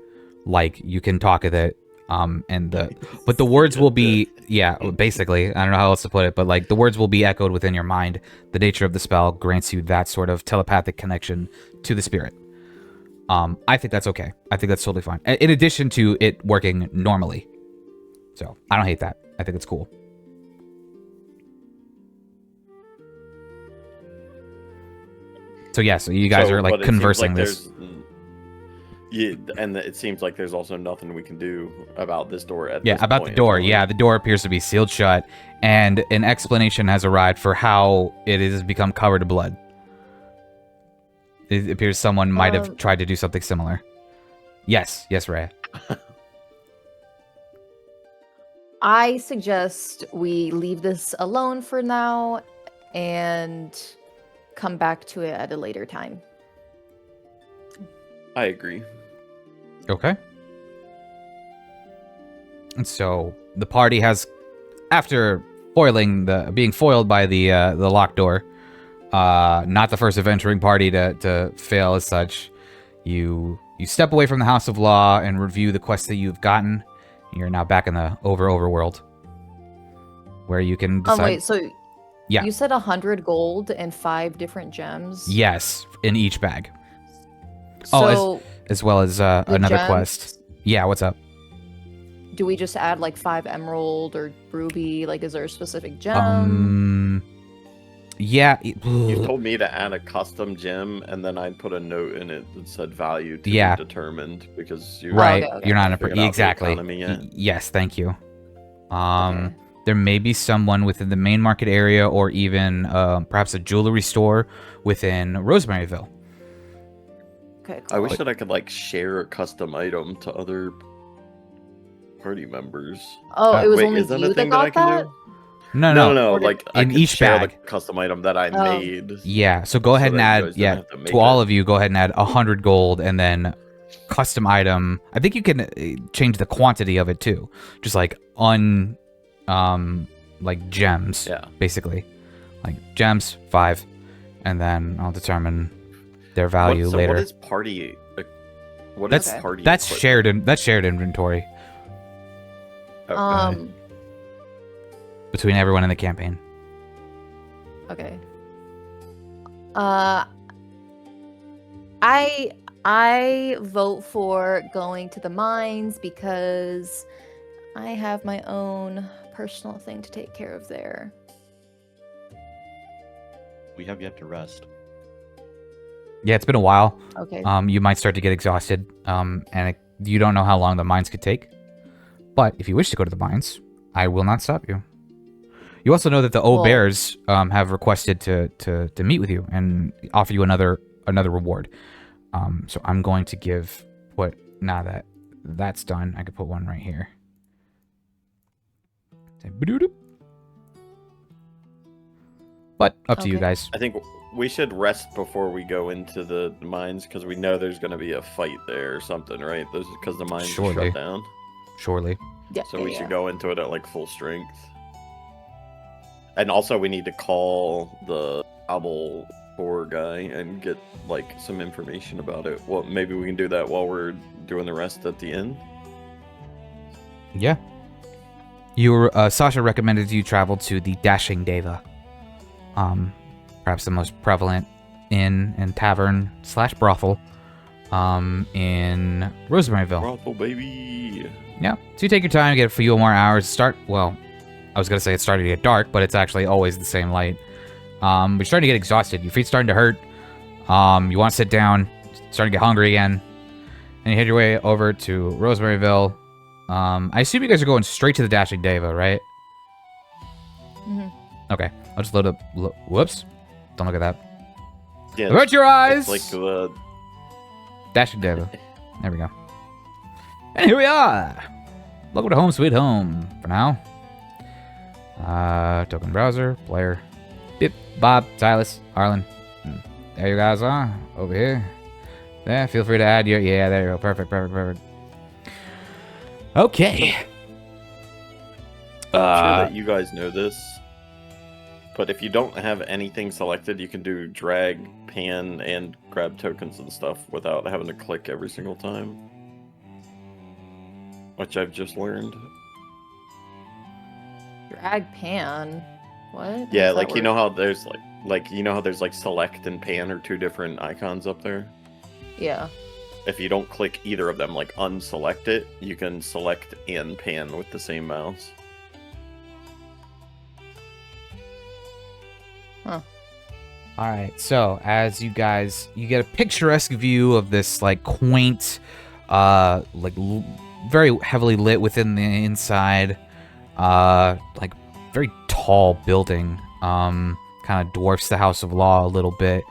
like you can talk with it. But the words will be, yeah, basically, I don't know how else to put it, but like the words will be echoed within your mind. The nature of the spell grants you that sort of telepathic connection to the spirit. I think that's okay. I think that's totally fine. In addition to it working normally. So I don't hate that. I think it's cool. So yeah, so you guys are like but it seems conversing like this. Yeah, and it seems like there's also nothing we can do about this door at Yeah, this about point, the door. really. Yeah, the door appears to be sealed shut, and an explanation has arrived for how it has become covered in blood. It appears someone might have tried to do something similar. Yes, Rhea. I suggest we leave this alone for now and come back to it at a later time. I agree. Okay. And so the party has, after being foiled by the locked door, not the first adventuring party to fail as such. You step away from the House of Law and review the quests that you've gotten. You're now back in the overworld, where you can decide. Wait, so Yeah. you said 100 gold and 5 different gems? Yes, in each bag. So as well as another gems, quest. Yeah, what's up? do we just add like 5 emerald or ruby? Like, is there a specific gem? Yeah. You told me to add a custom gem, and then I'd put a note in it that said value to be determined because you right. Okay. You're not figured out the exactly. economy yet. Yes, thank you. Okay. There may be someone within the main market area, or even perhaps a jewelry store within Rosemaryville. Okay, I cool. wish that I could like share a custom item to other party members. Oh, it was Wait, only is that a you that thing that I got can that? do? No. No. Or did- Like I In could each share bag. the custom item that I made. Yeah, so go ahead and that you add, guys don't have to make to all it. of you, go ahead and add 100 gold, and then custom item. I think you can change the quantity of it too. Just like like gems, Yeah. basically. Like gems, 5, and then I'll determine their value later. What is party? What That's is party? that's equipment? shared inventory Okay. between everyone in the campaign. Okay. I vote for going to the mines because I have my own personal thing to take care of there. We have yet to rest. Yeah, it's been a while. Okay. You might start to get exhausted, and you don't know how long the mines could take. But if you wish to go to the mines, I will not stop you. You also know that the Well- Bears have requested to meet with you and offer you another reward. So I'm going to now that that's done, I could put one right here. Say, "Ba-doodoo." But up to you Okay. guys. I think we should rest before we go into the mines because we know there's going to be a fight there or something, right? Because the mines are Surely. shut down. Surely. Yeah, So we yeah. should go into it at like full strength. And also we need to call the Obel tour guy and get like some information about it. Well, maybe we can do that while we're doing the rest at the end. Yeah. Sasha recommended you travel to the Dashing Deva. Perhaps the most prevalent inn and tavern / brothel in Rosemaryville. Brothel, baby. Yeah. So you take your time, get a few more hours. I was going to say it's starting to get dark, but it's actually always the same light. But you're starting to get exhausted. Your feet's starting to hurt. You want to sit down, starting to get hungry again. And you head your way over to Rosemaryville. I assume you guys are going straight to the Dashing Deva, right? Mhm. Okay. I'll just load up. Whoops. Don't look at that. Yeah, Avert your eyes! it's like the Dashing Deva. There we go. And here we are! Welcome to Home Sweet Home for now. Token browser, player. Bip, Bob, Silas, Arlen. There you guys are. Over here. Yeah, feel free to add your... Yeah, there you go. Perfect. Okay. I'm sure that you guys know this. But if you don't have anything selected, you can do drag, pan, and grab tokens and stuff without having to click every single time. Which I've just learned. Drag pan. What? Yeah, How's that like you know work? how there's like select and pan are two different icons up there? Yeah. If you don't click either of them, like unselect it, you can select and pan with the same mouse. All right, so as you get a picturesque view of this like quaint, very heavily lit within the inside, like very tall building. Kind of dwarfs the House of Law a little bit.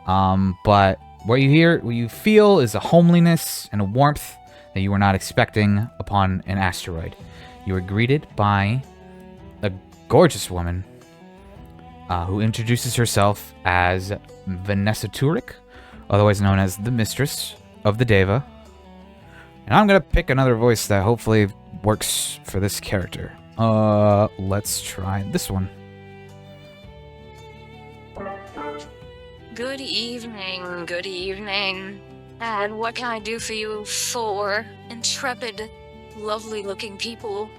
But what you feel is a homeliness and a warmth that you were not expecting upon an asteroid. You are greeted by a gorgeous woman. Who introduces herself as Vanessa Turek, otherwise known as the Mistress of the Deva. And I'm gonna pick another voice that hopefully works for this character. Let's try this one. Good evening, good evening. And what can I do for you four intrepid, lovely-looking people?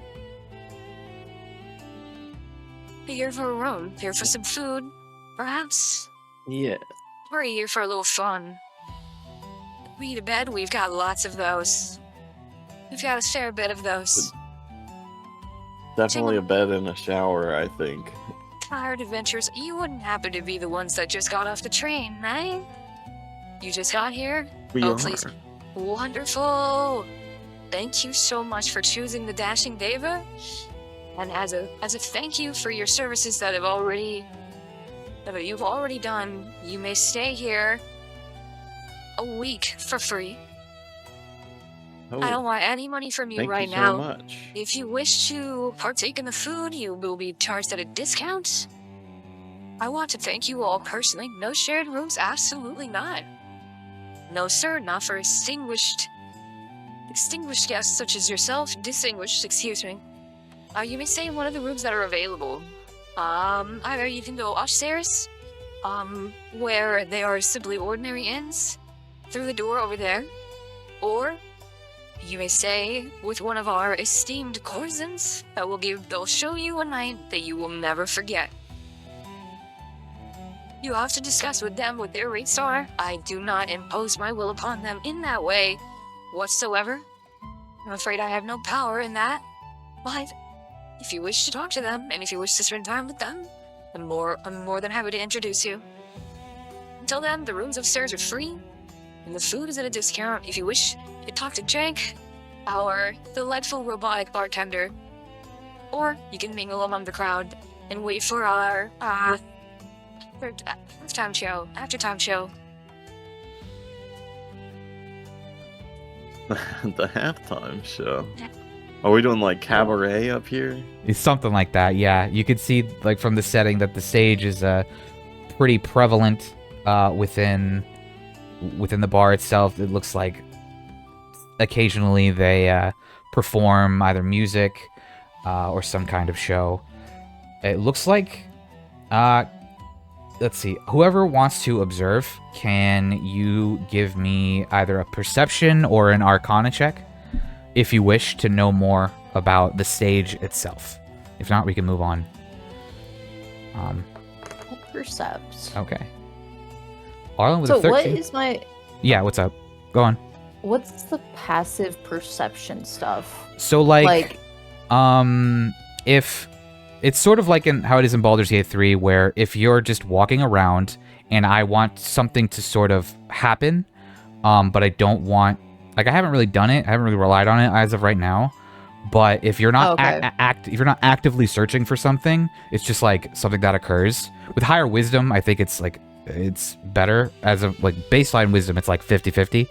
Here for a room, here for some food, perhaps? Yeah. Or here for a little fun. We need a bed, we've got lots of those. We've got a fair bit of those. Definitely a bed and a shower, I think. Tired adventures, you wouldn't happen to be the ones that just got off the train, eh? You just got here? We Oh, are. please. Wonderful! Thank you so much for choosing the Dashing Deva. And as a thank you for your services that you've already done, you may stay here a week for free. Oh, I don't want any money from you thank right you now. so much. If you wish to partake in the food, you will be charged at a discount. I want to thank you all personally. No shared rooms, absolutely not. No, sir, not for distinguished guests such as yourself. Distinguished, excuse me. You may stay in one of the rooms that are available. Either you can go upstairs, where they are simply ordinary inns, through the door over there, or you may stay with one of our esteemed courtesans they'll show you a night that you will never forget. You have to discuss with them what their rates are. I do not impose my will upon them in that way whatsoever. I'm afraid I have no power in that, but if you wish to talk to them, and if you wish to spend time with them, I'm more than happy to introduce you. Until then, the rooms upstairs are free, and the food is at a discount. If you wish to talk to Jake, our delightful robotic bartender, or you can mingle among the crowd and wait for our halftime show. The halftime show. Are we doing like cabaret up here? It's something like that, yeah. You could see, like, from the setting that the stage is pretty prevalent within the bar itself. It looks like occasionally they perform either music or some kind of show. It looks like, let's see, whoever wants to observe, can you give me either a perception or an arcana check? If you wish to know more about the stage itself. If not, we can move on. Percept. Okay. Arlen with So a 13. what is my... Yeah, what's up? Go on. What's the passive perception stuff? So, like, if... It's sort of like how it is in Baldur's Gate 3, where if you're just walking around and I want something to sort of happen, but I don't want... Like, I haven't really done it. I haven't really relied on it as of right now. But if you're not if you're not actively searching for something, it's just like something that occurs. With higher wisdom, I think it's like it's better. As of like baseline wisdom, it's like 50-50.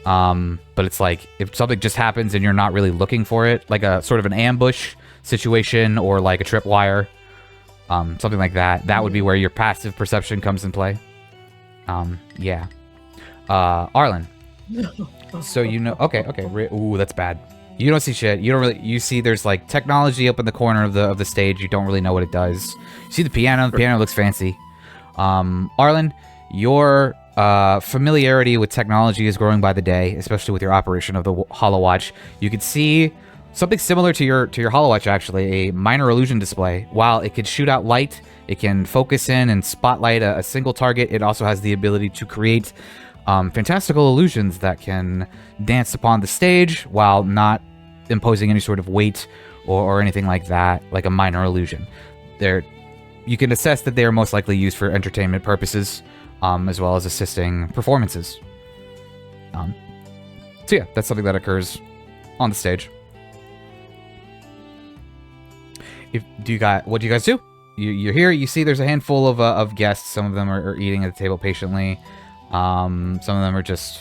But it's like if something just happens and you're not really looking for it, like a sort of an ambush situation or like a tripwire, something like that. That would be where your passive perception comes in play. Yeah. Arlen. So you know, okay. Ooh, that's bad. You don't see shit. You don't really. You see, there's like technology up in the corner of the stage. You don't really know what it does. You see the piano. The piano looks fancy. Arlen, your familiarity with technology is growing by the day, especially with your operation of the HoloWatch. You could see something similar to your HoloWatch, actually, a minor illusion display. While it could shoot out light, it can focus in and spotlight a single target. It also has the ability to create fantastical illusions that can dance upon the stage while not imposing any sort of weight or anything like that, like a minor illusion. you can assess that they are most likely used for entertainment purposes, as well as assisting performances. So yeah, that's something that occurs on the stage. What do you guys do? You're here. You see, there's a handful of guests. Some of them are eating at the table patiently. Some of them are just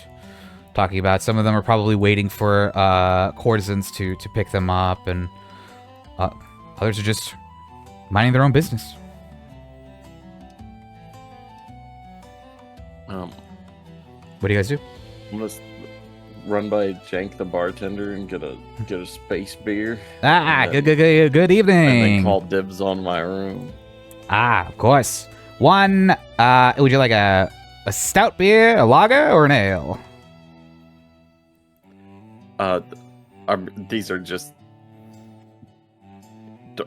talking about. Some of them are probably waiting for courtesans to pick them up, and others are just minding their own business. What do you guys do? I'm gonna run by Jank the bartender and get a space beer. Good And evening. then call dibs on my room. Of course. One, would you like a stout beer, a lager, or an ale? These are just.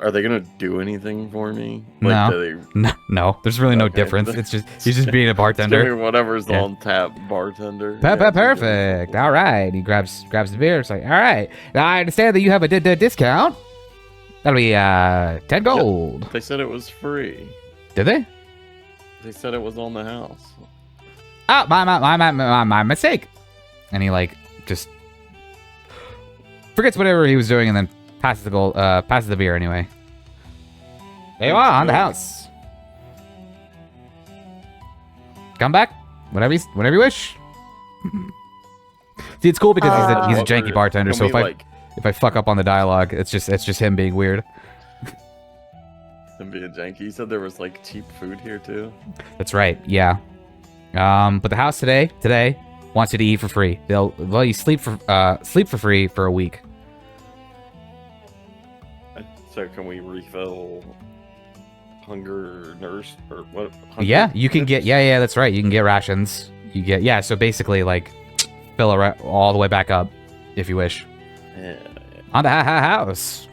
Are they gonna do anything for me? No. Do they... No. There's really no Okay. difference. It's just he's just being a Give bartender. me whatever's Yeah. on tap, bartender. Perfect. All right. He grabs the beer. It's like, all right. Now I understand that you have a discount. That'll be 10 gold. They said it was free. Did they? They said it was on the house. Oh, my mistake. And he like just forgets whatever he was doing and then passes the beer anyway. There you are on the house. Come back whenever you wish. See, it's cool because he's a janky bartender. Can So we, if I fuck up on the dialogue, it's just him being weird. and being janky. You said there was like cheap food here too. That's right. Yeah. But the house today wants you to eat for free. They'll let you sleep for free for a week. So can we refill hunger nurse or what? Hunger Yeah, you can get. tips? Yeah, that's right. You can get rations. You get so basically like fill it all the way back up if you wish. Yeah. Uh, On the house.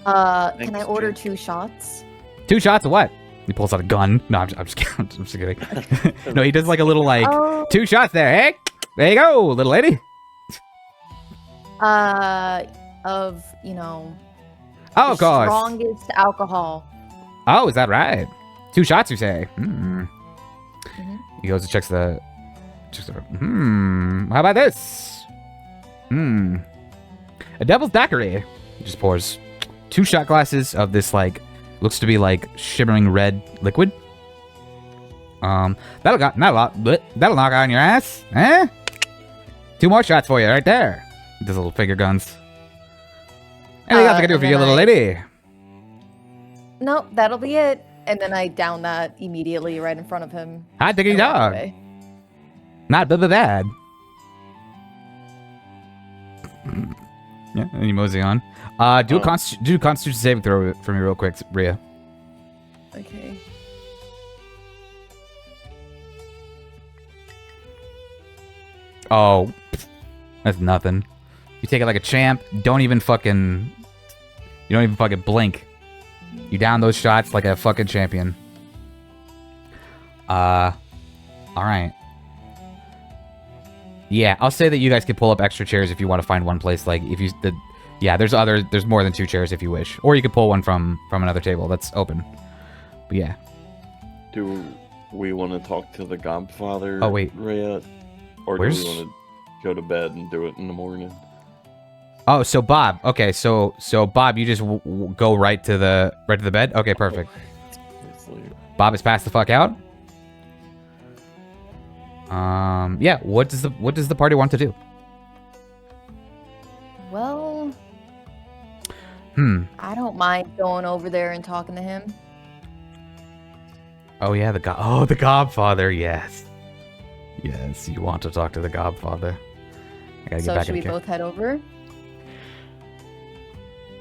Can Thanks, I order Jake. 2 shots? 2 shots of what? He pulls out a gun. No, I'm just kidding. I'm just kidding. No, he does like a little like Oh. 2 shots there. Hey, there you go, little lady. Of, you know, Oh, of the course. strongest alcohol. Oh, is that right? 2 shots, you say? Mhm. He goes and checks the. How about this? A devil's daiquiri. He just pours 2 shot glasses of this like looks to be like shimmering red liquid. That'll knock on your ass, eh? 2 more shots for you right there. Those little finger guns. Anything else I can do and for you, then little lady? Nope, that'll be it. And then I down that immediately right in front of him. Hot diggity and walk dog. away. Not bad. Yeah, and you mosey on. Do a Constitution saving throw for me real quick, Rhea. Okay. Oh, that's nothing. You take it like a champ. You don't even fucking blink. You down those shots like a fucking champion. All right. Yeah, I'll say that you guys can pull up extra chairs if you want to find one place. Like if you there's more than 2 chairs if you wish, or you could pull one from another table that's open. But yeah. Do we want to talk to the Godfather? Oh, wait. Rhea? Or Where's- do we want to go to bed and do it in the morning? Oh, so Bob. Okay, so Bob, you just go right to the bed. Okay, perfect. Sleep. Bob is passed the fuck out. Yeah. What does the party want to do? Well, Hmm. I don't mind going over there and talking to him. Oh yeah, the Godfather. Yes. Yes, you want to talk to the Godfather. I gotta get So back should in we the both head over?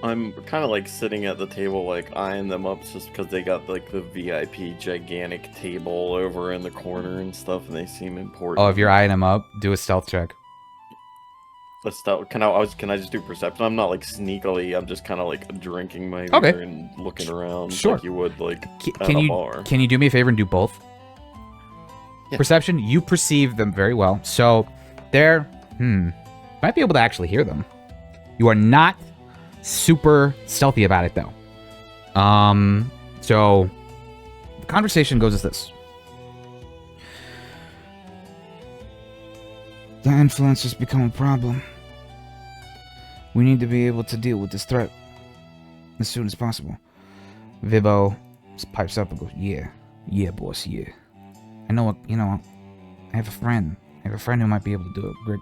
I'm kind of like sitting at the table, like eyeing them up, just because they got like the VIP gigantic table over in the corner and stuff, and they seem important. Oh, if you're eyeing him up, do a stealth check. Let's start. Can I just do perception? I'm not like sneakily. I'm just kind of like drinking my Okay. beer and looking around Sure. like you would like at Can a you bar. can you do me a favor and do both? Yeah. Perception, you perceive them very well. So they're might be able to actually hear them. You are not super stealthy about it though. So the conversation goes as this. The influence has become a problem. We need to be able to deal with this threat as soon as possible. Vibo pipes up and goes, yeah, boss, yeah. I know, I have a friend. I have a friend who might be able to do it.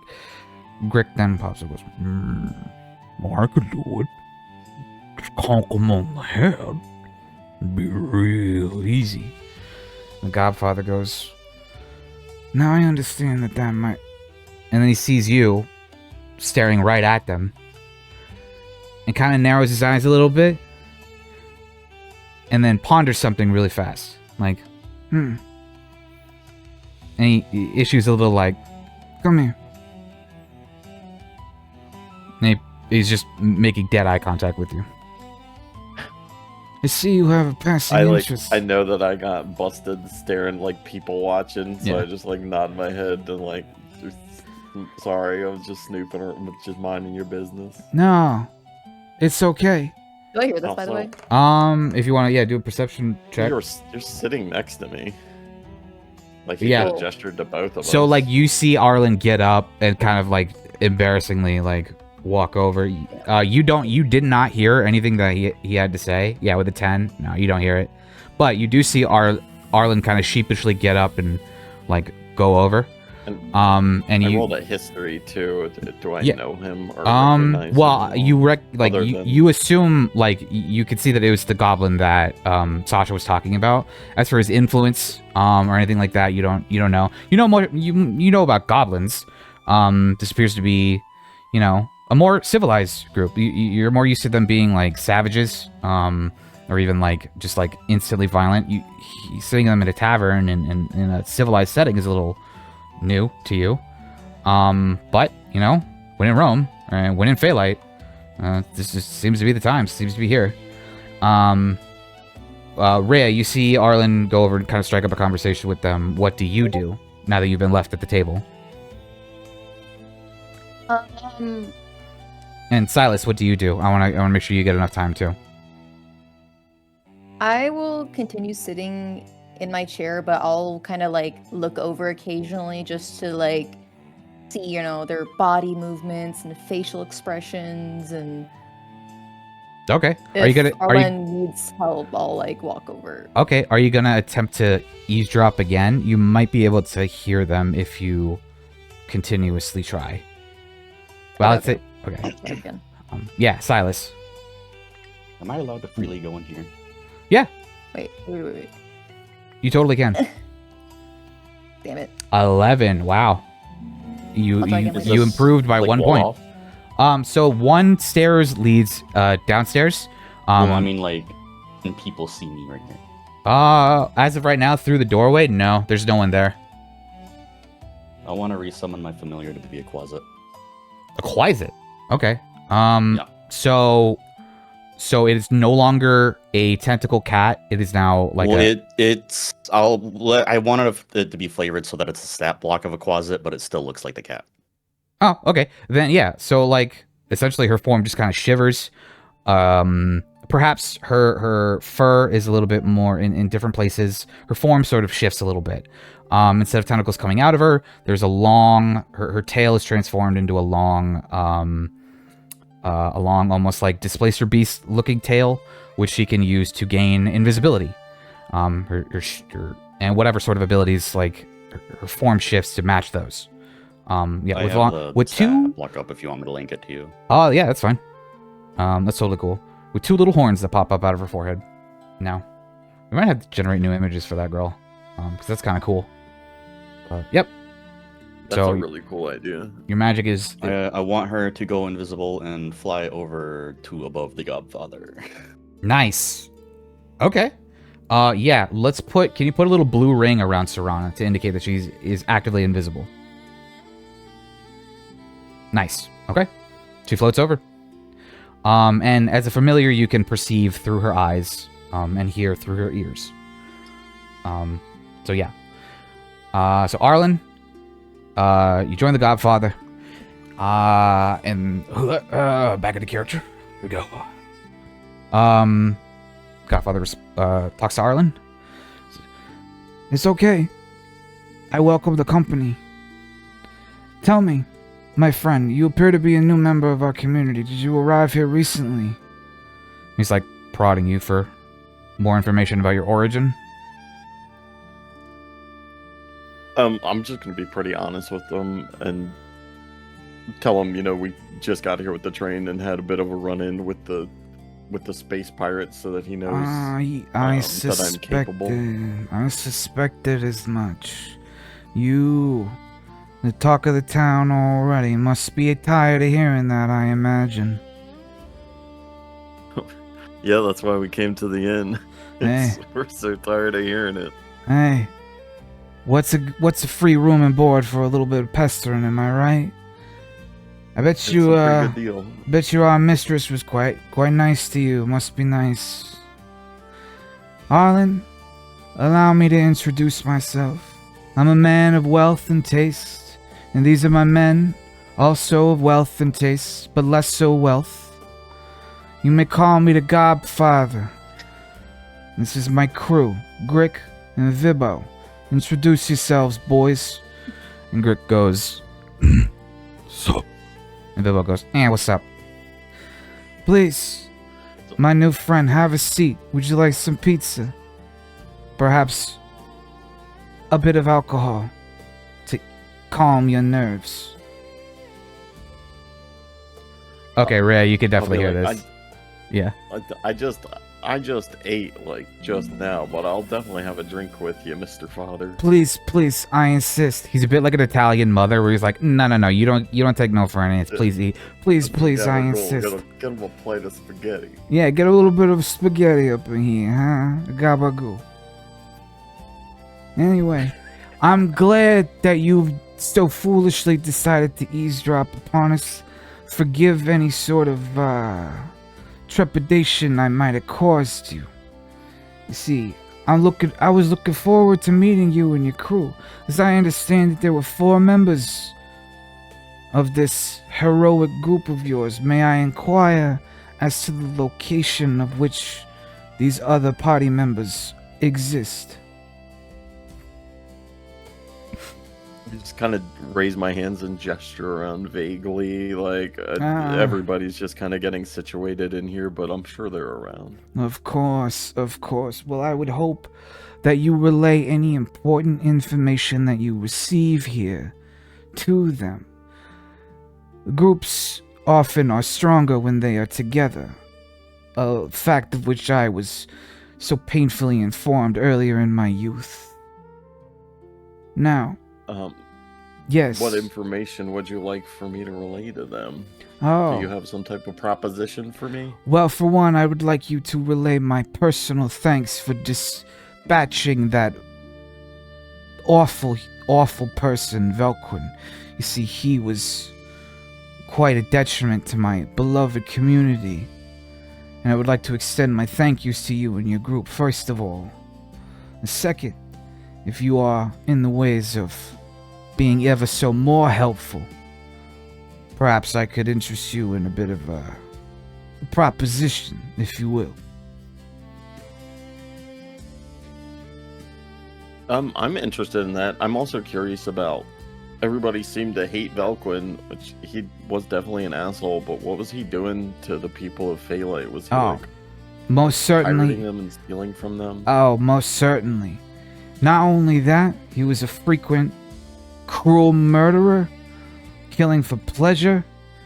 Grick then pops up and goes, well, I could do it. Just conk him on the head. It'd be real easy. The Godfather goes, now I understand that might... And then he sees you staring right at them. And kind of narrows his eyes a little bit. And then ponders something really fast. Like, And he issues a little like, come here. And he's just making dead eye contact with you. I see you have a passing interest. I know that I got busted staring like people watching, so Yeah. I just like nod my head and like, sorry, I was just snooping or just minding your business. No, it's okay. Do I hear this, by the way? If you want to, do a perception check. You're sitting next to me. Like he Yeah. could have gestured to both of us. So, like, you see Arlen get up and kind of, like, embarrassingly, like, walk over. You did not hear anything that he had to say. Yeah, with a 10. No, you don't hear it. But you do see Arlen kind of sheepishly get up and, like, go over. And And I you rolled a history too. Do I Yeah. know him or recognize well, him? you assume, like, you could see that it was the goblin that Sasha was talking about. As for his influence or anything like that, you don't know. You know more. You know about goblins. This appears to be, a more civilized group. You're more used to them being like savages, or even like just like instantly violent. Seeing them in a tavern and in a civilized setting is a little new to you. But, when in Rome, and when in Phalite, this just seems to be the time, seems to be here. Rhea, you see Arlen go over and kind of strike up a conversation with them. What do you do now that you've been left at the table? And Silas, what do you do? I want to make sure you get enough time too. I will continue sitting in my chair, but I'll kind of like look over occasionally just to like see, their body movements and facial expressions, and Okay. if Arlen needs help, I'll like walk over. Okay. Are you gonna attempt to eavesdrop again? You might be able to hear them if you continuously try. Well, Okay. Okay. I'll try again. Yeah, Silas. Am I allowed to freely go in here? Yeah, Wait. you totally can. Damn it. 11. Wow. You I'll try again later. you improved by Like, 1 wall point. off? So one stairs leads downstairs. Well, I mean, like, can people see me right here? As of right now, through the doorway, no, there's no one there. I want to resummon my familiar to be a Quasit. A Quasit. Okay. Yeah. So it is no longer a tentacle cat. It is now like I wanted it to be flavored so that it's a stat block of a Quasit, but it still looks like the cat. Oh, okay. Then yeah. So like essentially her form just kind of shivers. Perhaps her fur is a little bit more in different places. Her form sort of shifts a little bit. Instead of tentacles coming out of her, there's a long, her tail is transformed into a long, almost like displacer beast looking tail, which she can use to gain invisibility. Her and whatever sort of abilities, like her form shifts to match those. Yeah, I with have the with stat two. block up if you want me to link it to you. Oh yeah, that's fine. That's totally cool. With 2 little horns that pop up out of her forehead. Now, we might have to generate new images for that girl, because that's kind of cool. Yep. That's So a really cool idea. your magic is I want her to go invisible and fly over to above the Godfather. nice. Okay. Yeah. Let's put. Can you put a little blue ring around Serana to indicate that is actively invisible? Nice. Okay. She floats over. And as a familiar, you can perceive through her eyes, and hear through her ears. So yeah. So Arlen, you join the Godfather. And back into character. Here we go. Godfather talks to Arlen. It's okay. I welcome the company. Tell me, my friend, you appear to be a new member of our community. Did you arrive here recently? He's like prodding you for more information about your origin. I'm just gonna be pretty honest with them and tell them, you know, we just got here with the train and had a bit of a run-in with the space pirates, so that he knows I that I'm capable. I suspected as much. You, the talk of the town already, must be tired of hearing that, I imagine. Yeah, that's why we came to the inn. Hey. We're so tired of hearing it. Hey, what's a free room and board for a little bit of pestering, am I right? I bet It's you, a pretty good deal. bet you our mistress was quite nice to you. Must be nice. Arlen, allow me to introduce myself. I'm a man of wealth and taste, and these are my men, also of wealth and taste, but less so wealth. You may call me the Godfather. This is my crew, Grick and Vibbo. Introduce yourselves, boys. And Grick goes, Sup? And Vibbo goes, what's up? Please, my new friend, have a seat. Would you like some pizza? Perhaps a bit of alcohol to calm your nerves. Okay, Ray, you can definitely hear this. Yeah. I just ate like just now, but I'll definitely have a drink with you, Mr. Father. Please, I insist. He's a bit like an Italian mother, where he's like, no, you don't take no for anything. Please eat. Please, Yeah, I cool. insist. Get him a plate of spaghetti. Yeah, get a little bit of spaghetti up in here, huh? Gabagoo. Anyway, I'm glad that you've so foolishly decided to eavesdrop upon us. Forgive any sort of, trepidation I might have caused you. You see, I was looking forward to meeting you and your crew, as I understand that there were 4 members of this heroic group of yours. May I inquire as to the location of which these other party members exist? I just kind of raise my hands and gesture around vaguely, like everybody's just kind of getting situated in here, but I'm sure they're around. Of course. Well, I would hope that you relay any important information that you receive here to them. Groups often are stronger when they are together, a fact of which I was so painfully informed earlier in my youth. Now, yes. What information would you like for me to relay to them? Oh. Do you have some type of proposition for me? Well, for one, I would like you to relay my personal thanks for dispatching that awful person, Velquin. You see, he was quite a detriment to my beloved community. And I would like to extend my thank yous to you and your group, first of all. And second, if you are in the ways of being ever so more helpful, perhaps I could interest you in a bit of a proposition, if you will. I'm interested in that. I'm also curious about, everybody seemed to hate Velquin, which he was definitely an asshole, but what was he doing to the people of Phalite? Was he like most certainly pirating them and stealing from them? Oh, most certainly. Not only that, he was a frequent cruel murderer, killing for pleasure,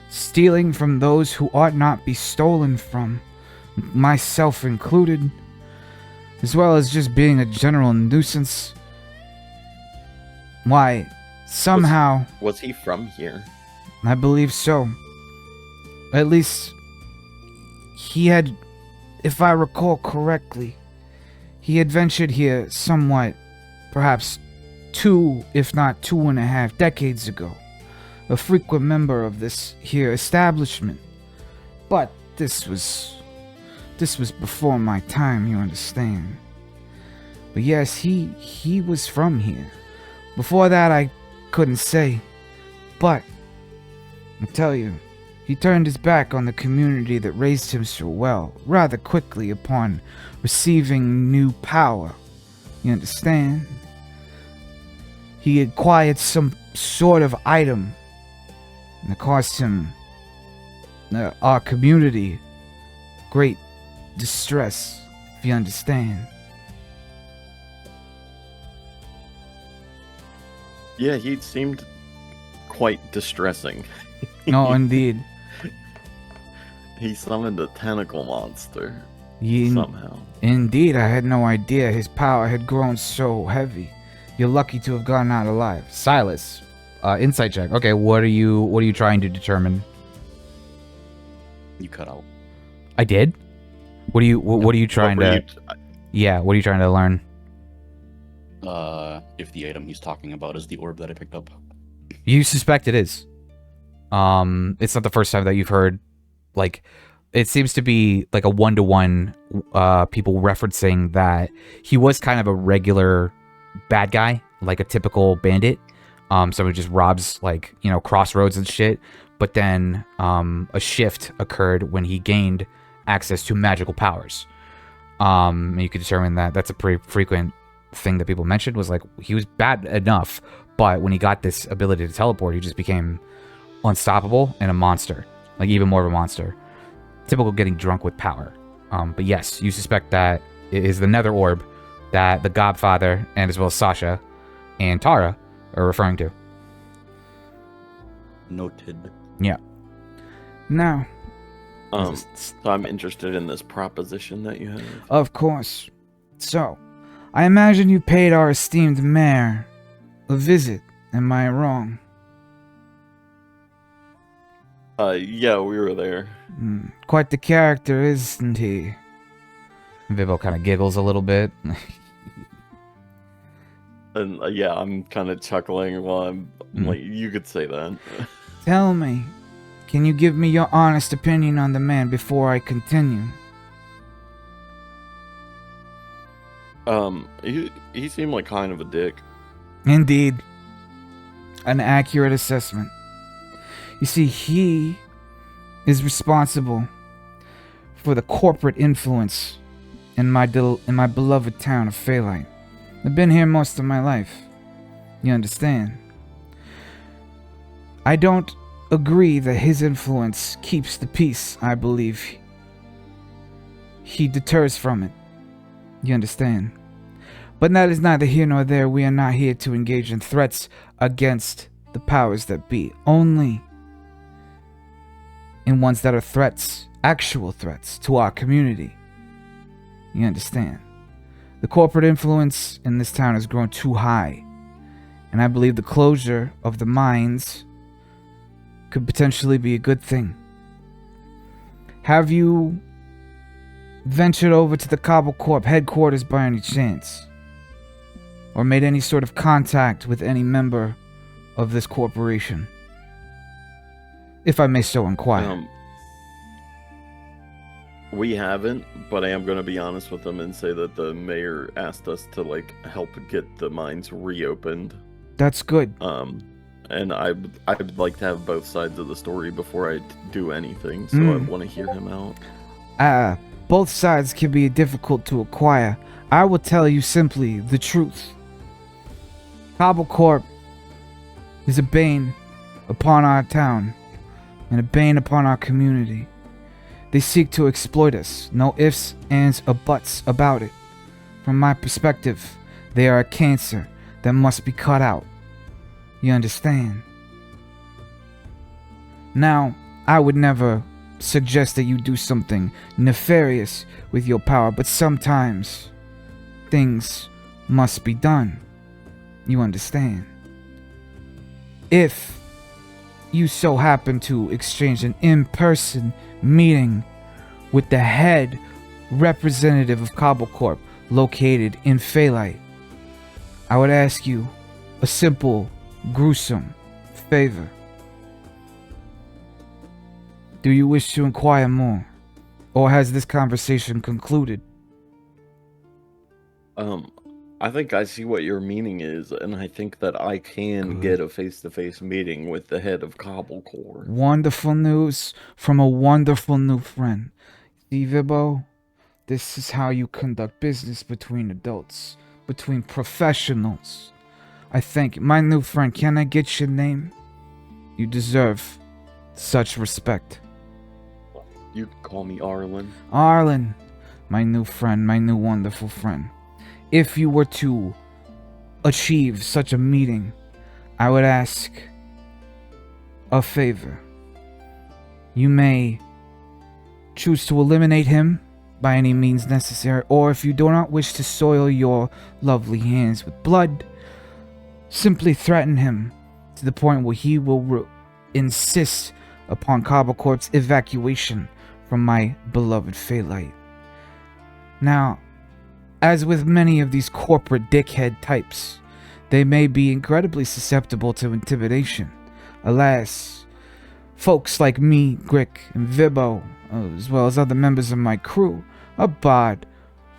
stealing from those who ought not be stolen from, myself included, as well as just being a general nuisance. Why, somehow... Was he from here? I believe so. At least, he had, if I recall correctly, he had ventured here somewhat, perhaps 2, if not 2.5 decades ago. A frequent member of this here establishment. But this was before my time, you understand. But yes, he was from here. Before that, I couldn't say. But, I tell you, He turned his back on the community that raised him so well, rather quickly upon receiving new power. You understand? He acquired some sort of item that caused him, our community, great distress, if you understand. Yeah, he seemed quite distressing. No, indeed. He summoned a tentacle monster Ye- somehow. Indeed, I had no idea his power had grown so heavy. You're lucky to have gotten out alive. Silas, insight check. Okay, what are you trying to determine? You cut out. I did? What are you trying to... Yeah, what are you trying to learn? If the item he's talking about is the orb that I picked up. You suspect it is. It's not the first time that you've heard, like, it seems to be like a one-to-one, people referencing that he was kind of a regular bad guy, like a typical bandit. Somebody just robs, like, you know, crossroads and shit. But then, a shift occurred when he gained access to magical powers. And you could determine that that's a pretty frequent thing that people mentioned, was like, he was bad enough, but when he got this ability to teleport, he just became unstoppable and a monster, like even more of a monster. Typical getting drunk with power. But yes, you suspect that it is the nether orb that the Godfather and as well as Sasha and Tara are referring to. Noted. Yeah. Now, So I'm interested in this proposition that you have. of course. So, I imagine you paid our esteemed mayor a visit. Am I wrong? Yeah, we were there. Quite the character, isn't he? Vivo kind of giggles a little bit. And yeah, I'm kind of chuckling while I'm like, you could say that. Tell me, can you give me your honest opinion on the man before I continue? He seemed like kind of a dick. Indeed. An accurate assessment. You see, he is responsible for the corporate influence in my beloved town of Phalite. I've been here most of my life. You understand? I don't agree that his influence keeps the peace. I believe he deters from it. You understand? But that is neither here nor there. We are not here to engage in threats against the powers that be. Only in ones that are threats, actual threats to our community. You understand? The corporate influence in this town has grown too high, and I believe the closure of the mines could potentially be a good thing. Have you ventured over to the Cobble Corp headquarters by any chance? Or made any sort of contact with any member of this corporation? If I may so inquire. We haven't, but I am going to be honest with them and say that the mayor asked us to like help get the mines reopened. That's good. And I'd like to have both sides of the story before I do anything, so I want to hear him out. Both sides can be difficult to acquire. I will tell you simply the truth. Cobble Corp is a bane upon our town and a bane upon our community. They seek to exploit us. No ifs, ands, or buts about it. From my perspective, they are a cancer that must be cut out. You understand? Now, I would never suggest that you do something nefarious with your power, but sometimes things must be done. You understand? If you so happen to exchange an in-person meeting with the head representative of Cobble Corp located in Phalite, I would ask you a simple, gruesome favor. Do you wish to inquire more? Or has this conversation concluded? I think I see what your meaning is, and I think that I can Good. get a face-to-face meeting with the head of Cobblecore. Wonderful news from a wonderful new friend. See, Vibo, this is how you conduct business between adults, between professionals. I thank you. My new friend, can I get your name? You deserve such respect. You can call me Arlen. Arlen, my new friend, my new wonderful friend. If you were to achieve such a meeting, I would ask a favor. You may choose to eliminate him by any means necessary, or if you do not wish to soil your lovely hands with blood, simply threaten him to the point where he will insist upon Cobblecorp's evacuation from my beloved Phalite. Now, as with many of these corporate dickhead types, they may be incredibly susceptible to intimidation. Alas, folks like me, Grick, and Vibo, as well as other members of my crew, are barred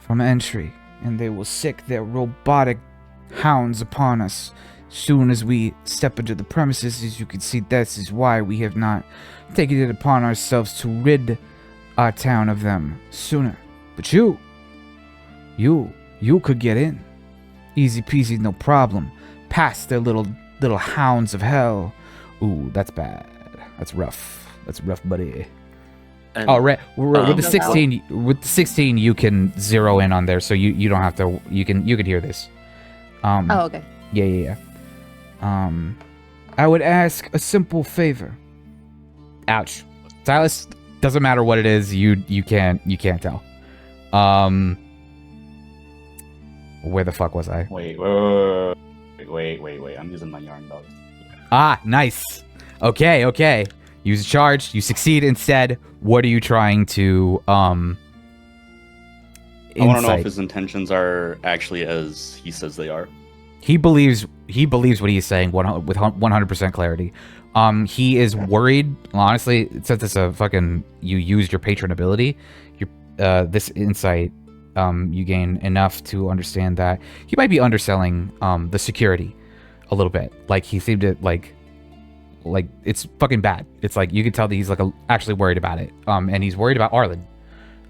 from entry, and they will sick their robotic hounds upon us soon as we step into the premises. As you can see, this is why we have not taken it upon ourselves to rid our town of them sooner. But you could get in. Easy peasy, no problem. Past their little hounds of hell. Ooh, that's bad. That's rough. That's rough, buddy. And, Oh, with the 16, you can zero in on there, so you don't have to. You can hear this. Oh, okay. Yeah. I would ask a simple favor. Ouch, Silas. Doesn't matter what it is. You can't tell. Where the fuck was I? Wait. I'm using my yarn dog. Ah, nice. Okay. Use a charge. You succeed instead. What are you trying to I want to know if insight? his intentions are actually as he says they are. He believes what he's saying with 100% clarity. He is worried. Honestly, since it's a fucking you used your patron ability, this insight you gain enough to understand that he might be underselling the security a little bit. Like he seemed to like it's fucking bad. It's like you can tell that he's like actually worried about it. And he's worried about Arlen.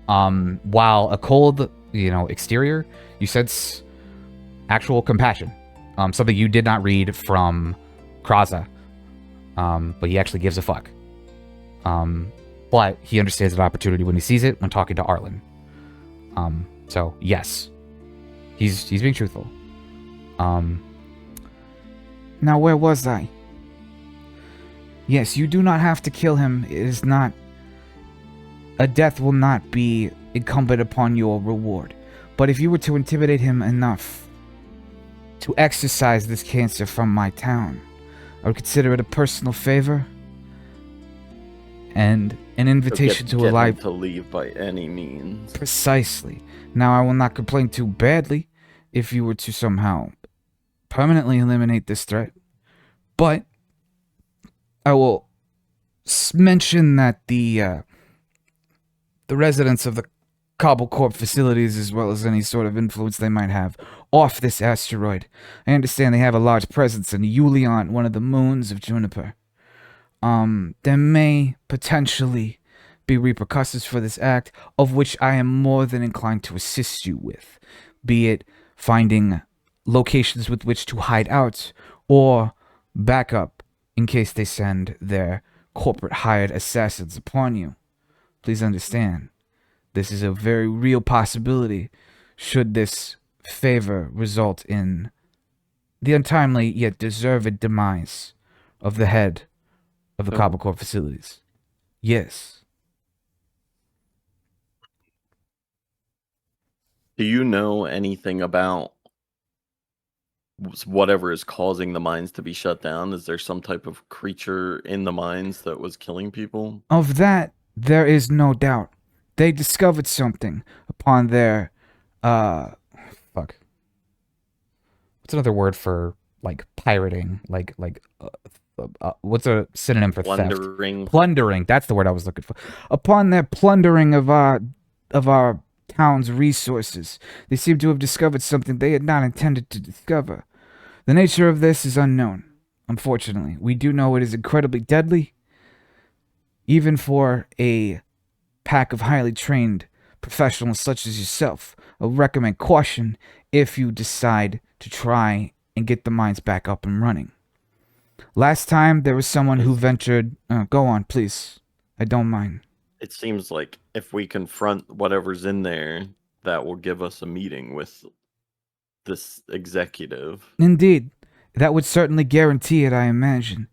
While a cold, exterior, you sense actual compassion. Something you did not read from Kraza. But he actually gives a fuck. But he understands an opportunity when he sees it when talking to Arlen. So yes, he's being truthful. Now where was I? Yes, you do not have to kill him. It is not. A death will not be incumbent upon your reward. But if you were to intimidate him enough to exorcise this cancer from my town, I would consider it a personal favor and an invitation to a life. To leave by any means. Precisely. Now, I will not complain too badly if you were to somehow permanently eliminate this threat. But I will mention that the residents of the Cobblecorp facilities, as well as any sort of influence they might have off this asteroid, I understand they have a large presence in Yulion, one of the moons of Juniper. There may potentially be repercussions for this act, of which I am more than inclined to assist you with, be it finding locations with which to hide out, or backup in case they send their corporate hired assassins upon you. Please understand, this is a very real possibility should this favor result in the untimely yet deserved demise of the head of the Cobblecorp facilities. Yes. Do you know anything about whatever is causing the mines to be shut down? Is there some type of creature in the mines that was killing people? Of that, there is no doubt. They discovered something upon their, fuck. What's another word for, like, pirating? What's a synonym for Plundering. theft? Plundering. That's the word I was looking for. Upon their plundering of our town's resources. They seem to have discovered something they had not intended to discover. The nature of this is unknown, unfortunately. We do know it is incredibly deadly, even for a pack of highly trained professionals such as yourself. I would recommend caution if you decide to try and get the mines back up and running. Last time there was someone who ventured... go on, please. I don't mind. It seems like if we confront whatever's in there, that will give us a meeting with this executive. Indeed. That would certainly guarantee it, I imagine.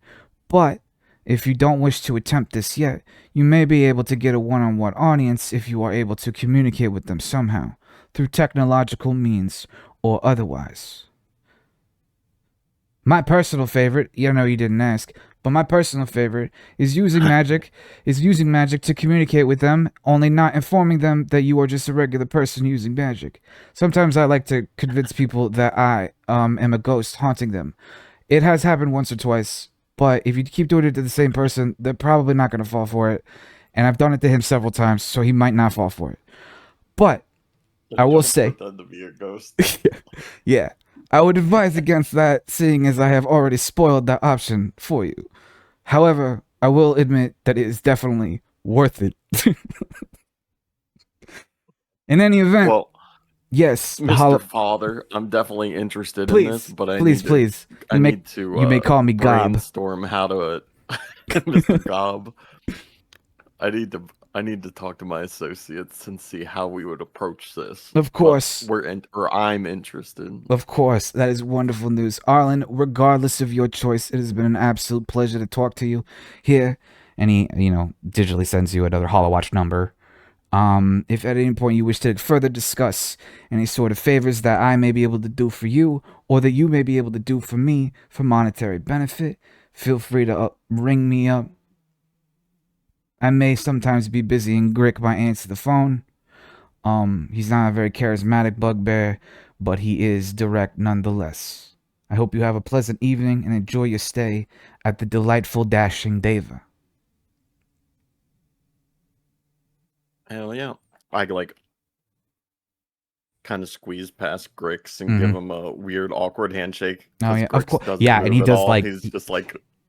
But if you don't wish to attempt this yet, you may be able to get a one-on-one audience if you are able to communicate with them somehow, through technological means or otherwise. My personal favorite, you know you didn't ask, but my personal favorite is using magic to communicate with them, only not informing them that you are just a regular person using magic. Sometimes I like to convince people that I am a ghost haunting them. It has happened once or twice, but if you keep doing it to the same person, they're probably not going to fall for it. And I've done it to him several times, so he might not fall for it. But I will say, Pretend to be a ghost. yeah, I would advise against that, seeing as I have already spoiled that option for you. However, I will admit that it is definitely worth it. In any event, Well, yes, Mr. Father, I'm definitely interested in this, but I please. I need to You may call me Gob. brainstorm how to Mr. Gob. I need to talk to my associates and see how we would approach this. Of course. I'm interested. Of course, that is wonderful news. Arlen, regardless of your choice, it has been an absolute pleasure to talk to you here. And he, digitally sends you another HoloWatch number. If at any point you wish to further discuss any sort of favors that I may be able to do for you, or that you may be able to do for me for monetary benefit, feel free to ring me up. I may sometimes be busy and Grick might answer the phone. He's not a very charismatic bugbear, but he is direct nonetheless. I hope you have a pleasant evening and enjoy your stay at the delightful Dashing Deva. Hell yeah. I kind of squeeze past Grix and give him a weird, awkward handshake. Oh yeah, of course. Doesn't Yeah, move and he at does all. like... He's just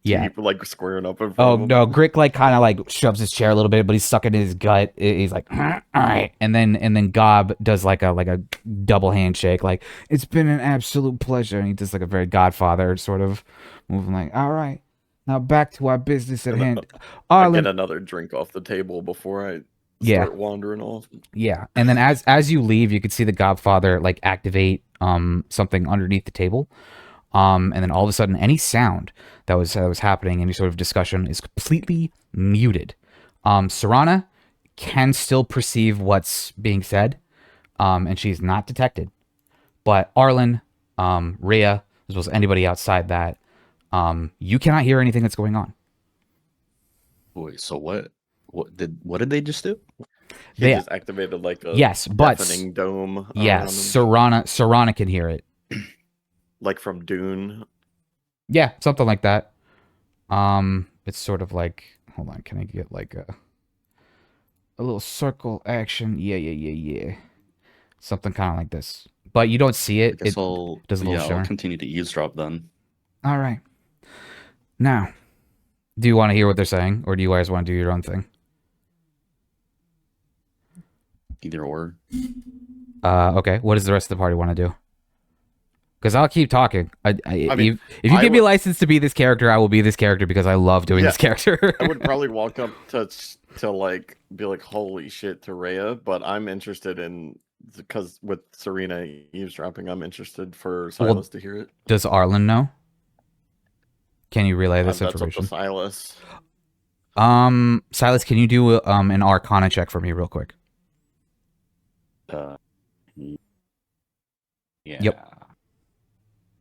Yeah. squaring up in front Oh of him. no, Grick kind of shoves his chair a little bit, but he's stuck in his gut. He's like, all right, and then Gob does like a double handshake, like it's been an absolute pleasure, and he does like a very Godfather sort of moving, like, all right, now back to our business at hand. I Arlen, get another drink off the table before I start wandering off. yeah, and then as you leave, you can see the Godfather activate something underneath the table. And then all of a sudden, any sound that was happening, any sort of discussion, is completely muted. Serana can still perceive what's being said, and she's not detected. But Arlen, Rhea, as well as anybody outside that, you cannot hear anything that's going on. Wait, so what? What did they just do? He just activated a deafening dome. Yeah, Serana can hear it. Like from Dune. Yeah, something like that. It's sort of like, hold on, can I get a little circle action? Yeah. Something kind of like this. But you don't see it. It does a little shimmer. I'll continue to eavesdrop then. All right. Now, do you want to hear what they're saying, or do you guys want to do your own thing? Either or. Okay. What does the rest of the party want to do? Because I'll keep talking. If you give me license to be this character, I will be this character because I love doing this character. I would probably walk up to be like, holy shit, to Rhea, but I'm interested in, because with Serena eavesdropping, I'm interested for Silas to hear it. Does Arlen know? Can you relay this That's information? up to Silas. Silas, can you do an Arcana check for me real quick? Yeah. Yep.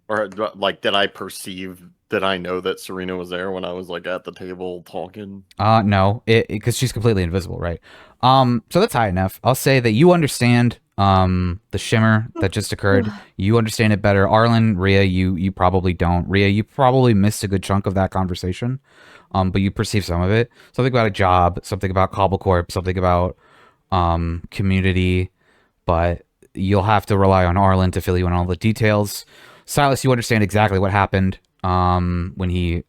Or did I perceive? Did I know that Serena was there when I was at the table talking? No, because she's completely invisible, right? So that's high enough. I'll say that you understand the shimmer that just occurred. You understand it better. Arlen, Rhea, you probably don't. Rhea, you probably missed a good chunk of that conversation, but you perceive some of it. Something about a job, something about Cobblecorp, something about community, but you'll have to rely on Arlen to fill you in all the details. Silas, you understand exactly what happened when he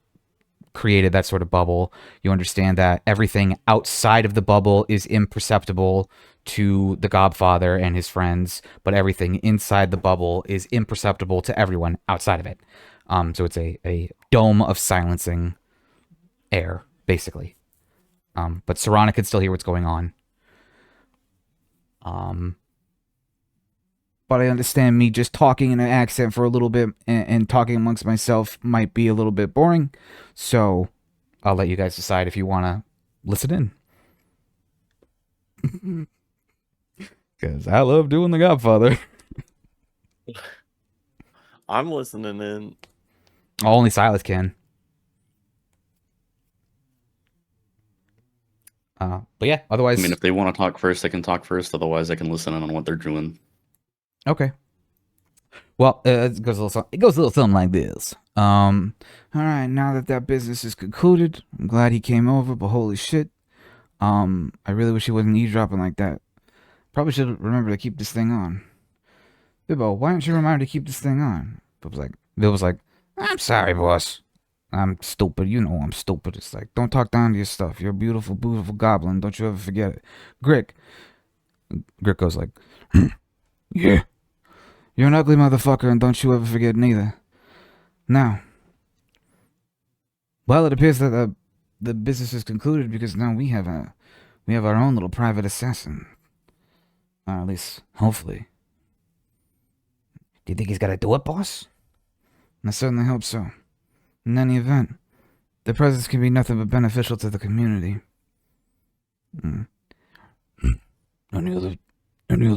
created that sort of bubble. You understand that everything outside of the bubble is imperceptible to the Godfather and his friends, but everything inside the bubble is imperceptible to everyone outside of it. So it's a dome of silencing air, basically. But Serana can still hear what's going on. But I understand me just talking in an accent for a little bit and talking amongst myself might be a little bit boring. So I'll let you guys decide if you want to listen in. Because I love doing the Godfather. I'm listening in. Only Silas can. But yeah, otherwise... I mean, if they want to talk first, they can talk first. Otherwise, I can listen in on what they're doing. Okay. Well, it goes a little something like this. All right, now that business is concluded, I'm glad he came over, but holy shit. I really wish he wasn't eavesdropping like that. Probably should remember to keep this thing on. Bibbo, why don't you remind her to keep this thing on? Bill was like, I'm sorry, boss. I'm stupid. You know I'm stupid. It's like, don't talk down to your stuff. You're a beautiful, beautiful goblin. Don't you ever forget it. Grick goes like, yeah. You're an ugly motherfucker, and don't you ever forget neither. Now, well, it appears that the business is concluded because now we have our own little private assassin. Or at least, hopefully. Do you think he's got to do it, boss? I certainly hope so. In any event, their presence can be nothing but beneficial to the community. Any other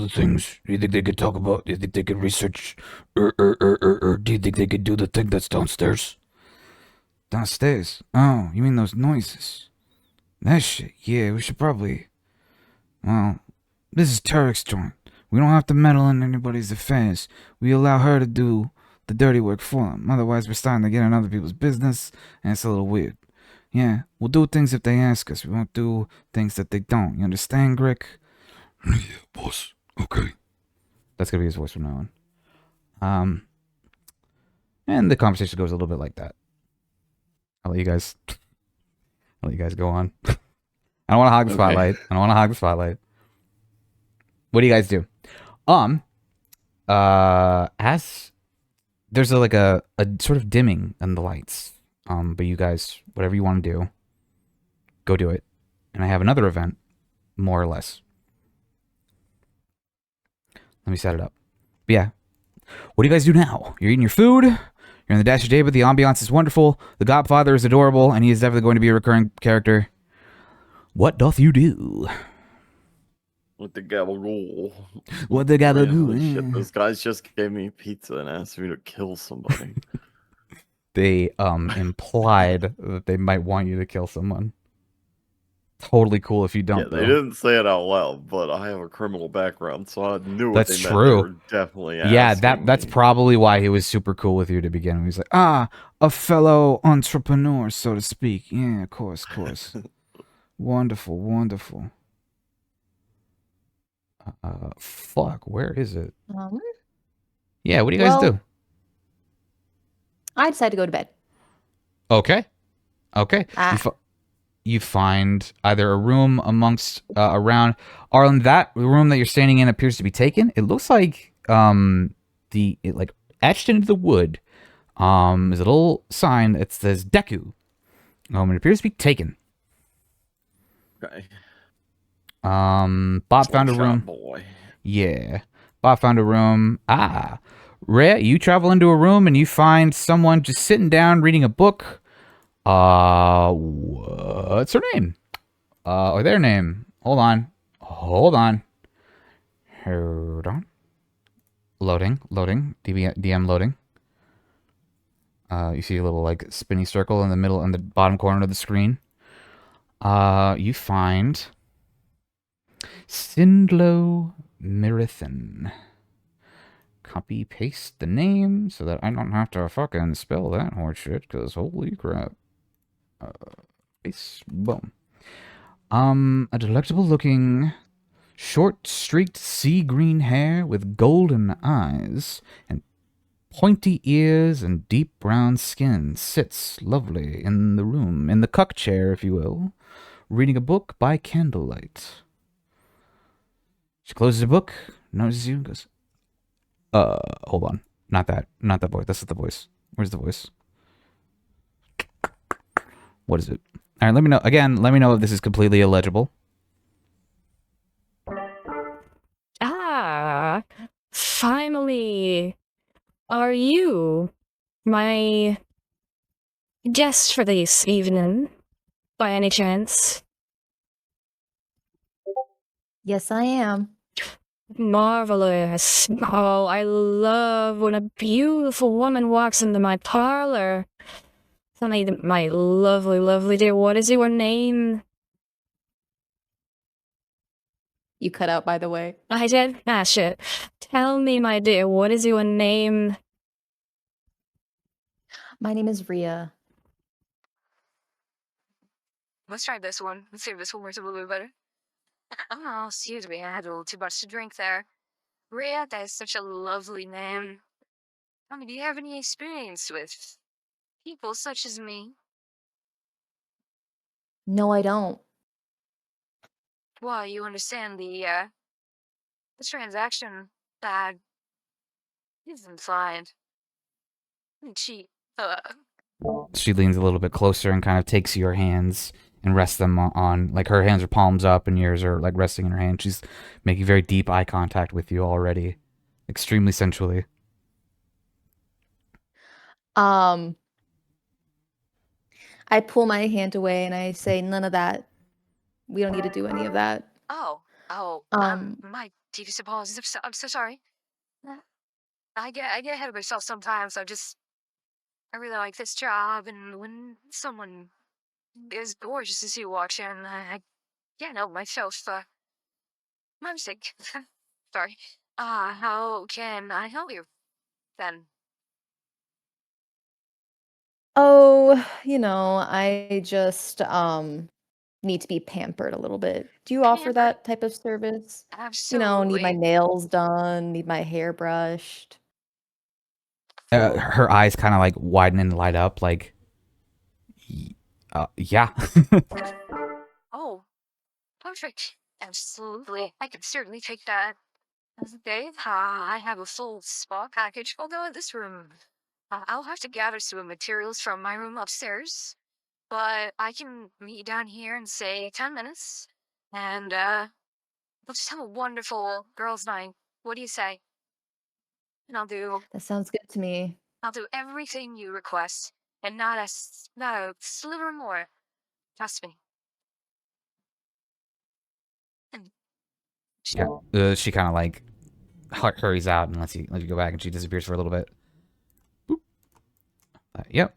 things? Do you think they could talk about? Do you think they could research? Do you think they could do the thing that's downstairs? Downstairs? Oh, you mean those noises? That shit, yeah, we should probably... Well, this is Tarek's joint. We don't have to meddle in anybody's affairs. We allow her to do the dirty work for them. Otherwise, we're starting to get in other people's business, and it's a little weird. Yeah, we'll do things if they ask us. We won't do things that they don't. You understand, Grick? Yeah, boss. Okay. That's gonna be his voice from now on. And the conversation goes a little bit like that. I'll let you guys go on. I don't want to hog the spotlight. What do you guys do? As there's a sort of dimming in the lights. But you guys, whatever you want to do, go do it. And I have another event, more or less. Let me set it up. But yeah. What do you guys do now? You're eating your food. You're in the Dashing Deva. The ambiance is wonderful. The Godfather is adorable, and he is definitely going to be a recurring character. What doth you do? With the gabagool. What the gabagool? Holy shit, those guys just gave me pizza and asked me to kill somebody. They implied that they might want you to kill someone. Totally cool if you don't. Yeah, they didn't say it out loud, but I have a criminal background, so I knew what That's they true. meant. They were definitely asking Yeah, that's me. probably why he was super cool with you to begin with. He's like, a fellow entrepreneur, so to speak. Yeah, of course. Wonderful. Fuck, where is it? Yeah, what do you guys do? I decided to go to bed. Okay. You find either a room amongst around Arlen. That room that you're standing in appears to be taken. It looks like like etched into the wood is a little sign that says Deku. It appears to be taken. Okay. Bob found a room. Boy. Yeah. Bob found a room. Rhea, you travel into a room and you find someone just sitting down reading a book. What's her name? Or their name? Hold on. Loading. DM loading. You see a little like spinny circle in the middle, in the bottom corner of the screen. You find Sindlo Mirithan. Copy paste the name so that I don't have to fucking spell that horseshit, because holy crap. Paste, boom. A delectable looking Short, streaked sea green hair with golden eyes and pointy ears and deep brown skin sits lovely in the room, in the cuck chair, if you will, reading a book by candlelight. She closes the book, notices you, and goes, hold on. Not that voice. That's not the voice. Where's the voice? What is it? Alright, let me know. Again, let me know if this is completely illegible. Ah, finally. Are you my guest for this evening, by any chance? Yes, I am. Marvelous. Oh, I love when a beautiful woman walks into my parlor. Tell me, my lovely, lovely dear, what is your name? You cut out, by the way. I did? Ah, shit. Tell me, my dear, what is your name? My name is Rhea. Let's try this one. Let's see if this one works a little bit better. Oh, excuse me, I had a little too much to drink there. Rhea, that is such a lovely name. Tell me, do you have any experience with people such as me? No, I don't. Well, you understand the transaction that is implied. Cheat. She leans a little bit closer and kind of takes your hands and rests them on, like, her hands are palms up and yours are, like, resting in her hand. She's making very deep eye contact with you already. Extremely sensually. I pull my hand away and I say, none of that. We don't need to do any of that. Oh, Um, my deepest apologies. I'm so sorry. I get ahead of myself sometimes. I really like this job, and when someone as gorgeous as you walks in, I can't help myself. My mistake. Sorry. How can I help you then? Oh, I just need to be pampered a little bit. Do you offer Pampered? that type of service? Need my Absolutely. nails done, need my hair brushed. Her eyes kind of, like, widen and light up, like, yeah. Oh, perfect. Absolutely. I can certainly take that. Okay, I have a full spa package. Although in this room, I'll have to gather some materials from my room upstairs. But I can meet you down here in, say, 10 minutes. And, we'll just have a wonderful girls' night. What do you say? And That sounds good to me. I'll do everything you request. And not a sliver more. Trust me. And Yeah. She kind of, like, hurries out and lets you go back, and she disappears for a little bit. Boop. Yep.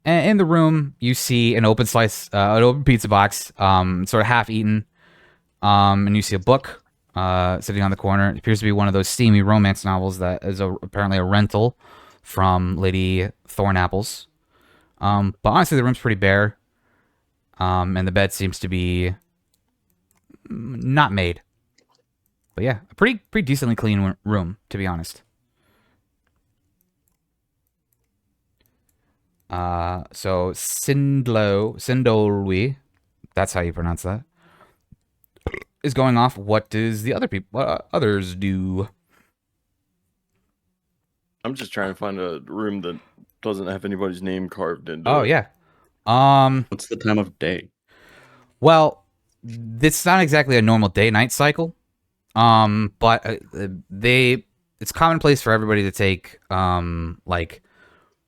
And in the room, you see an open pizza box, sort of half-eaten, and you see a book sitting on the corner. It appears to be one of those steamy romance novels that is apparently a rental from Lady Thornapple's. But honestly, the room's pretty bare, and the bed seems to be not made. But yeah, a pretty decently clean room, to be honest. So Sindolwi, that's how you pronounce that, is going off. What does what others do? I'm just trying to find a room that doesn't have anybody's name carved into Oh it. yeah. What's the time of day? Well, it's not exactly a normal day-night cycle. But it's commonplace for everybody to take like,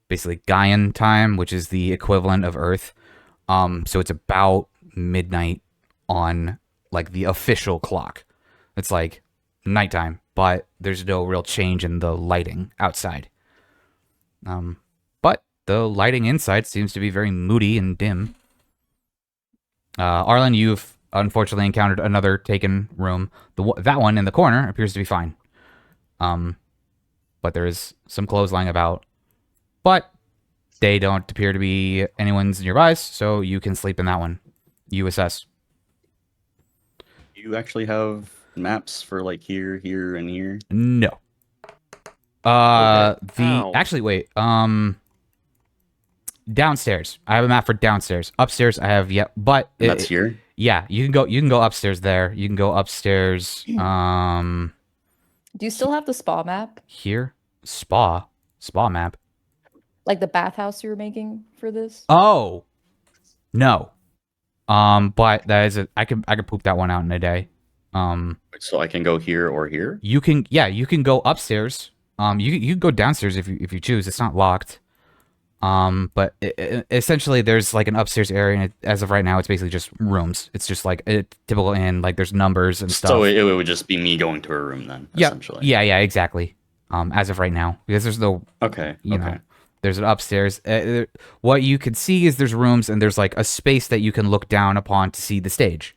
basically Gaian time, which is the equivalent of Earth. So it's about midnight on, like, the official clock. It's like nighttime, but there's no real change in the lighting outside. But the lighting inside seems to be very moody and dim. Arlen, you've unfortunately encountered another taken room. That one in the corner appears to be fine. But there is some clothes lying about. But they don't appear to be anyone's nearby, so you can sleep in that one. You assess. you actually have maps for like here, here, and here? No. Ow. Actually, wait. Downstairs. I have a map for downstairs. Upstairs, I have but And that's here. yeah, you can go. You can go upstairs there. You can go upstairs. Do you still have the spa map? Here, spa map. Like the bathhouse you were making for this? Oh, no. But that is I could poop that one out in a day. So I can go here or here. You can go upstairs. You can go downstairs if you choose. It's not locked. But essentially there's like an upstairs area, and as of right now, it's basically just rooms. It's just like a typical inn, like there's numbers and stuff. So it would just be me going to a room then, essentially. Yeah, exactly. As of right now, because there's no, you know, there's an upstairs. What you can see is there's rooms, and there's like a space that you can look down upon to see the stage.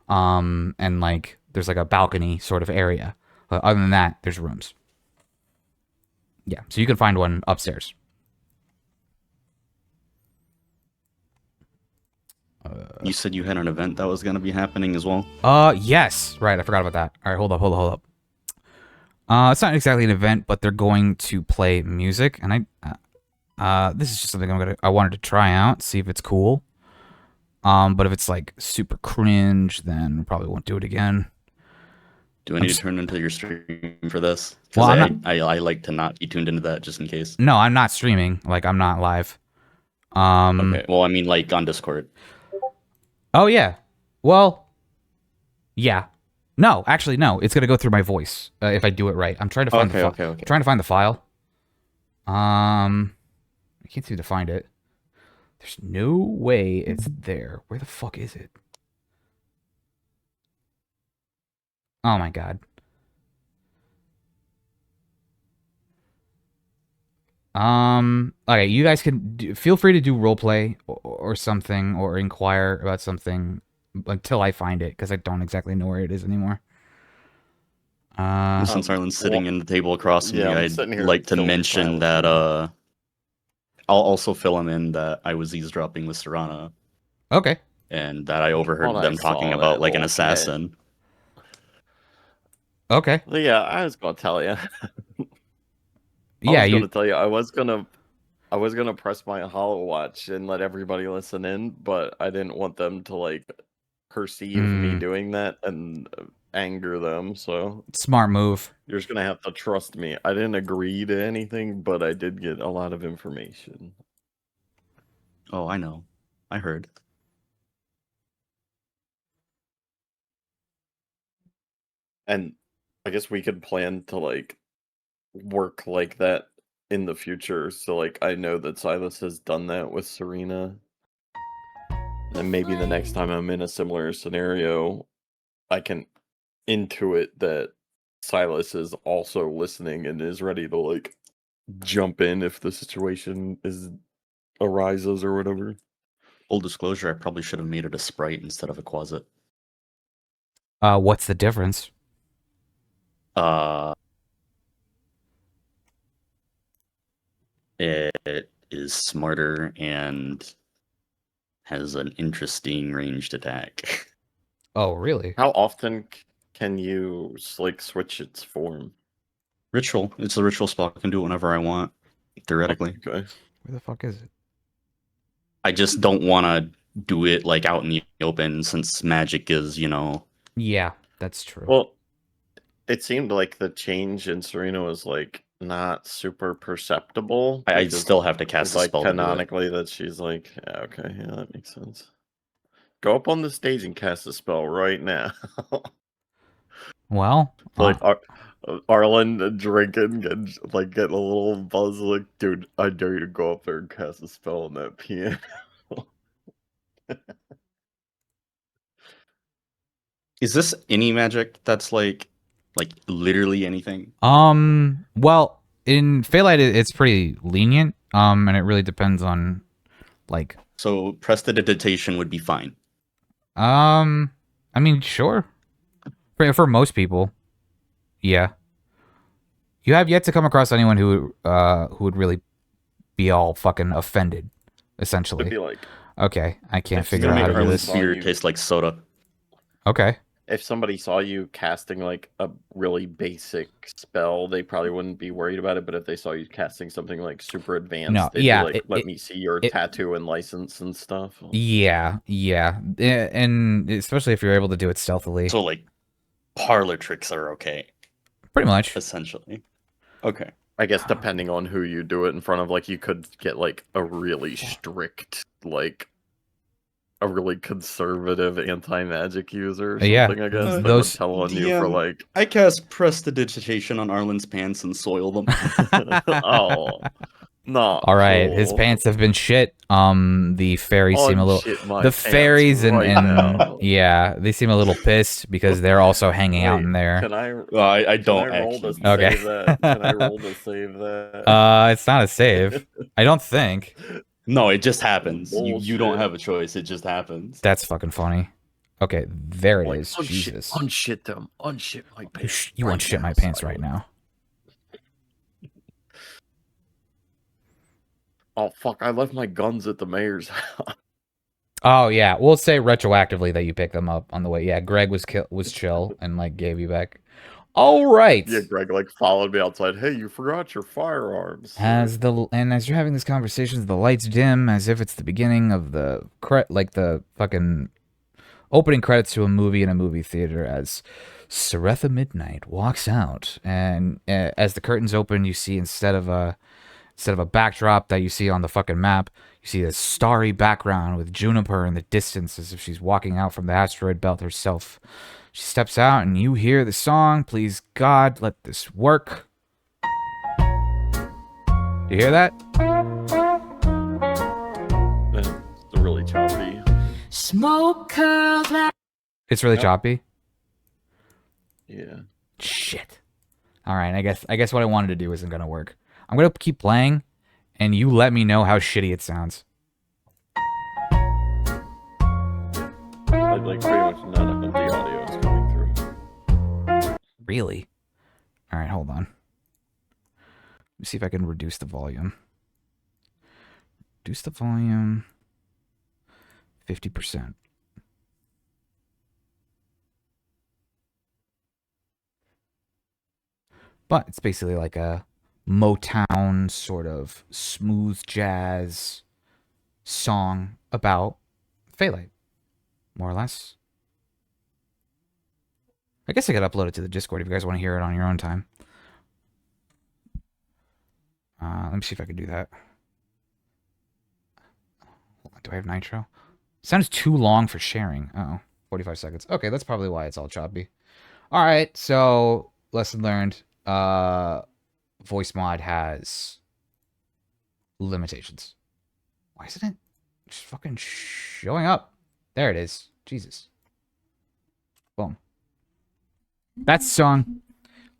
And like there's like a balcony sort of area. But other than that, there's rooms. Yeah, so you can find one upstairs. You said you had an event that was going to be happening as well? Yes. Right, I forgot about that. All right, hold up. It's not exactly an event, but they're going to play music, and this is just something I wanted to try out, see if it's cool. But if it's like super cringe, then probably won't do it again. Do I need to turn into your stream for this? Well, Because I like to not be tuned into that just in case. No, I'm not streaming. Like, I'm not live. Okay. Well, I mean, like on Discord. Oh, yeah. Well, yeah. No, actually, no. It's gonna go through my voice if I do it right. I'm trying to find Okay. trying to find the file. I can't seem to find it. There's no way it's there. Where the fuck is it? Oh my god. Okay, you guys can feel free to do roleplay or something, or inquire about something until I find it, because I don't exactly know where it is anymore. Since Arlen's sitting in the table across from me, I'd here like to filling mention files. that I'll also fill him in that I was eavesdropping with Serana, Okay. and that I overheard Well, I them saw talking that about like an little assassin. Okay. Well, yeah, I was gonna tell you. Yeah, I was you. gonna tell you. I was gonna press my hollow watch and let everybody listen in, but I didn't want them to like perceive me doing that and anger them. So Smart move. you're just gonna have to trust me. I didn't agree to anything, but I did get a lot of information. Oh, I know. I heard. And I guess we could plan to like work like that in the future. So like I know that Silas has done that with Serena. And maybe the next time I'm in a similar scenario, I can intuit that Silas is also listening and is ready to like jump in if the situation arises or whatever. Full disclosure, I probably should have made it a sprite instead of a quasit. What's the difference? It is smarter and has an interesting ranged attack. Oh, really? How often can you like switch its form? Ritual. It's a ritual spell. I can do it whenever I want, theoretically. Okay. Where the fuck is it? I just don't want to do it like out in the open, since magic is, Yeah, that's true. Well, it seemed like the change in Serena was like not super perceptible. I because still have to cast it's a like spell to do it. canonically that she's like, yeah, okay, yeah, that makes sense. Go up on the stage and cast a spell right now. Well, Like Arlen drinking and like getting a little buzz, like, dude, I dare you to go up there and cast a spell on that piano. Is this any magic that's like literally anything? well, in Phalite, it's pretty lenient. And it really depends on, like. So prestidigitation would be fine. I mean, sure. For most people, yeah. You have yet to come across anyone who would really be all fucking offended, essentially. It'd be like, Okay, I can't It's figure gonna out how make to do Arlen's this. Beer volume. tastes like soda. Okay. if somebody saw you casting like a really basic spell, they probably wouldn't be worried about it. But if they saw you casting something like super advanced, No, they'd yeah, be like, "Let me see your tattoo and license and stuff." Yeah, and especially if you're able to do it stealthily. So like, parlor tricks are okay, Pretty much. essentially. Okay. I guess depending on who you do it in front of, like you could get like a really strict, like a really conservative anti-magic user or something. Yeah, I guess that those- would tell on you for DM, like, I cast prestidigitation on Arlen's pants and soil them. oh, not All right, his cool. pants have been shit. The fairies seem a little. Unshit my The pants fairies and right now. yeah, they seem a little pissed because they're also hanging out in there. Can I? I don't Can I roll to actually. Okay. save that? Can I roll to save that? It's not a save. I don't think. No, it just happens. You don't Bullshit. have a choice. It just happens. That's fucking funny. Okay, there it Like, is. Jesus, unshit them. Unshit my pants. you want shit my pants right now. Oh fuck! I left my guns at the mayor's house. Oh yeah, we'll say retroactively that you picked them up on the way. Yeah, Greg was chill and like gave you back. All right. Yeah, Greg like followed me outside. Hey, you forgot your firearms. As you're having these conversations, the lights dim as if it's the beginning of the the fucking opening credits to a movie in a movie theater. As Saretha Midnight walks out, and as the curtains open, you see instead of a backdrop that you see on the fucking map, you see a starry background with Juniper in the distance as if she's walking out from the asteroid belt herself. She steps out and you hear the song, Please God, Let This Work. You hear that? It's really choppy. Smoke curls like It's really choppy. Yeah. Shit. All right, I guess what I wanted to do isn't going to work. I'm going to keep playing, and you let me know how shitty it sounds. Like pretty much none of the audio is coming through. Really? All right, hold on. Let me see if I can reduce the volume. Reduce the volume 50%. But it's basically like a Motown sort of smooth jazz song about Phalite, more or less. I guess I could upload it to the Discord if you guys want to hear it on your own time. Let me see if I can do that. Do I have nitro? Sounds too long for sharing. Uh-oh. 45 seconds. Okay, that's probably why it's all choppy. All right, so lesson learned. Voice mod has limitations. Why isn't it just fucking showing up? There it is. Jesus. Boom. That's the song.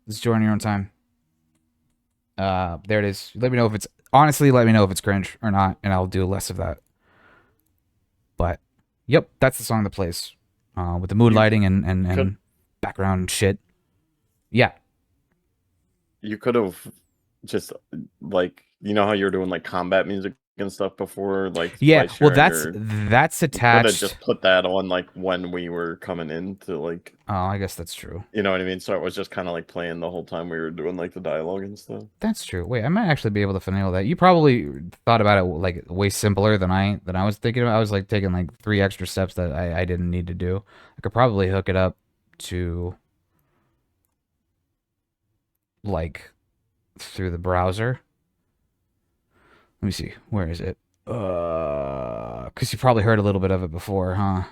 Let's join your own time. There it is. Let me know if it's honestly. Let me know if it's cringe or not, and I'll do less of that. But yep, that's the song that plays with the mood lighting and background shit. Yeah. You could have just like, you know how you're doing like combat music and stuff before, like Yeah, by well sharing that's you could attached. have just put that on like when we were coming in to like, Oh, I guess that's true. you know what I mean? So it was just kind of like playing the whole time we were doing like the dialogue and stuff. That's true. Wait, I might actually be able to finagle that. You probably thought about it like way simpler than I was thinking about. I was like taking like 3 extra steps that I didn't need to do. I could probably hook it up to like through the browser. Let me see. Where is it? Because you probably heard a little bit of it before, huh?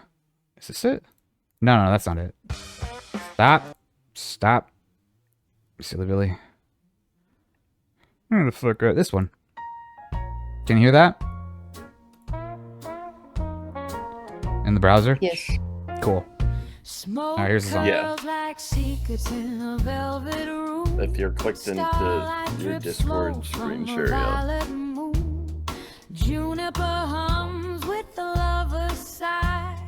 Is this it? No, that's not it. Stop. Silly Billy. Where the fuck? This one. Can you hear that? In the browser? Yes. Cool. Alright, here's the song. Yeah. like secrets in a velvet room. If you're clicked into your Discord screen share, yeah. Juniper hums with the lover's sigh,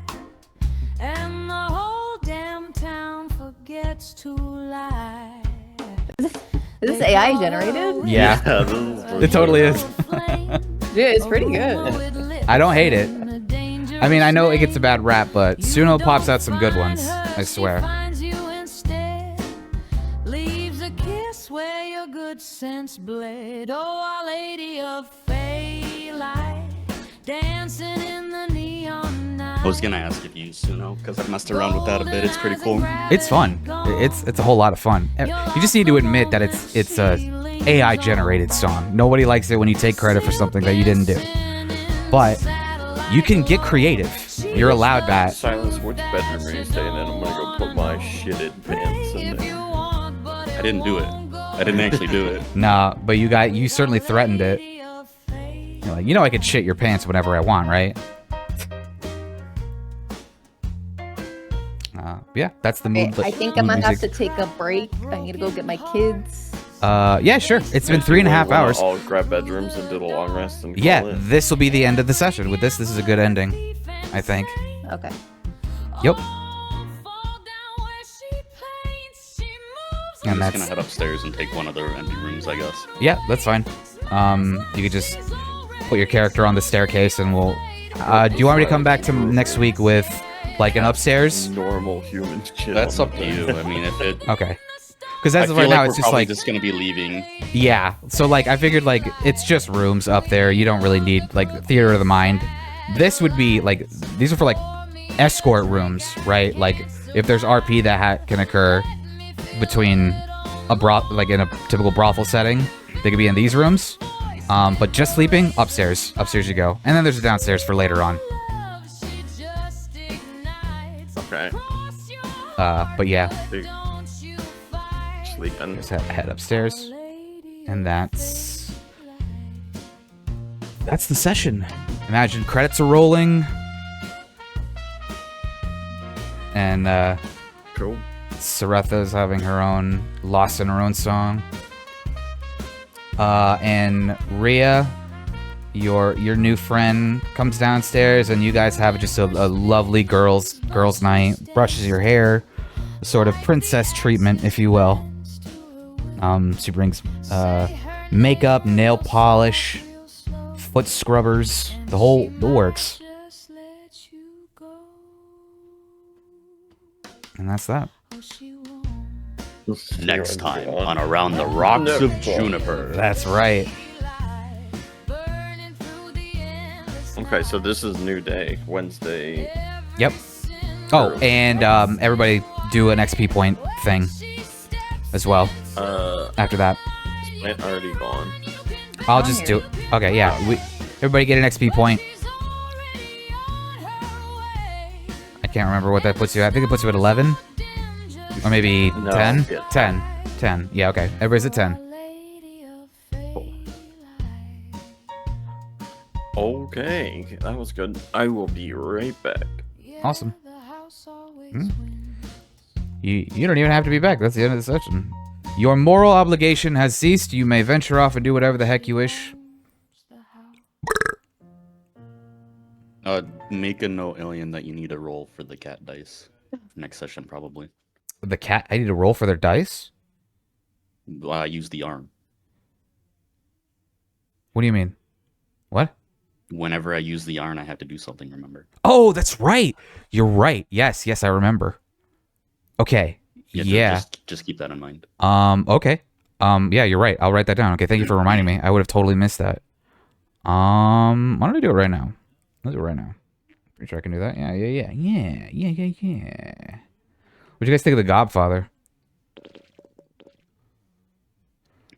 and the whole damn town forgets to lie. Is this AI generated? Yeah. This is It totally is. Dude, it's pretty good. I don't hate it. I mean, I know it gets a bad rap, but Suno pops out some good ones, I swear. Leaves a kiss where your good sense bled. Oh, Our Lady of Faylight, dancing in the neon night. I was gonna ask if you use Suno, because I've messed around with that a bit. It's pretty cool. It's fun. It's a whole lot of fun. You just need to admit that it's a AI generated song. Nobody likes it when you take credit for something that you didn't do. But you can get creative. You're allowed that. Silence, which bedroom are you staying in? I'm gonna go put my shitted pants in there. I didn't do it. I didn't actually do it. Nah, but you certainly threatened it. You're like, I could shit your pants whenever I want, right? Yeah, that's the mood. I think I might have to take a break. I need to go get my kids. Yeah, sure. It's been 3.5 hours. All grab bedrooms and do the long rest and Yeah, call it. this will be the end of the session. With this is a good ending, I think. Okay. Yep. I'm And just that's gonna head upstairs and take one of the empty rooms, I guess. yeah, that's fine. You could just put your character on the staircase, and we'll. Do you want me to come back to next week with like an upstairs? Normal human shit. That's on up the to you. bed. I mean, if it. Okay. Because I as of feel right like now, we're it's just probably like just gonna be leaving. yeah. So like I figured like it's just rooms up there. You don't really need like theater of the mind. This would be like these are for like escort rooms, right? Like if there's RP that can occur between a like in a typical brothel setting, they could be in these rooms. But just sleeping upstairs. Upstairs you go, and then there's a downstairs for later on. Okay. But yeah, Sleeping. just head upstairs, and that's the session. Imagine credits are rolling, and Cool. Saretha's having her own lost in her own song. And Rhea, your new friend, comes downstairs, and you guys have just a lovely girls' night. Brushes your hair, sort of princess treatment, if you will. She brings makeup, nail polish, foot scrubbers, the works. And that's that. Next time on Around the Rocks of Juniper. That's right. Okay, so this is new day, Wednesday. Yep. Oh, and everybody do an XP point thing as well. After that, Is Plant already gone? I'll just do. Okay, yeah. Everybody get an XP point. I can't remember what that puts you at. I think it puts you at 11, or maybe No, 10. yeah. 10. Yeah. Okay. Everybody's at 10. Okay, that was good. I will be right back. Awesome. You don't even have to be back. That's the end of the session. Your moral obligation has ceased. You may venture off and do whatever the heck you wish. Make a note, Alien, that you need a roll for the cat dice. Next session, probably. The cat. I need to roll for their dice. Use the arm. What do you mean? What? Whenever I use the yarn, I have to do something, remember? Oh, that's right. You're right. Yes, I remember. Okay. Yeah. Just keep that in mind. Okay. Yeah, you're right. I'll write that down. Okay, thank you for reminding me. I would have totally missed that. Why don't I do it right now? Let's do it right now. Pretty sure I can do that. Yeah. What'd you guys think of The Godfather?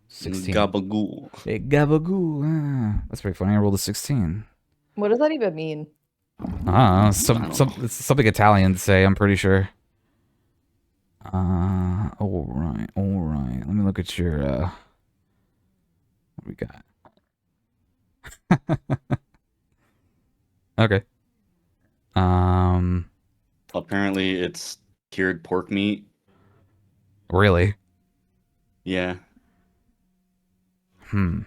16. Gabagoo. Hey, Gabagoo. That's pretty funny. I rolled a 16. What does that even mean? It's something Italian to say, I'm pretty sure. All right. Let me look at your, what we got? Okay. Apparently it's cured pork meat. Really? Yeah. In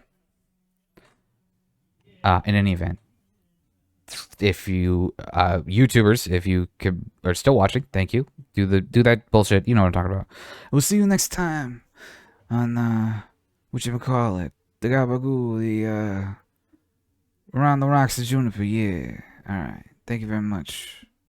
any event, if you YouTubers, if you are still watching, thank you. Do that bullshit. You know what I'm talking about. We'll see you next time on whatchamacallit, the Gabagoo, the Around the Rocks of Juniper. Yeah. All right. Thank you very much.